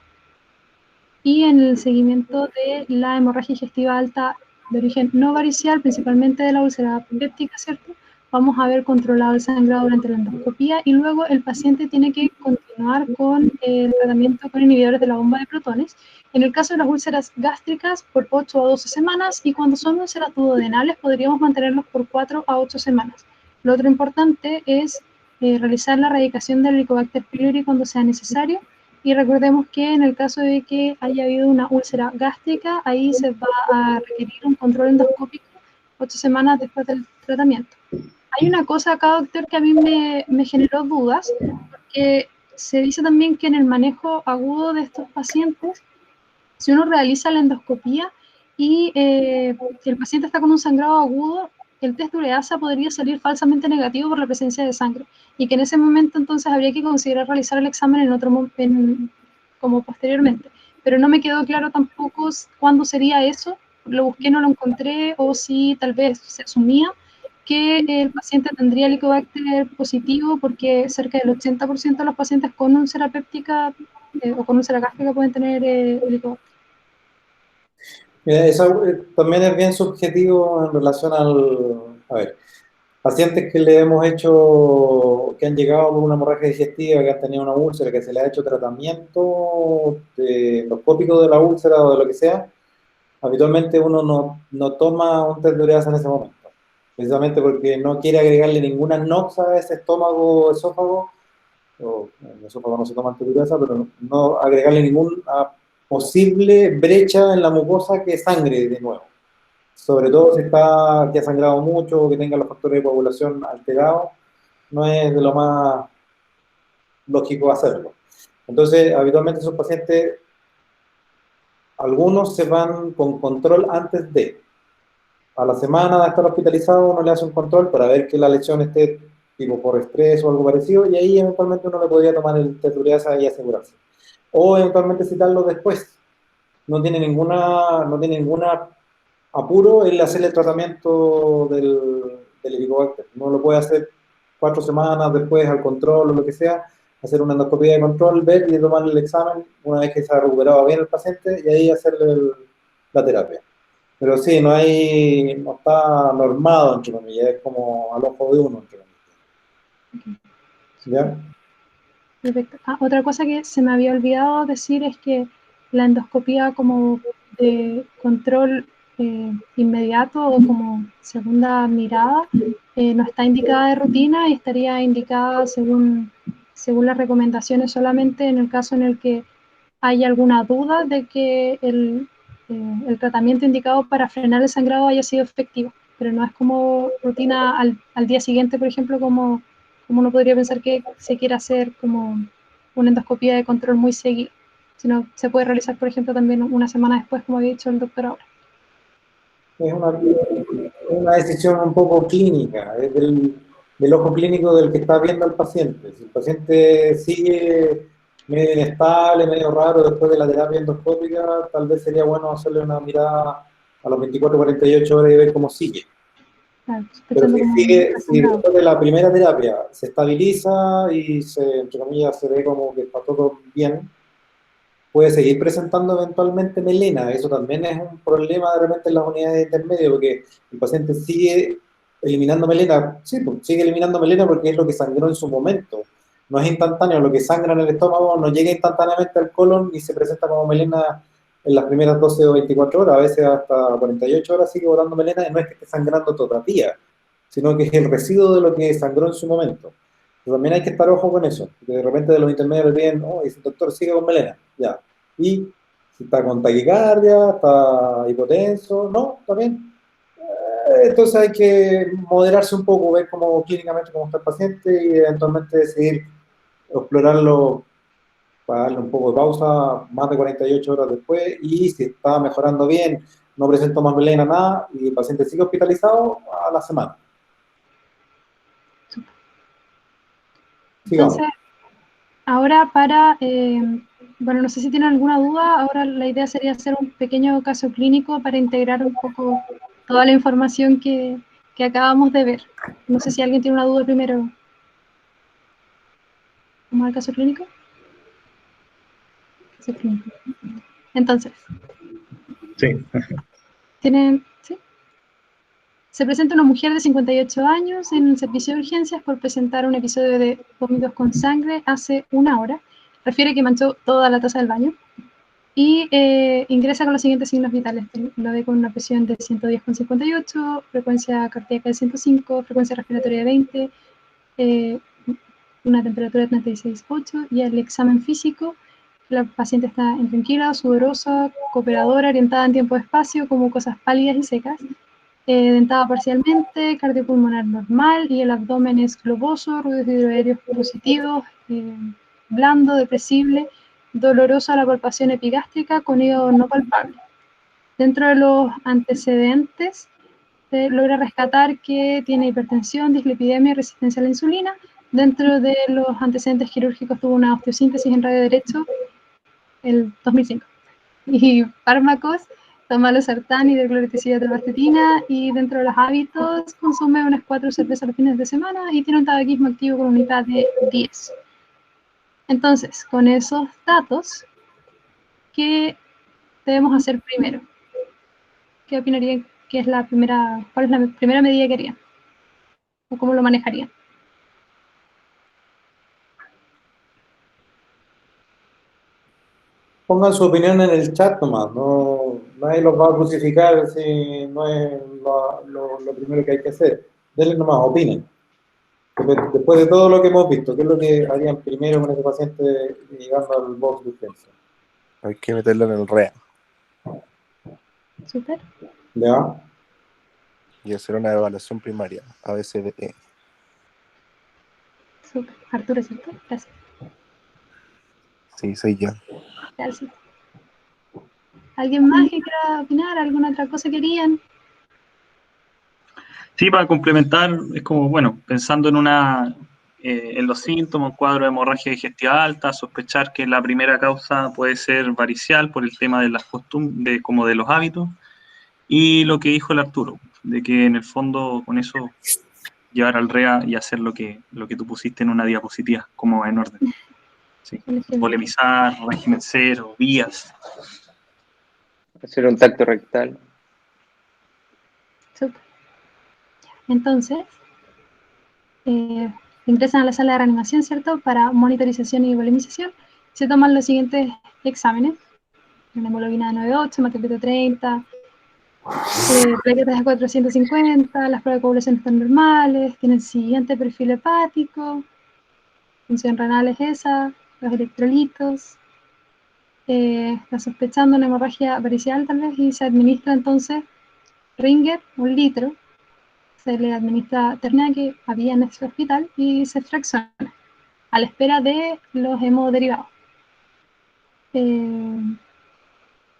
Y en el seguimiento de la hemorragia digestiva alta de origen no varicial, principalmente de la úlcera péptica, ¿cierto? Vamos a ver controlado el sangrado durante la endoscopía, y luego el paciente tiene que continuar con el tratamiento con inhibidores de la bomba de protones. En el caso de las úlceras gástricas, por 8 a 12 semanas, y cuando son úlceras duodenales, podríamos mantenerlos por 4 a 8 semanas. Lo otro importante es realizar la erradicación del Helicobacter pylori cuando sea necesario. Y recordemos que en el caso de que haya habido una úlcera gástrica, ahí se va a requerir un control endoscópico 8 semanas después del tratamiento. Hay una cosa acá, doctor, que a mí me generó dudas, porque se dice también que en el manejo agudo de estos pacientes, si uno realiza la endoscopía y el paciente está con un sangrado agudo, el test de ureasa podría salir falsamente negativo por la presencia de sangre, y que en ese momento entonces habría que considerar realizar el examen en otro como posteriormente. Pero no me quedó claro tampoco cuándo sería eso, lo busqué, no lo encontré, o si tal vez se asumía que el paciente tendría Helicobacter positivo, porque cerca del 80% de los pacientes con úlcera péptica o con úlcera gástrica pueden tener Helicobacter. Eso también es bien subjetivo en relación a ver, pacientes que le hemos hecho, que han llegado por una hemorragia digestiva, que han tenido una úlcera, que se le ha hecho tratamiento endoscópico de la úlcera o de lo que sea, habitualmente uno no toma un test de ureasa en ese momento, precisamente porque no quiere agregarle ninguna noxa a ese estómago o esófago, o en el esófago no se toma antiureasa, pero no agregarle ninguna posible brecha en la mucosa que sangre de nuevo. Sobre todo si que ha sangrado mucho o que tenga los factores de coagulación alterados, no es de lo más lógico hacerlo. Entonces, habitualmente esos pacientes, algunos se van con control antes de. A la semana de estar hospitalizado, uno le hace un control para ver que la lesión esté tipo por estrés o algo parecido, y ahí eventualmente uno le podría tomar el test de ureasa y asegurarse. O eventualmente citarlo después. No tiene ninguna apuro el hacer el tratamiento del Helicobacter. Uno lo puede hacer 4 semanas después al control o lo que sea, hacer una endoscopía de control, ver y tomarle el examen una vez que se ha recuperado bien el paciente, y ahí hacerle la terapia. Pero sí, no está normado, entre comillas, es como al ojo de uno, entre comillas. ¿Ya? Perfecto. Otra cosa que se me había olvidado decir es que la endoscopía como de control inmediato o como segunda mirada no está indicada de rutina, y estaría indicada según las recomendaciones solamente en el caso en el que hay alguna duda de que el tratamiento indicado para frenar el sangrado haya sido efectivo, pero no es como rutina al día siguiente, por ejemplo, como uno podría pensar que se quiere hacer como una endoscopía de control muy seguido, sino se puede realizar, por ejemplo, también una semana después, como había dicho el doctor ahora. Es una decisión un poco clínica, es del ojo clínico del que está viendo al paciente. Si el paciente sigue medio inestable, medio raro después de la terapia endoscópica, tal vez sería bueno hacerle una mirada a las 24-48 horas y ver cómo sigue. Claro, Pero sospechando si como sigue, un si sangrado. después de la primera terapia se estabiliza y se, entre comillas, se ve como que está todo bien, puede seguir presentando eventualmente melena. Eso también es un problema de repente en las unidades de intermedio, porque el paciente sigue eliminando melena. Sí, pues, sigue eliminando melena porque es lo que sangró en su momento. No es instantáneo, lo que sangra en el estómago no llega instantáneamente al colon y se presenta como melena en las primeras 12 o 24 horas, a veces hasta 48 horas sigue botando melena, y no es que esté sangrando todavía, sino que es el residuo de lo que sangró en su momento. Pero también hay que estar ojo con eso, porque de repente de los intermedios le piden, oh, dice el doctor, sigue con melena, ya. Y si está con taquicardia, está hipotenso, no, está bien. Entonces hay que moderarse un poco, ver cómo clínicamente cómo está el paciente y eventualmente decidir explorarlo para darle un poco de pausa más de 48 horas después, y si está mejorando bien, no presenta más melena, nada, y el paciente sigue hospitalizado, a la semana. Sigamos. Entonces, ahora bueno, no sé si tienen alguna duda, ahora la idea sería hacer un pequeño caso clínico para integrar un poco toda la información que acabamos de ver. No sé si alguien tiene una duda primero. ¿Vamos al caso clínico? Caso clínico. Entonces, Sí. ¿sí? Se presenta una mujer de 58 años en el servicio de urgencias por presentar un episodio de vómitos con sangre hace 1 hora. Refiere que manchó toda la taza del baño. Y ingresa con los siguientes signos vitales. Lo ve con una presión de 110,58, frecuencia cardíaca de 105, frecuencia respiratoria de 20, una temperatura de 36,8, y el examen físico, la paciente está intranquila, sudorosa, cooperadora, orientada en tiempo-espacio, con mucosas pálidas y secas, dentada parcialmente, cardiopulmonar normal, y el abdomen es globoso, ruidos hidroaéreos positivos, blando, depresible, dolorosa la palpación epigástrica con hígado no palpable. Dentro de los antecedentes, se logra rescatar que tiene hipertensión, dislipidemia y resistencia a la insulina. Dentro de los antecedentes quirúrgicos tuvo una osteosíntesis en radio derecho el 2005. Y fármacos, toma losartán, hidrocloroticida, atorvastatina, y dentro de los hábitos consume unas 4 cervezas los fines de semana y tiene un tabaquismo activo con una IPA de 10. Entonces, con esos datos, ¿qué debemos hacer primero? ¿Qué opinarían que es la primera, cuál es la primera medida que harían? ¿O cómo lo manejarían? Pongan su opinión en el chat nomás, no, nadie los va a crucificar si no es lo primero que hay que hacer. Denle nomás, opinen. Después de todo lo que hemos visto, ¿qué es lo que harían primero con ese paciente llegando al box de urgencia? Hay que meterlo en el REA Súper. ¿Ya? y hacer una evaluación primaria, ABCDE. Súper. Arturo, ¿cierto? Gracias. Sí, soy yo. Gracias. ¿Alguien más que quiera opinar? ¿Alguna otra cosa querían? Sí, para complementar, es como, bueno, pensando en los síntomas, cuadro de hemorragia digestiva alta, sospechar que la primera causa puede ser varicial por el tema de las costumbres, como de los hábitos, y lo que dijo el Arturo, de que en el fondo con eso llevar al REA y hacer lo que tú pusiste en una diapositiva, como en orden. Sí. Polemizar, régimen cero, vías. Hacer un tacto rectal. Súper. Entonces, ingresan a la sala de reanimación, ¿cierto? Para monitorización y volemización. Se toman los siguientes exámenes: una hemoglobina de 9,8, hematocrito 30, plaquetas de 450, las pruebas de coagulación están normales, tienen el siguiente perfil hepático, función renal es esa, los electrolitos, está sospechando una hemorragia varicial tal vez, y se administra entonces Ringer, 1 litro, se le administra Ternea que había en ese hospital y se fracciona a la espera de los hemoderivados.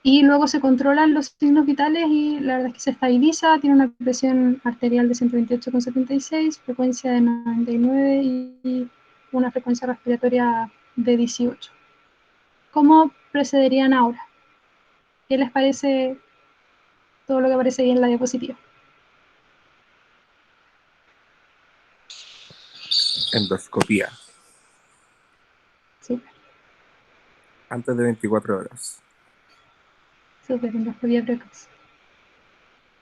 y luego se controlan los signos vitales y la verdad es que se estabiliza, tiene una presión arterial de 128,76, frecuencia de 99 y una frecuencia respiratoria de 18. ¿Cómo procederían ahora? ¿Qué les parece todo lo que aparece ahí en la diapositiva? Endoscopía. Súper, Antes de 24 horas. súper, endoscopía precoz.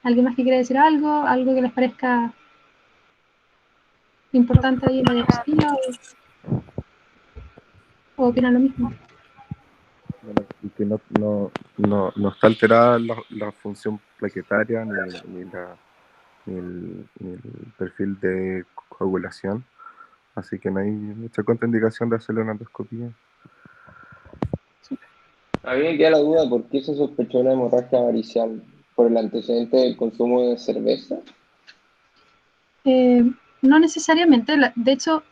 ¿Alguien más que quiera decir algo? ¿Algo que les parezca importante ahí en la diapositiva? ¿O opinan lo mismo? Bueno, y que no está alterada la función plaquetaria ni el perfil de coagulación, así que no hay mucha contraindicación de hacerle una endoscopía. A mí me queda la duda, ¿por qué se sospechó una hemorragia varicial? ¿Por el antecedente del consumo de cerveza? No necesariamente, de hecho,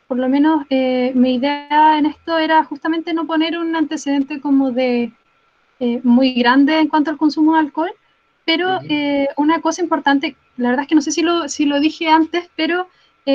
por lo menos mi idea en esto era justamente no poner un antecedente como de muy grande en cuanto al consumo de alcohol, pero una cosa importante, la verdad es que no sé si lo dije antes, pero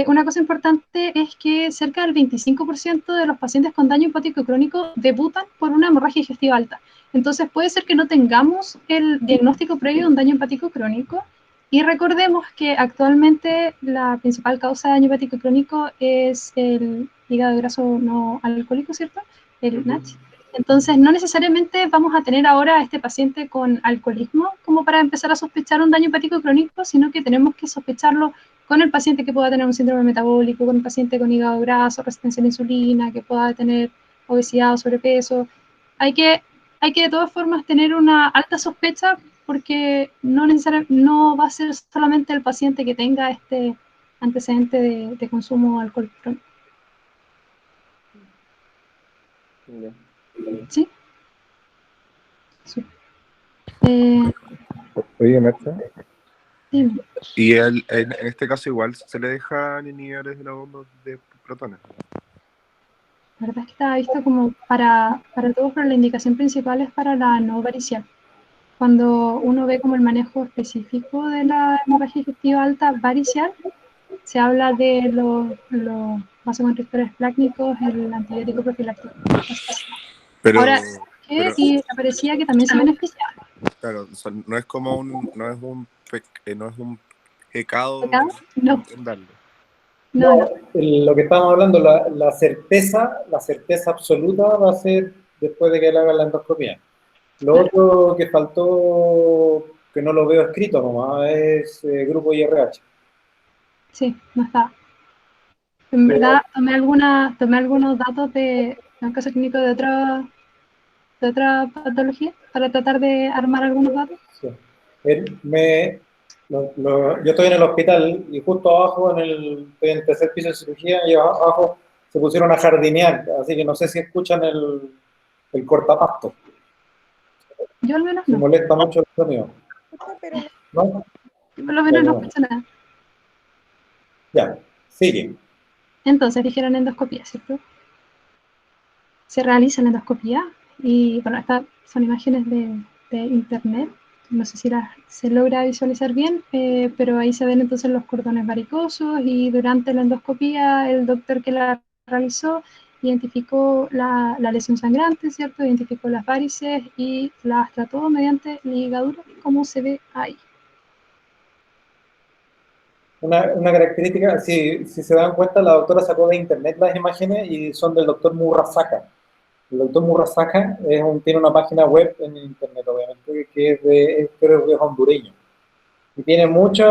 una cosa importante es que cerca del 25% de los pacientes con daño hepático crónico debutan por una hemorragia digestiva alta. Entonces puede ser que no tengamos el diagnóstico previo de un daño hepático crónico, y recordemos que actualmente la principal causa de daño hepático crónico es el hígado graso no alcohólico, ¿cierto? El NASH. Entonces, no necesariamente vamos a tener ahora a este paciente con alcoholismo como para empezar a sospechar un daño hepático crónico, sino que tenemos que sospecharlo con el paciente que pueda tener un síndrome metabólico, con el paciente con hígado graso, resistencia a la insulina, que pueda tener obesidad o sobrepeso. Hay que de todas formas tener una alta sospecha porque no va a ser solamente el paciente que tenga este antecedente de consumo de alcohol crónico. ¿Sí? Sí. Oye, Nacha, Dime. y en este caso igual se le dejan inhibidores de la bomba de protones. La verdad es que estaba visto como para todos, pero la indicación principal es para la no varicial. Cuando uno ve como el manejo específico de la hemorragia digestiva alta varicial, se habla de los vasoconstrictores plácnicos, el antibiótico profiláctico. Pero, Ahora, y aparecía que también se beneficiaba. claro, no es como no es un pecado No. darlo. No. Lo que estábamos hablando, la certeza absoluta va a ser después de que le hagan la endoscopia. Lo otro que faltó, que no lo veo escrito nomás, es grupo IRH. Sí, no está. En verdad, tomé algunos datos de un caso clínico de otra patología para tratar de armar algunos datos. Sí. Yo estoy en el hospital y justo abajo, estoy en el tercer piso de cirugía, y abajo se pusieron a jardinear, así que no sé si escuchan el cortapasto. Yo al menos Me no. molesta mucho el sonido. ¿No? Yo por lo menos no escucho nada. Ya, sigue. Entonces dijeron endoscopía, ¿cierto? Se realiza la endoscopía y, bueno, estas son imágenes de internet. No sé si se logra visualizar bien, pero ahí se ven entonces los cordones varicosos y durante la endoscopía el doctor que la realizó identificó la lesión sangrante, ¿cierto? Identificó las varices y las trató mediante ligadura, como se ve ahí. Una característica, si se dan cuenta, la doctora sacó de internet las imágenes y son del doctor Murasaka. El doctor Murasaka tiene una página web en internet, obviamente, que creo que es hondureño. Y tiene muchas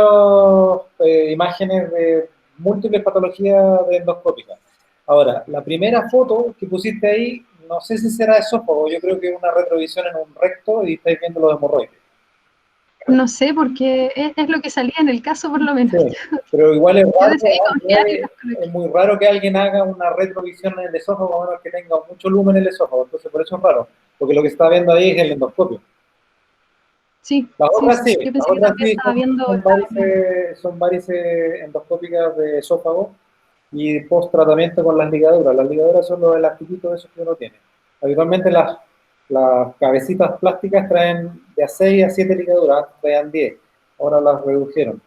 imágenes de múltiples patologías de endoscópicas. Ahora, la primera foto que pusiste ahí, no sé si será esófago, yo creo que es una retrovisión en un recto y estáis viendo los hemorroides. No sé, porque es lo que salía en el caso, por lo menos. Sí, pero igual es raro, es muy raro que alguien haga una retrovisión en el esófago, a menos que tenga mucho lumen en el esófago, entonces por eso es raro, porque lo que está viendo ahí es el endoscopio. Sí, las otras sí, yo pensé que también estaba viendo... son varices endoscópicas de esófago y post tratamiento con las ligaduras. Las ligaduras son los elastiquitos esos que uno tiene. Habitualmente las Las cabecitas plásticas traen de a 6 a 7 ligaduras, antes traían 10, ahora las redujeron.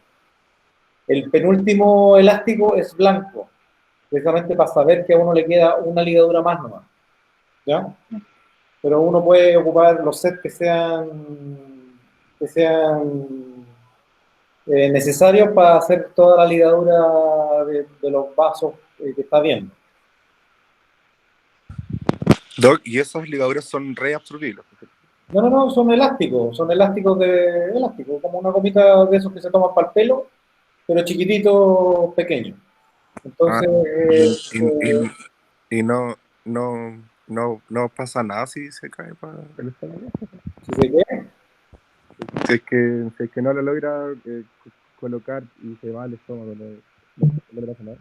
El penúltimo elástico es blanco, precisamente para saber que a uno le queda una ligadura más nomás, ¿ya? Pero uno puede ocupar los sets que sean necesarios para hacer toda la ligadura de los vasos que está viendo. Doc, ¿y esas ligaduras son reabsorbibles? No, son elásticos de elástico, como una gomita de esos que se toman para el pelo, pero chiquitito, pequeño. Entonces, y no pasa nada si se cae para el estómago. si se queda, Si es que no lo logra colocar y se va al estómago, no le pasa nada.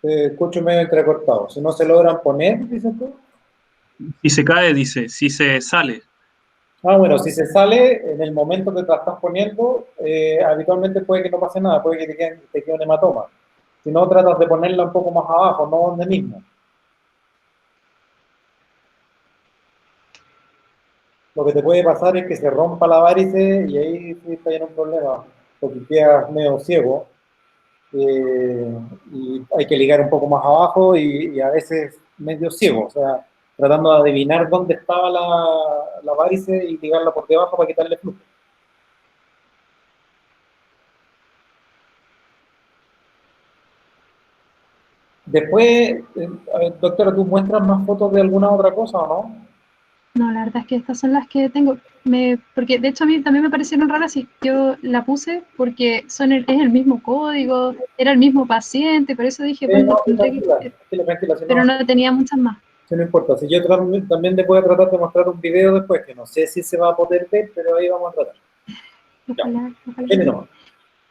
te escucho medio entrecortado. Si no se logran poner, dices tú. Si se cae, dice, si se sale. Ah, bueno, si se sale en el momento que te la estás poniendo, habitualmente puede que no pase nada, puede que te quede un hematoma. Si no, tratas de ponerla un poco más abajo, no donde mismo. Lo que te puede pasar es que se rompa la varice y ahí sí está en un problema, porque quedas medio ciego. Y hay que ligar un poco más abajo y a veces medio ciego, o sea, tratando de adivinar dónde estaba la varice y ligarla por debajo para quitarle flujo. Después, doctora, ¿tú muestras más fotos de alguna otra cosa o no? No, la verdad es que estas son las que tengo. Porque de hecho a mí también me parecieron raras y yo la puse porque es el mismo código, era el mismo paciente, por eso dije, bueno, No, tendré que... tranquila, Pero no tenía muchas más. Si no importa, si yo también te voy a tratar de mostrar un video después, que no sé si se va a poder ver, pero ahí vamos a tratar. Ojalá.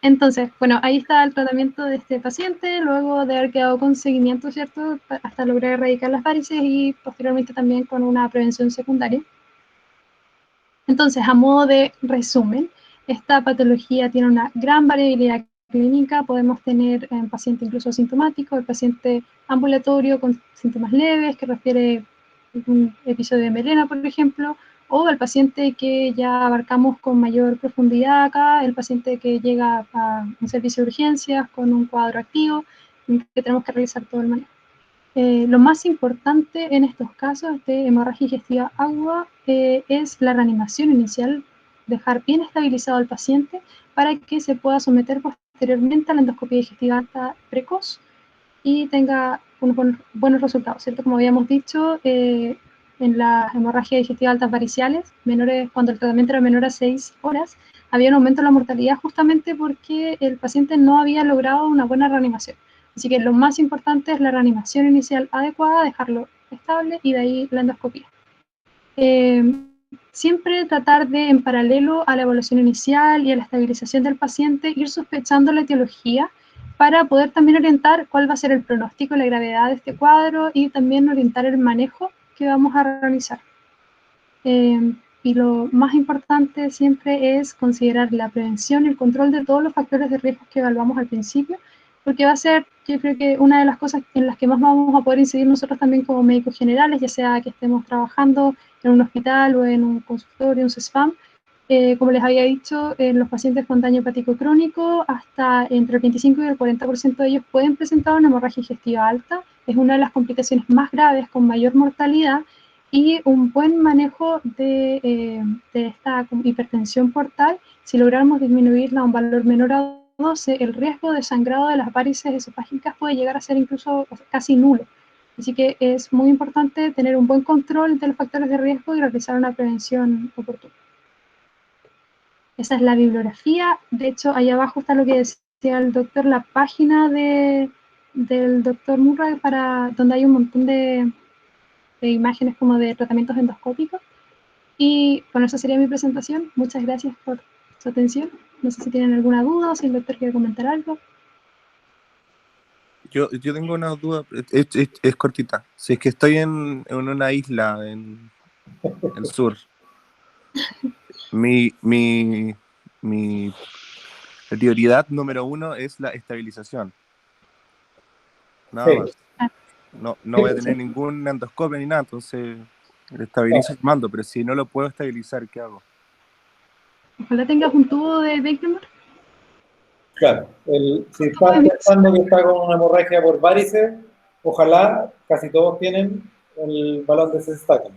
Entonces, bueno, ahí está el tratamiento de este paciente, luego de haber quedado con seguimiento, ¿cierto? Hasta lograr erradicar las varices y posteriormente también con una prevención secundaria. Entonces, a modo de resumen, esta patología tiene una gran variabilidad clínica. Podemos tener en paciente incluso asintomático, el paciente ambulatorio con síntomas leves, que refiere un episodio de melena, por ejemplo, o el paciente que ya abarcamos con mayor profundidad acá, el paciente que llega a un servicio de urgencias con un cuadro activo, que tenemos que realizar todo el manejo. Lo más importante en estos casos de hemorragia digestiva aguda es la reanimación inicial, dejar bien estabilizado al paciente para que se pueda someter posteriormente a la endoscopia digestiva alta precoz y tenga unos buenos resultados, ¿cierto? Como habíamos dicho, en las hemorragias digestivas altas variciales, cuando el tratamiento era menor a 6 horas, había un aumento en la mortalidad justamente porque el paciente no había logrado una buena reanimación. Así que lo más importante es la reanimación inicial adecuada, dejarlo estable y de ahí la endoscopia. Siempre tratar de, en paralelo a la evaluación inicial y a la estabilización del paciente, ir sospechando la etiología para poder también orientar cuál va a ser el pronóstico y la gravedad de este cuadro y también orientar el manejo que vamos a realizar. Y lo más importante siempre es considerar la prevención y el control de todos los factores de riesgo que evaluamos al principio, porque va a ser, yo creo que una de las cosas en las que más vamos a poder incidir nosotros también como médicos generales, ya sea que estemos trabajando en un hospital o en un consultorio, un CESFAM. Como les había dicho, los pacientes con daño hepático crónico, hasta entre el 25 y el 40% de ellos pueden presentar una hemorragia digestiva alta. Es una de las complicaciones más graves con mayor mortalidad y un buen manejo de esta hipertensión portal. Si logramos disminuirla a un valor menor a 12, el riesgo de sangrado de las varices esofágicas puede llegar a ser incluso casi nulo. Así que es muy importante tener un buen control de los factores de riesgo y realizar una prevención oportuna. Esa es la bibliografía. De hecho, ahí abajo está lo que decía el doctor, la página del doctor Murray, donde hay un montón de imágenes como de tratamientos endoscópicos. Y bueno, esa sería mi presentación. Muchas gracias por su atención. No sé si tienen alguna duda o si el doctor quiere comentar algo. Yo tengo una duda, es cortita. Si es que estoy en una isla en el sur, mi prioridad número 1 es la estabilización. Nada más. No voy a tener ningún endoscopio ni nada, entonces Le estabilizo el mando, pero si no lo puedo estabilizar, ¿qué hago? Ojalá tengas un tubo de Beckerman. Claro, si estás pensando que está con una hemorragia por varices, ojalá casi todos tienen el balón de Sextaken.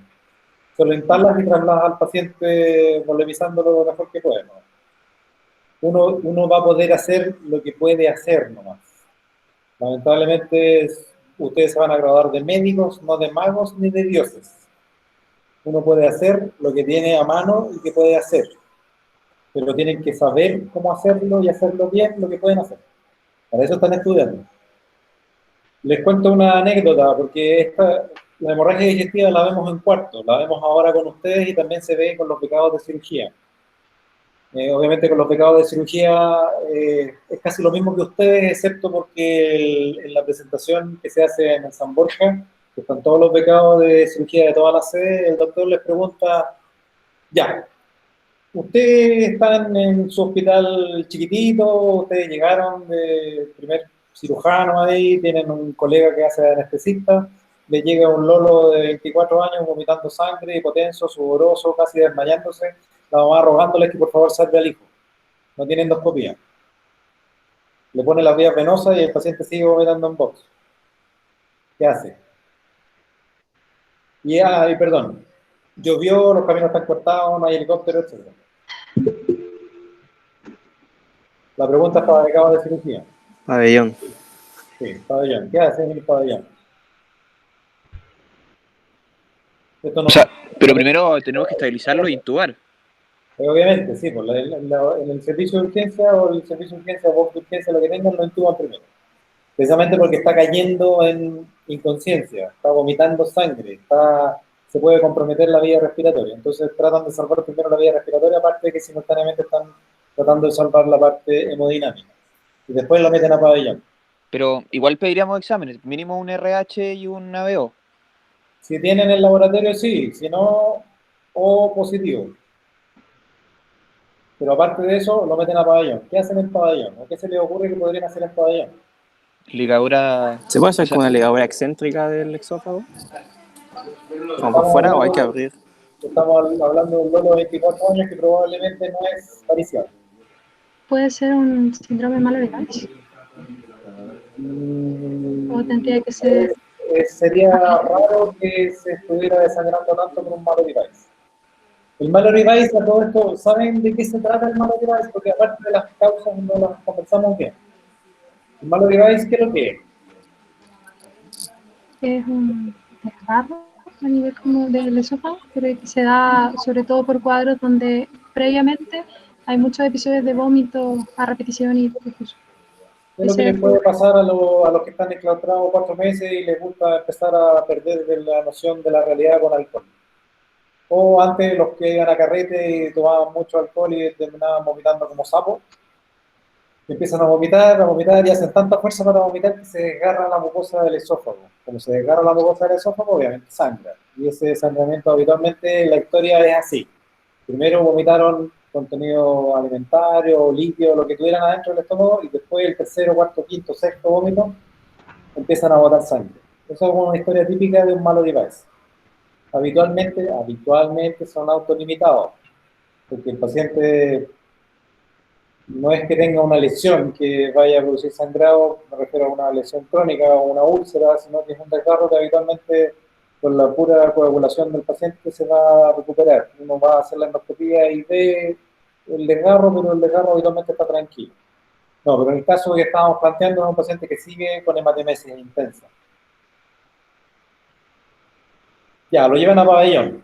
Se lo instalas y trasladas al paciente volemizándolo lo mejor que puede, ¿no? Uno va a poder hacer lo que puede hacer nomás. Lamentablemente ustedes se van a graduar de médicos, no de magos ni de dioses. Uno puede hacer lo que tiene a mano y que puede hacer, pero tienen que saber cómo hacerlo y hacerlo bien lo que pueden hacer. Para eso están estudiando. Les cuento una anécdota, porque la hemorragia digestiva la vemos en cuarto, la vemos ahora con ustedes y también se ve con los pecados de cirugía. Obviamente con los pecados de cirugía es casi lo mismo que ustedes, excepto porque en la presentación que se hace en el San Borja, que están todos los pecados de cirugía de todas las sedes, el doctor les pregunta, ya, ustedes están en su hospital chiquitito, ustedes llegaron de primer cirujano ahí, tienen un colega que hace de anestesista, le llega un lolo de 24 años vomitando sangre, hipotenso, sudoroso, casi desmayándose, la mamá rogándoles que por favor salve al hijo. No tiene endoscopía. Le pone las vías venosas y el paciente sigue vomitando en box. ¿Qué hace? Y perdón, llovió, los caminos están cortados, no hay helicóptero, etc. La pregunta es para becado de cirugía. Pabellón. Sí, pabellón. ¿Qué hace en el pabellón? Esto no, O sea, pero primero tenemos que estabilizarlo e intubar. Obviamente, sí, pues en el servicio de urgencia o el servicio de urgencia o box de urgencia, lo que tengan, lo intuban primero. Precisamente porque está cayendo en inconsciencia, está vomitando sangre, se puede comprometer la vía respiratoria. Entonces tratan de salvar primero la vía respiratoria, aparte de que simultáneamente están tratando de salvar la parte hemodinámica. Y después lo meten a pabellón. Pero igual pediríamos exámenes, mínimo un RH y un ABO. Si tienen el laboratorio, sí, si no, O positivo. Pero aparte de eso, lo meten a pabellón. ¿Qué hacen en pabellón? ¿O qué se les ocurre que podrían hacer en pabellón? Ligadura... ¿Se puede hacer con una ligadura excéntrica del exófago? ¿O por fuera o hay que abrir? Estamos hablando de un lolo de 24 años que probablemente no es paricial. ¿Puede ser un síndrome Mallory-Weiss? ¿O tendría que ser...? Sería raro que se estuviera desangrando tanto por un Mallory-Weiss. El Mallory-Weiss, a todo esto, ¿saben de qué se trata el Mallory-Weiss? Porque aparte de las causas no las conversamos bien. ¿El Mallory-Weiss qué es lo que es? Es un desgarro a nivel como del esófago, pero que se da sobre todo por cuadros donde previamente hay muchos episodios de vómito a repetición y difusión. Es lo que les puede pasar a los que están enclaustrados 4 meses y les gusta empezar a perder la noción de la realidad con alcohol. O antes los que iban a carrete y tomaban mucho alcohol y terminaban vomitando como sapos, empiezan a vomitar y hacen tanta fuerza para vomitar que se desgarra la mucosa del esófago. Como se desgarra la mucosa del esófago, obviamente sangra. Y ese sangramiento habitualmente, la historia es así. Primero vomitaron contenido alimentario, líquido, lo que tuvieran adentro del estómago, y después el tercero, cuarto, quinto, sexto vómito, empiezan a botar sangre. Eso es una historia típica de un Mallory-Weiss. Habitualmente son autolimitados, porque el paciente no es que tenga una lesión que vaya a producir sangrado, me refiero a una lesión crónica o una úlcera, sino que es un desgarro que habitualmente con la pura coagulación del paciente se va a recuperar. Uno va a hacer la endoscopía y ve el desgarro, pero el desgarro habitualmente está tranquilo. No, pero en el caso que estábamos planteando es un paciente que sigue con hematemesis intensa. Ya, lo llevan a pabellón.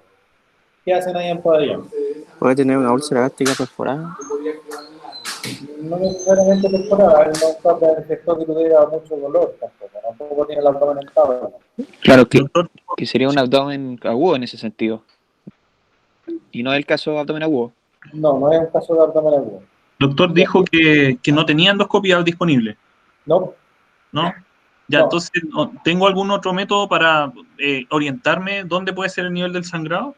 ¿Qué hacen ahí en pabellón? ¿Puede tener una úlcera gástrica perforada? No necesariamente perforada, no está manifestó que tuviera mucho dolor tampoco tiene el abdomen en tabla. Claro, que sería un abdomen agudo en ese sentido. Y no es el caso de abdomen agudo. No es un caso de abdomen agudo. Doctor dijo que no tenía endoscopia disponible. No. ¿No? Ya, no. Entonces, ¿tengo algún otro método para orientarme dónde puede ser el nivel del sangrado?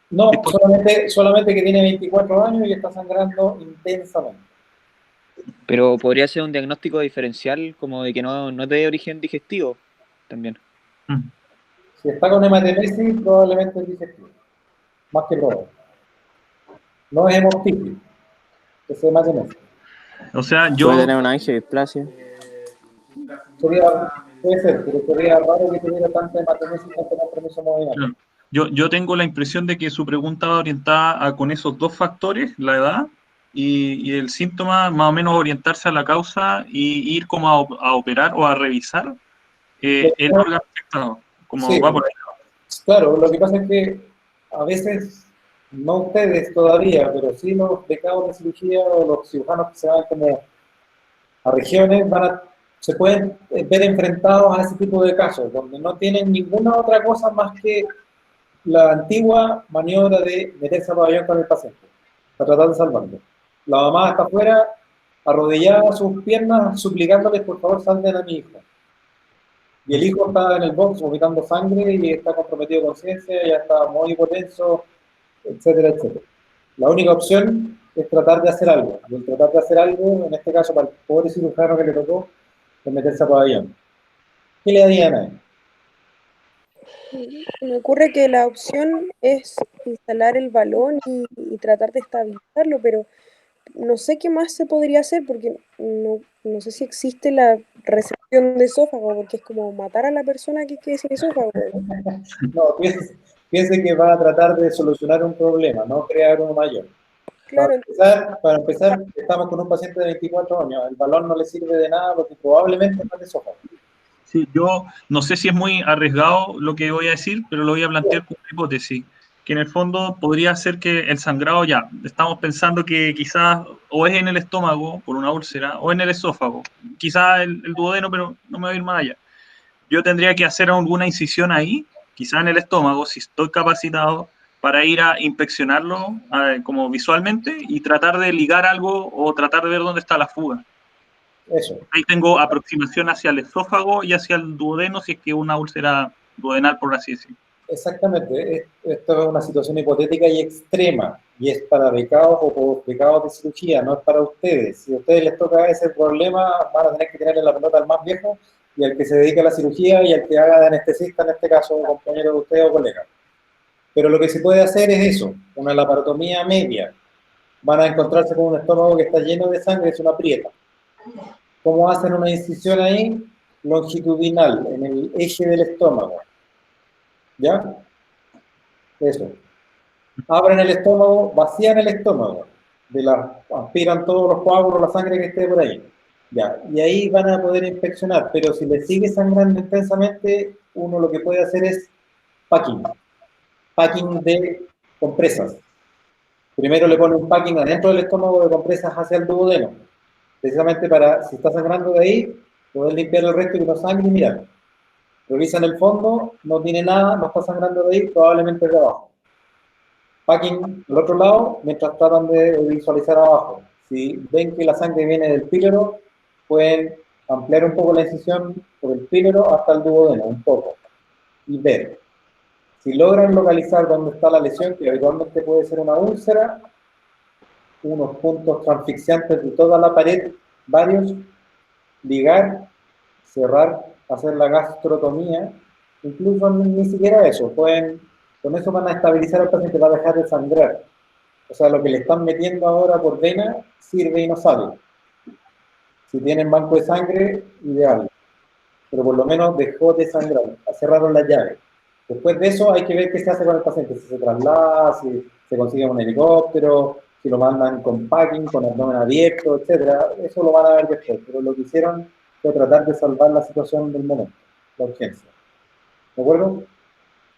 No, solamente que tiene 24 años y está sangrando intensamente. Pero podría ser un diagnóstico diferencial como de que no es de origen digestivo también. Si está con hematemesis, probablemente es digestivo. Más que probable. No es hemoptisis, es hematemesis. O sea, Puede yo, tener una angiodisplasia. Puede ser, pero sería raro que tuviera tanta hematemesis y tanto compromiso hemodinámico. claro, yo tengo la impresión de que su pregunta va orientada con esos dos factores, la edad y el síntoma, más o menos orientarse a la causa y ir como a operar o a revisar el órgano afectado, como Sí, va por ahí. claro, lo que pasa es que a veces, no ustedes todavía, pero sí los becados de cirugía o los cirujanos que se van como a regiones, se pueden ver enfrentados a ese tipo de casos, donde no tienen ninguna otra cosa más que la antigua maniobra de meterse a pabellón con el paciente, para tratar de salvarlo. La mamá está afuera, arrodillada a sus piernas, suplicándoles, por favor, salven a mi hijo. Y el hijo está en el box vomitando sangre y está comprometido de conciencia, ya está muy hipotenso, etcétera, etcétera. La única opción es tratar de hacer algo. Y el tratar de hacer algo, en este caso para el pobre cirujano que le tocó, es meterse a pabellón. ¿Qué le harían a él? Me ocurre que la opción es instalar el balón y tratar de estabilizarlo, pero no sé qué más se podría hacer porque no sé si existe la resección de esófago, porque es como matar a la persona que quede sin esófago. No, piense que va a tratar de solucionar un problema, no crear uno mayor. Claro, Para empezar, estamos con un paciente de 24 años. El balón no le sirve de nada porque probablemente no le esófago. Sí, yo no sé si es muy arriesgado lo que voy a decir, pero lo voy a plantear como una hipótesis, que en el fondo podría ser que el sangrado ya, estamos pensando que quizás o es en el estómago por una úlcera o en el esófago, quizás el duodeno, pero no me voy a ir más allá. Yo tendría que hacer alguna incisión ahí, quizás en el estómago, si estoy capacitado, para ir a inspeccionarlo como visualmente y tratar de ligar algo o tratar de ver dónde está la fuga. Eso. Ahí tengo aproximación hacia el esófago y hacia el duodeno, si es que una úlcera duodenal, por así decirlo. Exactamente. Esto es una situación hipotética y extrema, y es para becados o becados de cirugía, no es para ustedes. Si a ustedes les toca ese problema, van a tener que tirarle la pelota al más viejo y al que se dedica a la cirugía y al que haga de anestesista, en este caso, compañero de usted o colega. Pero lo que se puede hacer es eso, una laparotomía media. Van a encontrarse con un estómago que está lleno de sangre, es una prieta. ¿Cómo hacen una incisión ahí? Longitudinal, en el eje del estómago. ¿Ya? Eso. Abren el estómago, vacían el estómago, aspiran todos los coágulos, la sangre que esté por ahí. Ya, y ahí van a poder inspeccionar, pero si le sigue sangrando intensamente, uno lo que puede hacer es packing de compresas. Primero le pone un packing adentro del estómago de compresas hacia el duodeno, precisamente para, si está sangrando de ahí, poder limpiar el resto y que no sangre y mirar. Revisan el fondo, no tiene nada, no está sangrando de ahí, probablemente es de abajo. Packing al otro lado, mientras tratan de visualizar abajo. Si ven que la sangre viene del píloro, pueden ampliar un poco la incisión por el píloro hasta el duodeno, un poco, y ver. Si logran localizar dónde está la lesión, que habitualmente puede ser una úlcera, unos puntos transfixiantes de toda la pared, varios, ligar, cerrar, hacer la gastrotomía, incluso ni siquiera eso, con eso van a estabilizar al paciente, va a dejar de sangrar. O sea, lo que le están metiendo ahora por vena sirve y no sale. Si tienen banco de sangre, ideal. Pero por lo menos dejó de sangrar, cerraron la llave. Después de eso hay que ver qué se hace con el paciente, si se traslada, si se consigue un helicóptero, si lo mandan con packing, con abdomen abierto, etcétera. Eso lo van a ver después, pero lo que hicieron fue tratar de salvar la situación del momento, la urgencia. ¿De acuerdo?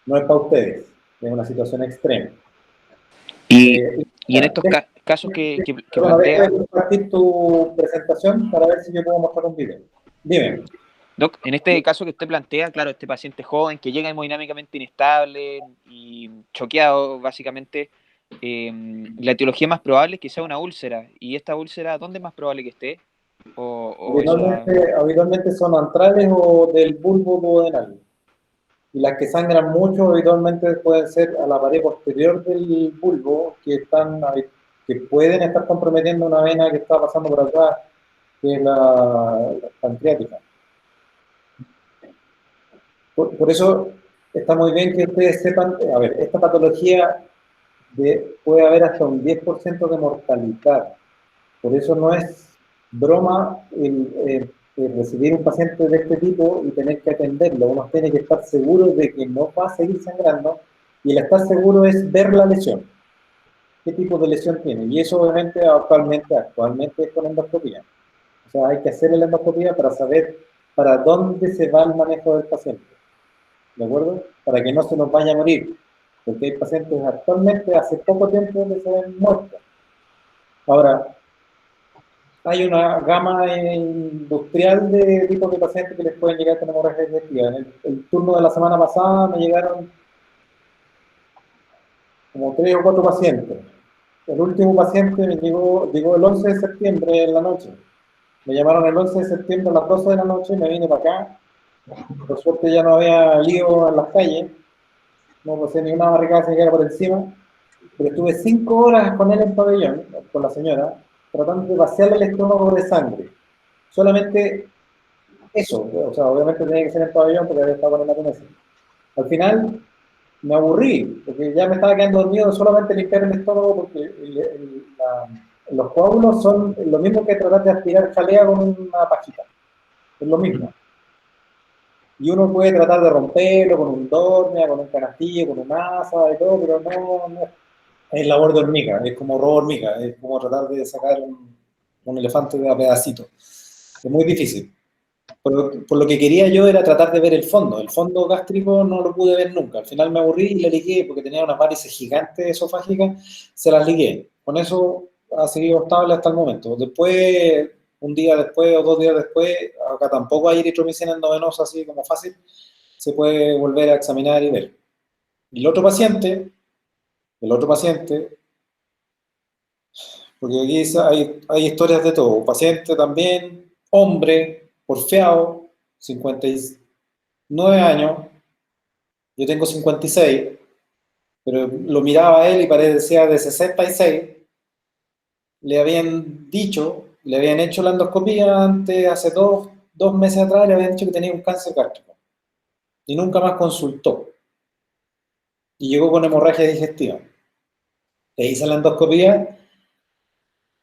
No es para ustedes, es una situación extrema. Y en estos casos que plantea... Déjame compartir tu presentación para ver si yo puedo mostrar un video. Dime. Doc, en este caso que usted plantea, claro, este paciente joven que llega hemodinámicamente inestable y choqueado, básicamente, la etiología más probable es que sea una úlcera. ¿Y esta úlcera dónde es más probable que esté? Habitualmente son antrales o del bulbo duodenal. Y las que sangran mucho habitualmente pueden ser a la pared posterior del bulbo, que pueden estar comprometiendo una vena que está pasando por atrás, que es la pancreática. Por eso, está muy bien que ustedes sepan, a ver, esta patología puede haber hasta un 10% de mortalidad. Por eso no es broma el recibir un paciente de este tipo y tener que atenderlo. Uno tiene que estar seguro de que no va a seguir sangrando, y el estar seguro es ver la lesión. ¿Qué tipo de lesión tiene? Y eso obviamente actualmente es con endoscopía. O sea, hay que hacer la endoscopía para saber para dónde se va el manejo del paciente. ¿De acuerdo? Para que no se nos vaya a morir. Porque hay pacientes actualmente, hace poco tiempo, que se ven muertos. Ahora, hay una gama industrial de tipos de pacientes que les pueden llegar con hemorragia digestiva. En el turno de la semana pasada me llegaron como 3 o 4 pacientes. El último paciente me llegó el 11 de septiembre en la noche. Me llamaron el 11 de septiembre a las 12 de la noche, me vine para acá. Por suerte ya no había lío en las calles. No pasé ni una barricada sin llegar por encima. Pero estuve 5 horas con él en pabellón, con la señora, tratando de vaciarle el estómago de sangre. Solamente eso, o sea, obviamente tenía que ser en pabellón porque había estado con la conesa. Al final me aburrí, porque ya me estaba quedando dormido solamente limpiar el estómago, porque los coágulos son lo mismo que tratar de aspirar jalea con una pajita. Es lo mismo. Y uno puede tratar de romperlo con un dormia, con un canastillo, con un asa y todo, pero no es labor de hormiga, es como robo hormiga, es como tratar de sacar un elefante de a pedacito. Es muy difícil. Por lo que quería yo era tratar de ver el fondo gástrico no lo pude ver nunca. Al final me aburrí y le ligué, porque tenía unas varices gigantes esofágicas, se las ligué. Con eso ha seguido estable hasta el momento. Después, un día después o 2 días después, acá tampoco hay eritromicina endovenosa así como fácil, se puede volver a examinar y ver. Y el otro paciente, porque aquí hay historias de todo, paciente también, hombre, porfiado, 59 años, yo tengo 56, pero lo miraba a él y parecía de 66, le habían hecho la endoscopía antes, hace 2 meses atrás, le habían dicho que tenía un cáncer gástrico, y nunca más consultó, y llegó con hemorragia digestiva. Le hice la endoscopía,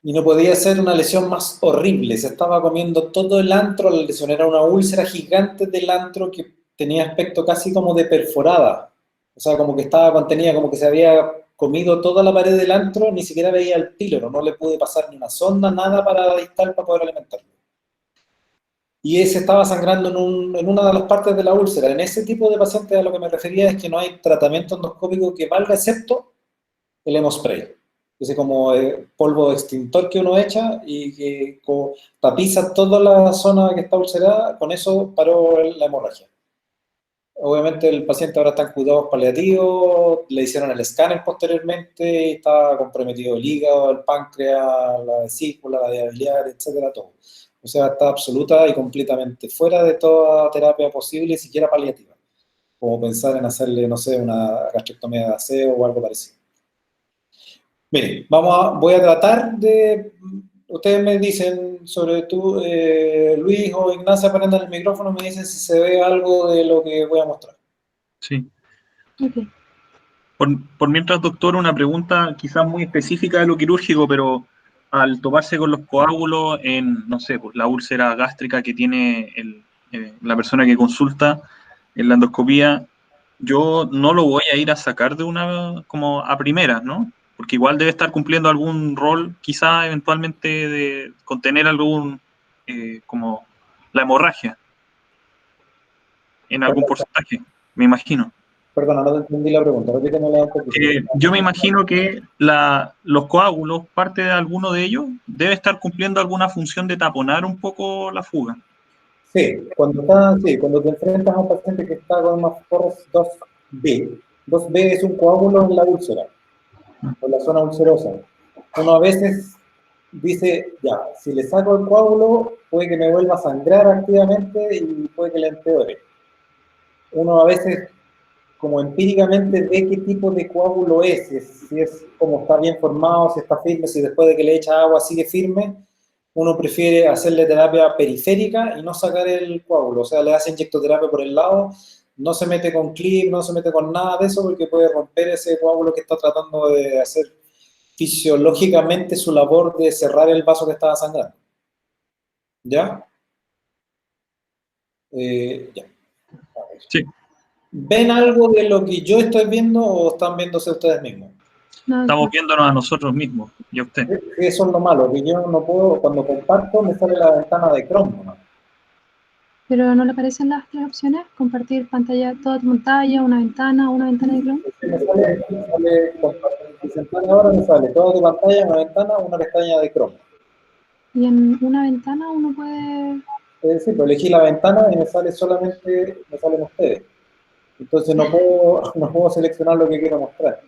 y no podía ser una lesión más horrible. Se estaba comiendo todo el antro, la lesión era una úlcera gigante del antro que tenía aspecto casi como de perforada. O sea, como que estaba contenida, como que se había comido toda la pared del antro, ni siquiera veía el píloro, no le pude pasar ni una sonda, nada para la distal para poder alimentarlo. Y ese estaba sangrando en una de las partes de la úlcera. En ese tipo de pacientes a lo que me refería es que no hay tratamiento endoscópico que valga excepto el hemospray. Ese como polvo extintor que uno echa y que tapiza toda la zona que está ulcerada, con eso paró la hemorragia. Obviamente el paciente ahora está en cuidados paliativos, le hicieron el escáner posteriormente, está comprometido el hígado, el páncreas, la vesícula, la vía biliar, etcétera, todo. O sea, está absoluta y completamente fuera de toda terapia posible, siquiera paliativa. Como pensar en hacerle, no sé, una gastrectomía de aseo o algo parecido. Miren, voy a tratar de... Ustedes me dicen sobre tú, Luis o Ignacia, prendan el micrófono, me dicen si se ve algo de lo que voy a mostrar. Sí. Okay. Por mientras, doctor, una pregunta quizás muy específica de lo quirúrgico, pero al toparse con los coágulos en, no sé, pues la úlcera gástrica que tiene la persona que consulta en la endoscopía, yo no lo voy a ir a sacar de una como a primeras, ¿no? Porque igual debe estar cumpliendo algún rol, quizá eventualmente de contener algún, como la hemorragia, en algún porcentaje, me imagino. Perdona, no entendí la pregunta, repítemela un poquito. Yo me imagino que los coágulos, parte de alguno de ellos, debe estar cumpliendo alguna función de taponar un poco la fuga. Sí, cuando te enfrentas a un paciente que está con una FORS 2B, 2B es un coágulo en la úlcera, en la zona ulcerosa. Uno a veces dice, ya, si le saco el coágulo, puede que me vuelva a sangrar activamente y puede que le empeore. Uno a veces, como empíricamente, ve qué tipo de coágulo es, si es como está bien formado, si está firme, si después de que le echa agua sigue firme. Uno prefiere hacerle terapia periférica y no sacar el coágulo, o sea, le hace inyectoterapia por el lado No se mete con clip, no se mete con nada de eso porque puede romper ese coágulo que está tratando de hacer fisiológicamente su labor de cerrar el vaso que estaba sangrando. ¿Ya? Ya. A ver. Sí. ¿Ven algo de lo que yo estoy viendo o están viéndose ustedes mismos? No, Estamos viéndonos a nosotros mismos y a usted. Eso es lo malo, que yo no puedo, cuando comparto me sale la ventana de Chrome nomás. pero ¿no le aparecen las tres opciones? Compartir pantalla, toda tu pantalla, una ventana de Chrome. Me sale compartir, presentar ahora me sale toda tu pantalla, una ventana, una pestaña de Chrome. Y en una ventana uno puede... Es decir, pues elegí la ventana y me sale solamente, me salen ustedes. Entonces no puedo seleccionar lo que quiero mostrar.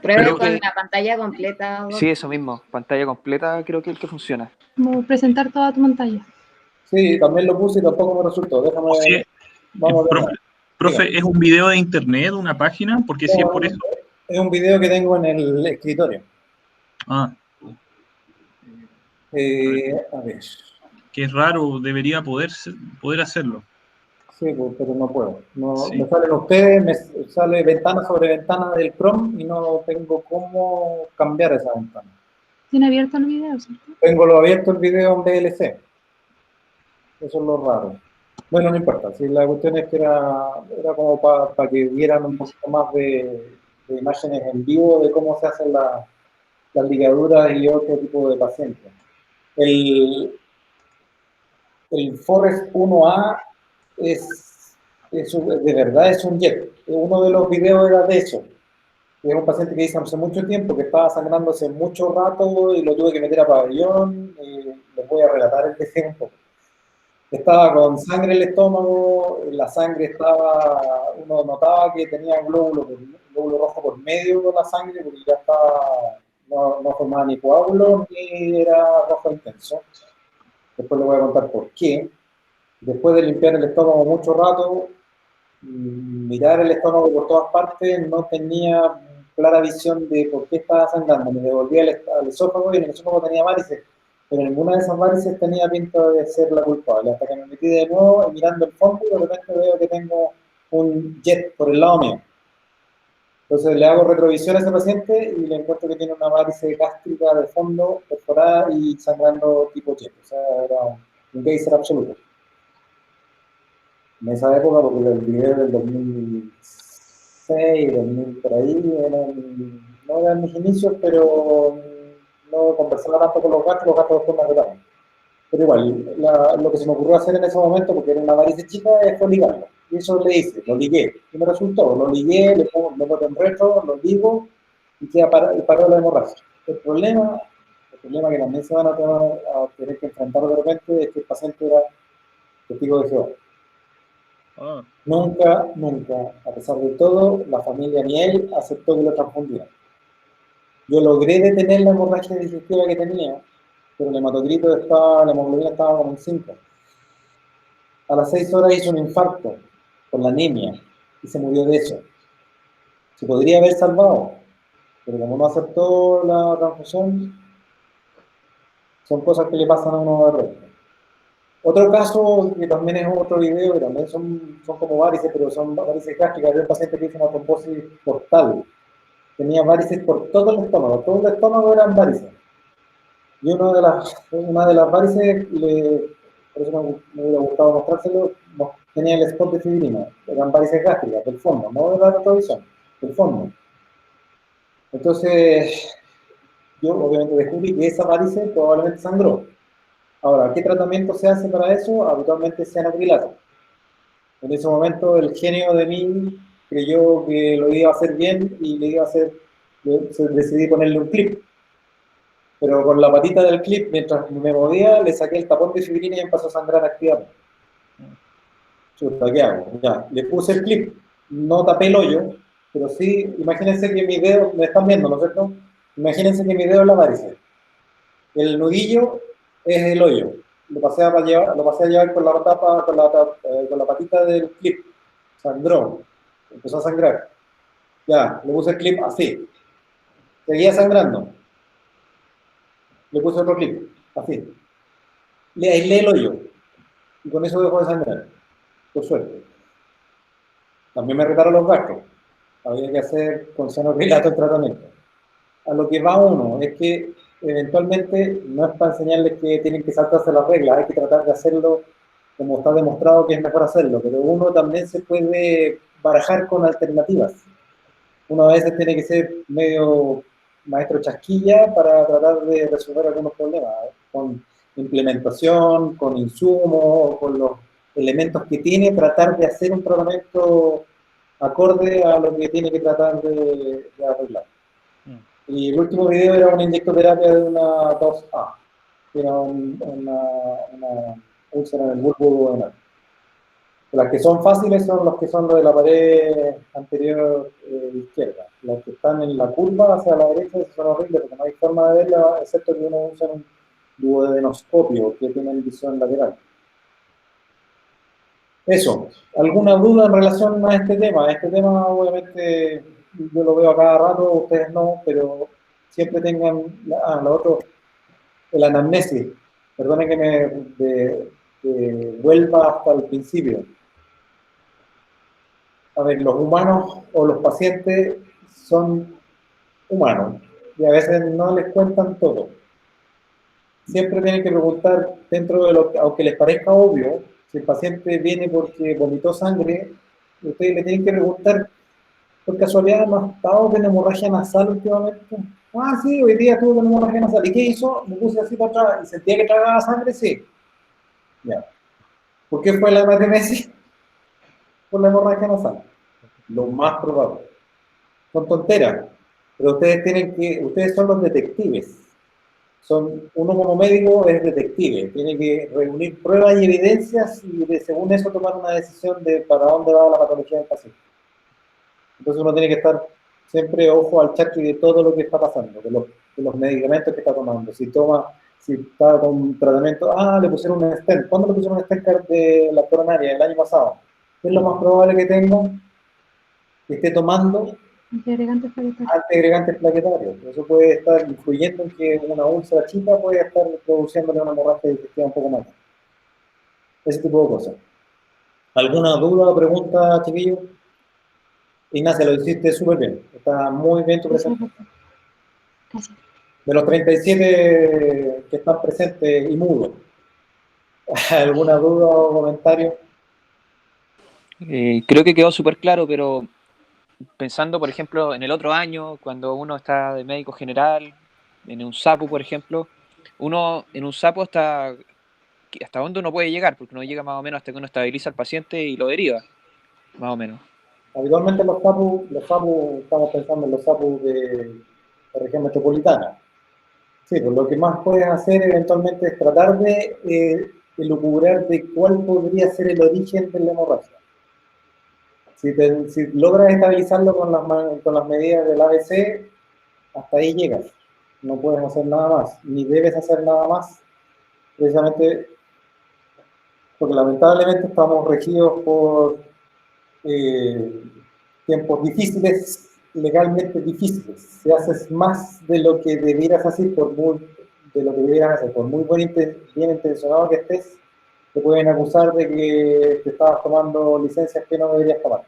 Pruebe con la pantalla completa. Sí, eso mismo. Pantalla completa creo que es el que funciona. Como presentar toda tu pantalla. Sí, también lo puse y tampoco me resultó. Déjame ver. Vamos a ver. Profe, ¿es un video de internet, una página? Porque si es por eso... Es un video que tengo en el escritorio. Ah. A ver. Que es raro, debería poder hacerlo. Sí, pues, pero no puedo. No, sí. Me salen ustedes, me sale ventana sobre ventana del Chrome y no tengo cómo cambiar esa ventana. ¿Tiene abierto el video, cierto? Tengo lo abierto el video en VLC. Eso es lo raro. Bueno, no importa. Si la cuestión es que era como para que vieran un poquito más de imágenes en vivo de cómo se hacen las ligaduras y otro tipo de pacientes. El Forest 1A de verdad es un jet. Uno de los videos era de eso. Es un paciente que hice hace mucho tiempo, que estaba sangrando hace mucho rato y lo tuve que meter a pabellón. Les voy a relatar el video un poco. Estaba con sangre en el estómago, la sangre estaba, uno notaba que tenía un glóbulo rojo por medio de la sangre, porque ya estaba, no formaba ni coágulo ni era rojo intenso. Después les voy a contar por qué. Después de limpiar el estómago mucho rato, mirar el estómago por todas partes, no tenía clara visión de por qué estaba sangrando. Me devolví al esófago y en el esófago tenía varices, pero ninguna de esas varices tenía pinta de ser la culpable. Hasta que me metí de nuevo mirando el fondo y de repente veo que tengo un jet por el lado mío. Entonces le hago retrovisión a ese paciente y le encuentro que tiene una varice gástrica de fondo perforada y sangrando tipo jet. O sea, era un geyser absoluto. En esa época, porque el video del 2006, 2000, por ahí, no eran mis inicios, pero no conversaba tanto con los gatos después me retaron. Pero igual, lo que se me ocurrió hacer en ese momento, porque era una varice chica, fue ligarlo. Y eso le hice, lo ligué. Y me resultó, lo ligué, le boto en retro, lo ligo, y paró la hemorragia. El problema que también se van a tener que enfrentar de repente es que el paciente era testigo de Jehová. Nunca, a pesar de todo, la familia ni él aceptó que lo transfundieran. Yo logré detener la hemorragia digestiva que tenía, pero el hematocrito la hemoglobina estaba como en 5. A las 6 horas hizo un infarto por la anemia y se murió de eso. Se podría haber salvado, pero como no aceptó la transfusión, son cosas que le pasan a uno de repente. Otro caso, que también es otro video, que también son como varices, pero son varices gástricas, de un paciente que hizo una trombosis portal. Tenía varices por todo el estómago eran varices. Y una de las varices, por eso me hubiera gustado mostrárselo, tenía el spot de fibrina. Eran varices gástricas, del fondo, no de la retrovisión, del fondo. Entonces, yo obviamente descubrí que esa varice probablemente sangró. Ahora, ¿qué tratamiento se hace para eso? Habitualmente cianocrilato. En ese momento el genio de mí creyó que lo iba a hacer bien y decidí ponerle un clip. Pero con la patita del clip, mientras me movía, le saqué el tapón de fibrina y empezó a sangrar activamente. Chuta, ¿qué hago? Ya, le puse el clip, no tapé el hoyo, pero sí, imagínense que mi dedo, me están viendo, ¿no es cierto? Imagínense que mi dedo es la varice. El nudillo es el hoyo. Lo pasé a llevar con la patita del clip. Sangró. Empezó a sangrar. Ya, le puse el clip así. Seguía sangrando. Le puse otro clip, así. Le aislé el hoyo. Y con eso dejó de sangrar. por suerte. También me retaron los gastos. Había que hacer con seno relato el tratamiento. A lo que va uno es que eventualmente no es para enseñarles que tienen que saltarse las reglas, hay que tratar de hacerlo como está demostrado que es mejor hacerlo, pero uno también se puede barajar con alternativas. Uno a veces tiene que ser medio maestro chasquilla para tratar de resolver algunos problemas, con implementación, con insumos, con los elementos que tiene, tratar de hacer un tratamiento acorde a lo que tiene que tratar de arreglar. Y el último video era una inyectoterapia de una 2A, que era una úlcera en el bulbo duodenal. Las que son fáciles son los que son los de la pared anterior izquierda. Los que están en la curva hacia la derecha son horribles porque no hay forma de verla, excepto que uno usa un duodenoscopio que tiene visión lateral. Eso. ¿Alguna duda en relación a este tema? Este tema, obviamente, yo lo veo a cada rato, ustedes no, pero siempre tengan lo otro, el anamnesis. Perdonen que me vuelva hasta el principio. A ver, los humanos o los pacientes son humanos y a veces no les cuentan todo. Siempre tienen que preguntar dentro de lo que, aunque les parezca obvio, si el paciente viene porque vomitó sangre, ustedes le tienen que preguntar, por casualidad, ¿no ha estado con hemorragia nasal últimamente? Ah, sí, hoy día estuve con hemorragia nasal. ¿Y qué hizo? Me puse así para atrás y sentía que tragaba sangre, sí. Ya. ¿Por qué fue la hematocrosis? Por la hemorragia nasal. Lo más probable. Son tonteras, pero ustedes son los detectives. Uno como médico es detective, tiene que reunir pruebas y evidencias y según eso tomar una decisión de para dónde va la patología del paciente. Entonces uno tiene que estar siempre ojo al charqui de todo lo que está pasando, de los medicamentos que está tomando. Si está con tratamiento, le pusieron un stent. ¿Cuándo le pusieron un stent de la coronaria? El año pasado. ¿Qué es lo más probable que tenga? Que esté tomando antiagregantes plaquetarios. Eso puede estar influyendo en que una úlcera chica puede estar produciéndole una hemorragia digestiva un poco más. Ese tipo de cosas. ¿Alguna duda o pregunta, chiquillos? Ignacia, lo hiciste súper bien. Está muy bien tu presentación. Gracias. De los 37 que están presentes y mudos, ¿alguna duda o comentario? Creo que quedó súper claro, pero pensando, por ejemplo, en el otro año, cuando uno está de médico general, en un SAPU, por ejemplo, uno en un SAPU hasta dónde uno puede llegar, porque uno llega más o menos hasta que uno estabiliza al paciente y lo deriva, más o menos. Habitualmente los SAPU, estamos pensando en los SAPU de región metropolitana. Sí, pues lo que más puedes hacer eventualmente es tratar de elucubrar de cuál podría ser el origen de la hemorragia. Si logras estabilizarlo con las medidas del ABC, hasta ahí llegas. No puedes hacer nada más, ni debes hacer nada más, precisamente porque lamentablemente estamos regidos por tiempos difíciles, legalmente difíciles. Si haces más de lo que debieras hacer, por muy bien intencionado que estés, te pueden acusar de que te estabas tomando licencias que no deberías tomar.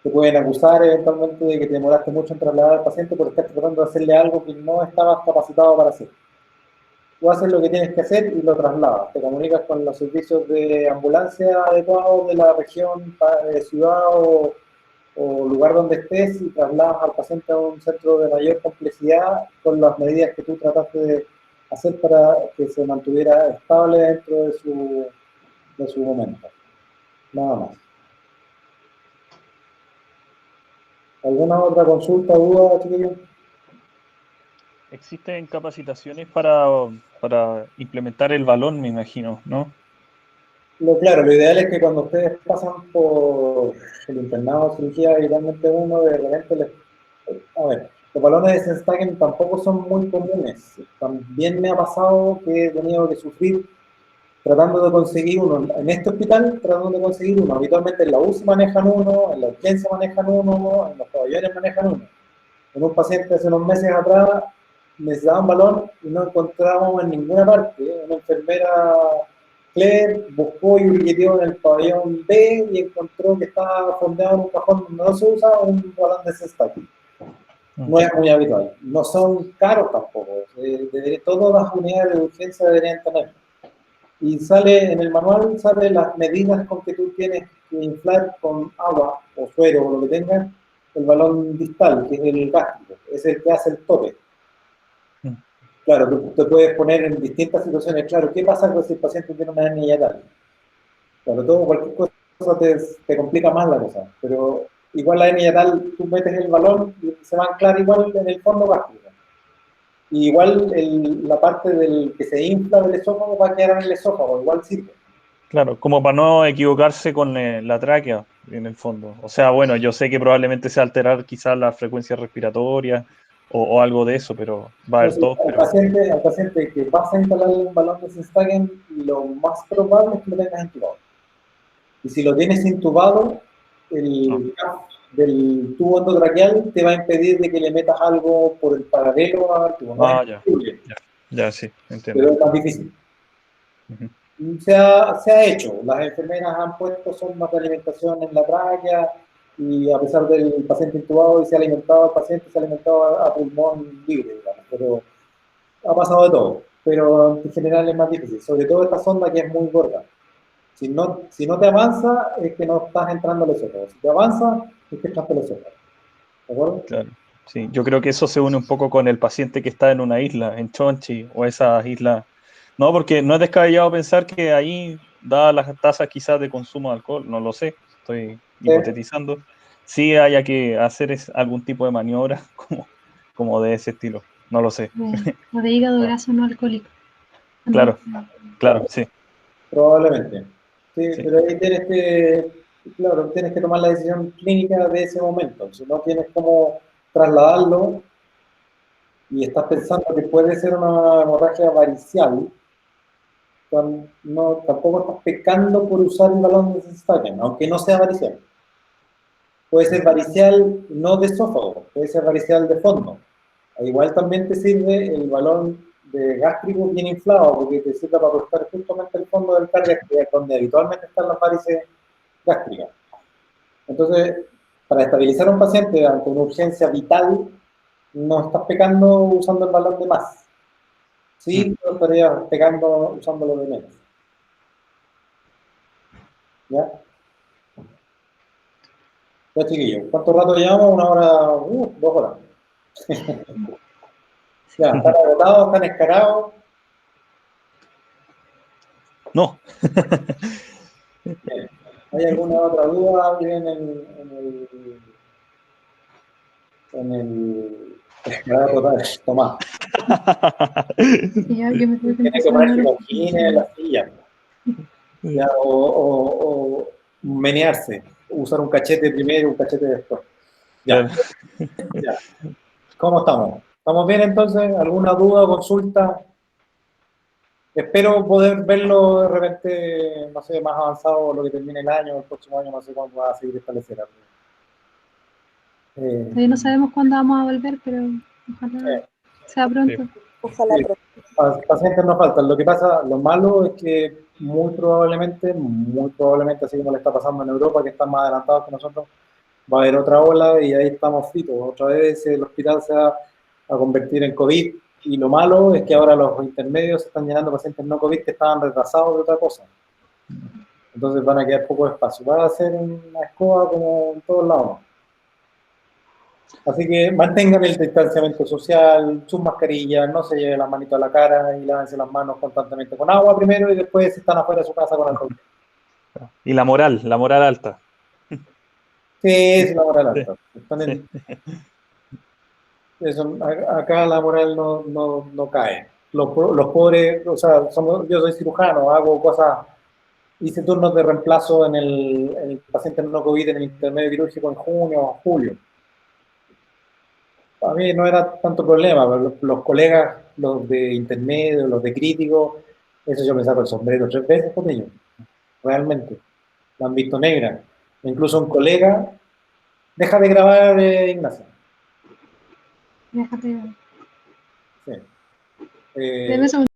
Te pueden acusar eventualmente de que te demoraste mucho en trasladar al paciente por estar tratando de hacerle algo que no estabas capacitado para hacer. Tú haces lo que tienes que hacer y lo trasladas. Te comunicas con los servicios de ambulancia adecuados de la región, ciudad o lugar donde estés y trasladas al paciente a un centro de mayor complejidad con las medidas que tú trataste de hacer para que se mantuviera estable dentro de su momento. Nada más. ¿Alguna otra consulta o duda, chiquillos? Existen capacitaciones para implementar el balón, me imagino, ¿no? Claro, lo ideal es que cuando ustedes pasan por el internado de cirugía, evidentemente uno de repente a ver, los balones de Senstagen tampoco son muy comunes. También me ha pasado que he tenido que sufrir tratando de conseguir uno. En este hospital, tratando de conseguir uno. Habitualmente en la UCI manejan uno, en la urgencia manejan uno, en los pabellones manejan uno. En un paciente hace unos meses atrás necesitaba un balón y no encontrábamos en ninguna parte. Una enfermera Claire buscó y briqueteó en el pabellón B y encontró que estaba fondeado en un cajón donde no se usa un balón de stacking. No es muy habitual. No son caros tampoco. Todas las unidades de urgencia deberían tener. Y sale en el manual, sale las medidas con que tú tienes que inflar con agua o suero o lo que tengas el balón distal, que es el gástrico, es el que hace el tope. Claro, tú te puedes poner en distintas situaciones. Claro, ¿qué pasa si el paciente tiene una hernia hiatal? Claro, cualquier cosa te complica más la cosa, pero igual la hernia hiatal, tú metes el balón y se va a anclar igual en el fondo gástrico. Y igual la parte del que se infla del esófago va a quedar en el esófago, igual sirve. Claro, como para no equivocarse con la tráquea, en el fondo. O sea, bueno, yo sé que probablemente se alterar quizás la frecuencia respiratoria o algo de eso, pero va a haber Entonces, dos. al paciente que vas a instalar un balón de Sestagem, lo más probable es que lo tengas intubado. Y si lo tienes intubado, el CAF del tubo endotraqueal te va a impedir de que le metas algo por el paralelo al tubo. No ya, sí, entiendo. Pero es más difícil. Se ha hecho. Las enfermeras han puesto sondas de alimentación en la tráquea y a pesar del paciente intubado y se ha alimentado al paciente, se ha alimentado a pulmón libre, digamos, pero ha pasado de todo. Pero en general es más difícil, sobre todo esta sonda que es muy gorda. Si no te avanza, es que no estás entrando al esófago. Si te avanza, es que estás en el esófago. ¿De acuerdo? Claro. Sí, yo creo que eso se une un poco con el paciente que está en una isla, en Chonchi, o esas islas. No, porque no es descabellado pensar que ahí, dadas las tasas quizás de consumo de alcohol, no lo sé, estoy hipotetizando, sí haya que hacer algún tipo de maniobra como de ese estilo, no lo sé. O de hígado graso no alcohólico. Claro, sí. Probablemente. Sí, pero ahí tienes que tomar la decisión clínica de ese momento. Si no tienes cómo trasladarlo y estás pensando que puede ser una hemorragia varicial, tampoco estás pecando por usar un balón de Sestagem, aunque no sea varicial. Puede ser varicial no de esófago, puede ser varicial de fondo. Igual también te sirve el balón de gástrico bien inflado, porque te sirve para buscar justamente el fondo del cardíaco, donde habitualmente están las varices gástricas. Entonces, para estabilizar a un paciente ante una urgencia vital, no estás pecando usando el balón de más. Sí, pero estarías pecando usándolo de menos. ¿Ya? Ya, chiquillos, ¿cuánto rato llevamos? 1 hora, 2 horas. Ya, ¿están agotados? ¿Están escarados? No. Bien. ¿Hay alguna otra duda? ¿Alguien en el escarado total? Tomás. Tiene que ponerse los jeans en la silla. Ya, o menearse. Usar un cachete primero y un cachete después. Ya. Ya. ¿Cómo estamos? ¿Estamos bien entonces? ¿Alguna duda o consulta? Espero poder verlo de repente, no sé, más avanzado lo que termine el año, el próximo año, no sé cuándo va a seguir establecer. Todavía no sabemos cuándo vamos a volver, pero ojalá sea pronto. Ojalá pronto. Pacientes no faltan. Lo que pasa, lo malo es que muy probablemente, así como le está pasando en Europa, que están más adelantados que nosotros, va a haber otra ola y ahí estamos fritos. Otra vez el hospital se va a convertir en COVID. Y lo malo es que ahora los intermedios se están llenando pacientes no COVID que estaban retrasados de otra cosa. Entonces van a quedar poco espacio. Va a ser una escoba como en todos lados. Así que mantengan el distanciamiento social, sus mascarillas, no se lleven las manitos a la cara y lávense las manos constantemente con agua primero y después si están afuera de su casa con alcohol. Y la moral alta. Sí, es la moral alta. Acá la moral no cae. Los pobres, o sea, yo soy cirujano, hago cosas, hice turnos de reemplazo en el paciente no COVID en el intermedio quirúrgico en junio o julio. A mí no era tanto problema, pero los colegas, los de intermedio, los de crítico, eso yo me saco el sombrero 3 veces con ellos, realmente. La han visto negra. Incluso un colega, deja de grabar, Ignacio. Déjate. Sí. Deme un